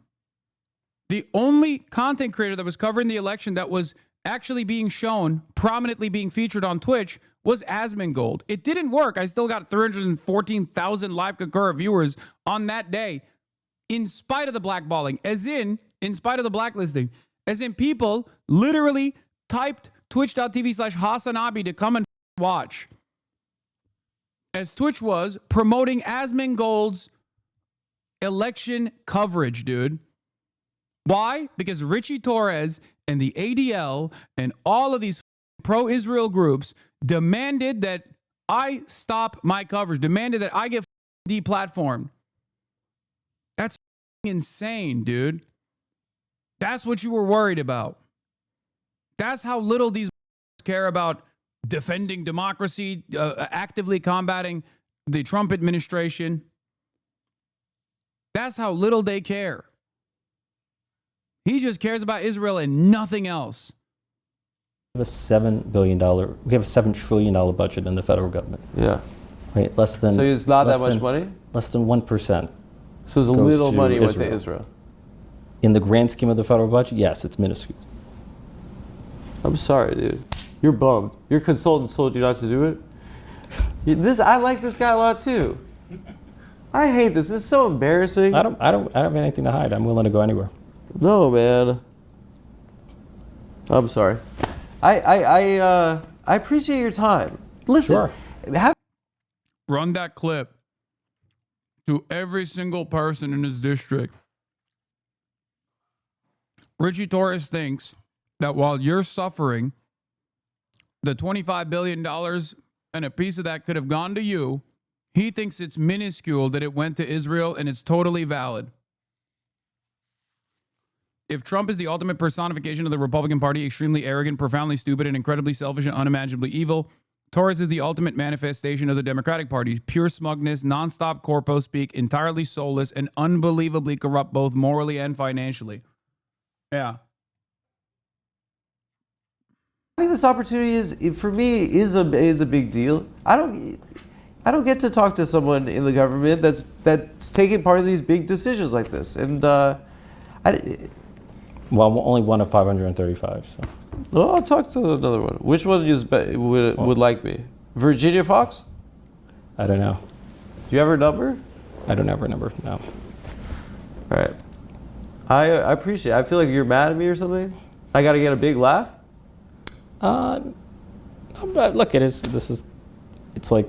the only content creator that was covering the election that was actually being shown, prominently being featured on Twitch, was Asmongold. It didn't work. I still got 314,000 live concurrent viewers on that day, in spite of the blackballing, as in spite of the blacklisting, as in people literally typed twitch.tv/Hasanabi to come and watch, as Twitch was promoting Asmongold's election coverage, dude. Why? Because Ritchie Torres and the ADL and all of these pro-Israel groups demanded that I stop my coverage, demanded that I get deplatformed. That's insane, dude. That's what you were worried about. That's how little these care about defending democracy, actively combating the Trump administration. That's how little they care. He just cares about Israel and nothing else. We have a $7 billion, we have a $7 trillion budget in the federal government. Yeah. Right? Less than. So it's not that much money? Less than 1%. So it's a little money went to Israel. In the grand scheme of the federal budget, yes, it's minuscule. I'm sorry, dude. You're bummed. Your consultant told you not to do it. I like this guy a lot too. I hate this. This is so embarrassing. I don't have anything to hide. I'm willing to go anywhere. No, man. I'm sorry. I appreciate your time. Listen. Sure. Run that clip to every single person in his district. Ritchie Torres thinks that while you're suffering, the $25 billion and a piece of that could have gone to you. He thinks it's minuscule that it went to Israel, and it's totally valid. If Trump is the ultimate personification of the Republican Party, extremely arrogant, profoundly stupid, and incredibly selfish and unimaginably evil, Torres is the ultimate manifestation of the Democratic Party. Pure smugness, nonstop corpo speak, entirely soulless, and unbelievably corrupt both morally and financially. Yeah. I think this opportunity for me is a big deal. I don't get to talk to someone in the government that's taking part in these big decisions like this, and well, only one of 535. So. Well, I'll talk to another one. Which one would like me? Virginia Fox? I don't know. Do you have her number? I don't have her number. No. All right. I appreciate it. I feel like you're mad at me or something. I got to get a big laugh. Look, it's like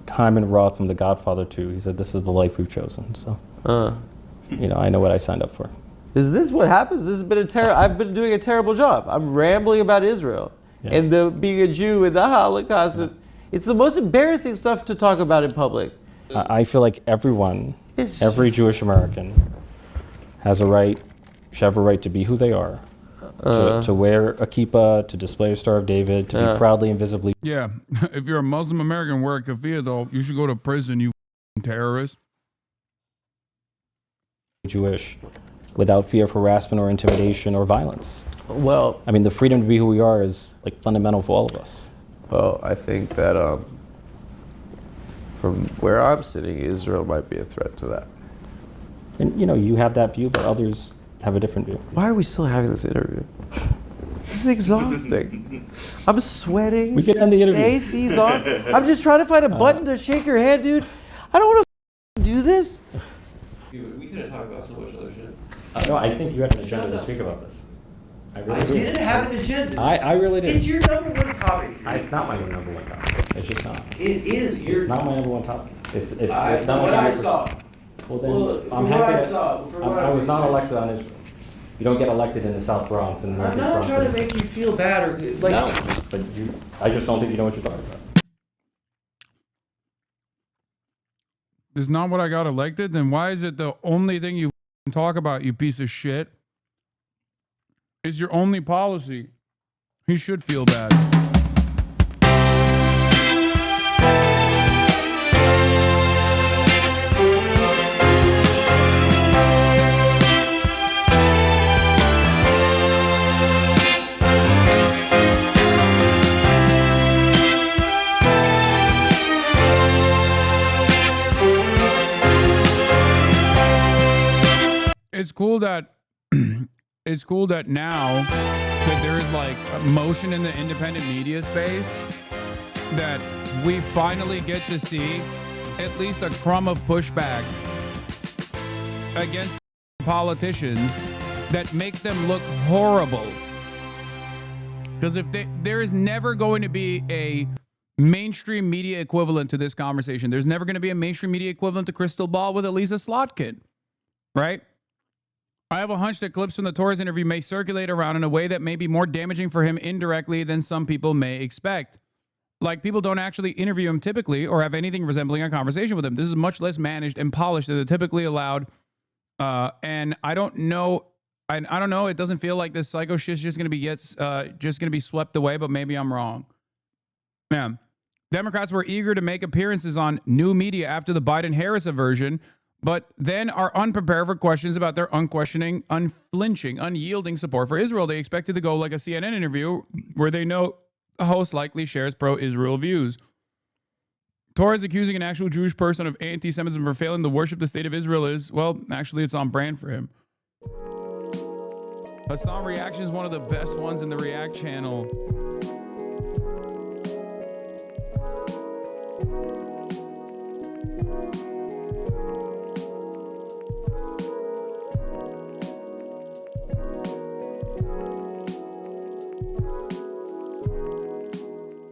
Hyman Roth from The Godfather 2. He said, "This is the life we've chosen." So, I know what I signed up for. Is this what happens? This has been I've been doing a terrible job. I'm rambling about Israel and being a Jew and the Holocaust. Yeah. It's the most embarrassing stuff to talk about in public. I feel like every Jewish American should have a right to be who they are. To wear a kippah, to display a Star of David, to be proudly and visibly. Yeah, if you're a Muslim American, wear a keffiyeh, though, you should go to prison, you terrorist. Jewish, without fear of harassment or intimidation or violence. Well, I mean, the freedom to be who we are is like fundamental for all of us. Well, I think that from where I'm sitting, Israel might be a threat to that. And you have that view, but others have a different view. Why are we still having this interview? This is exhausting. I'm sweating. We can end the interview. The AC's on. I'm just trying to find a button to shake your hand, dude. I don't want to do this. Dude, we could have talked about so much other shit. No, I think you had an agenda to speak about this. I didn't have an agenda. I really did. It's your number one topic. It's not my number one topic. It's just not. It is. It's not my number one topic. It's not what I saw. Well, then I'm happy I was not elected on Israel. You don't get elected in the South Bronx and the I'm Northeast not Bronx. trying to make you feel bad or like. No, but I just don't think you know what you're talking about. Is not what I got elected? Then why is it the only thing you talk about, you piece of shit? Is your only policy? He should feel bad. it's cool that it's cool that now that there is like a motion in the independent media space that we finally get to see at least a crumb of pushback against politicians that make them look horrible. Because if there is never going to be a mainstream media equivalent to this conversation. There's never going to be a mainstream media equivalent to Crystal Ball with Elisa Slotkin, right? I have a hunch that clips from the Torres interview may circulate around in a way that may be more damaging for him indirectly than some people may expect. Like, people don't actually interview him typically or have anything resembling a conversation with him. This is much less managed and polished than the typically allowed. And I don't know. I don't know. It doesn't feel like this psycho shit's just going to be swept away, but maybe I'm wrong. Man, Democrats were eager to make appearances on new media after the Biden-Harris aversion, but then are unprepared for questions about their unquestioning, unflinching, unyielding support for Israel. They expected to go like a CNN interview where they know the host likely shares pro-Israel views. Torres accusing an actual Jewish person of anti-Semitism for failing to worship the state of Israel is, well, actually it's on brand for him. Hasan Reactions, one of the best ones in the React channel.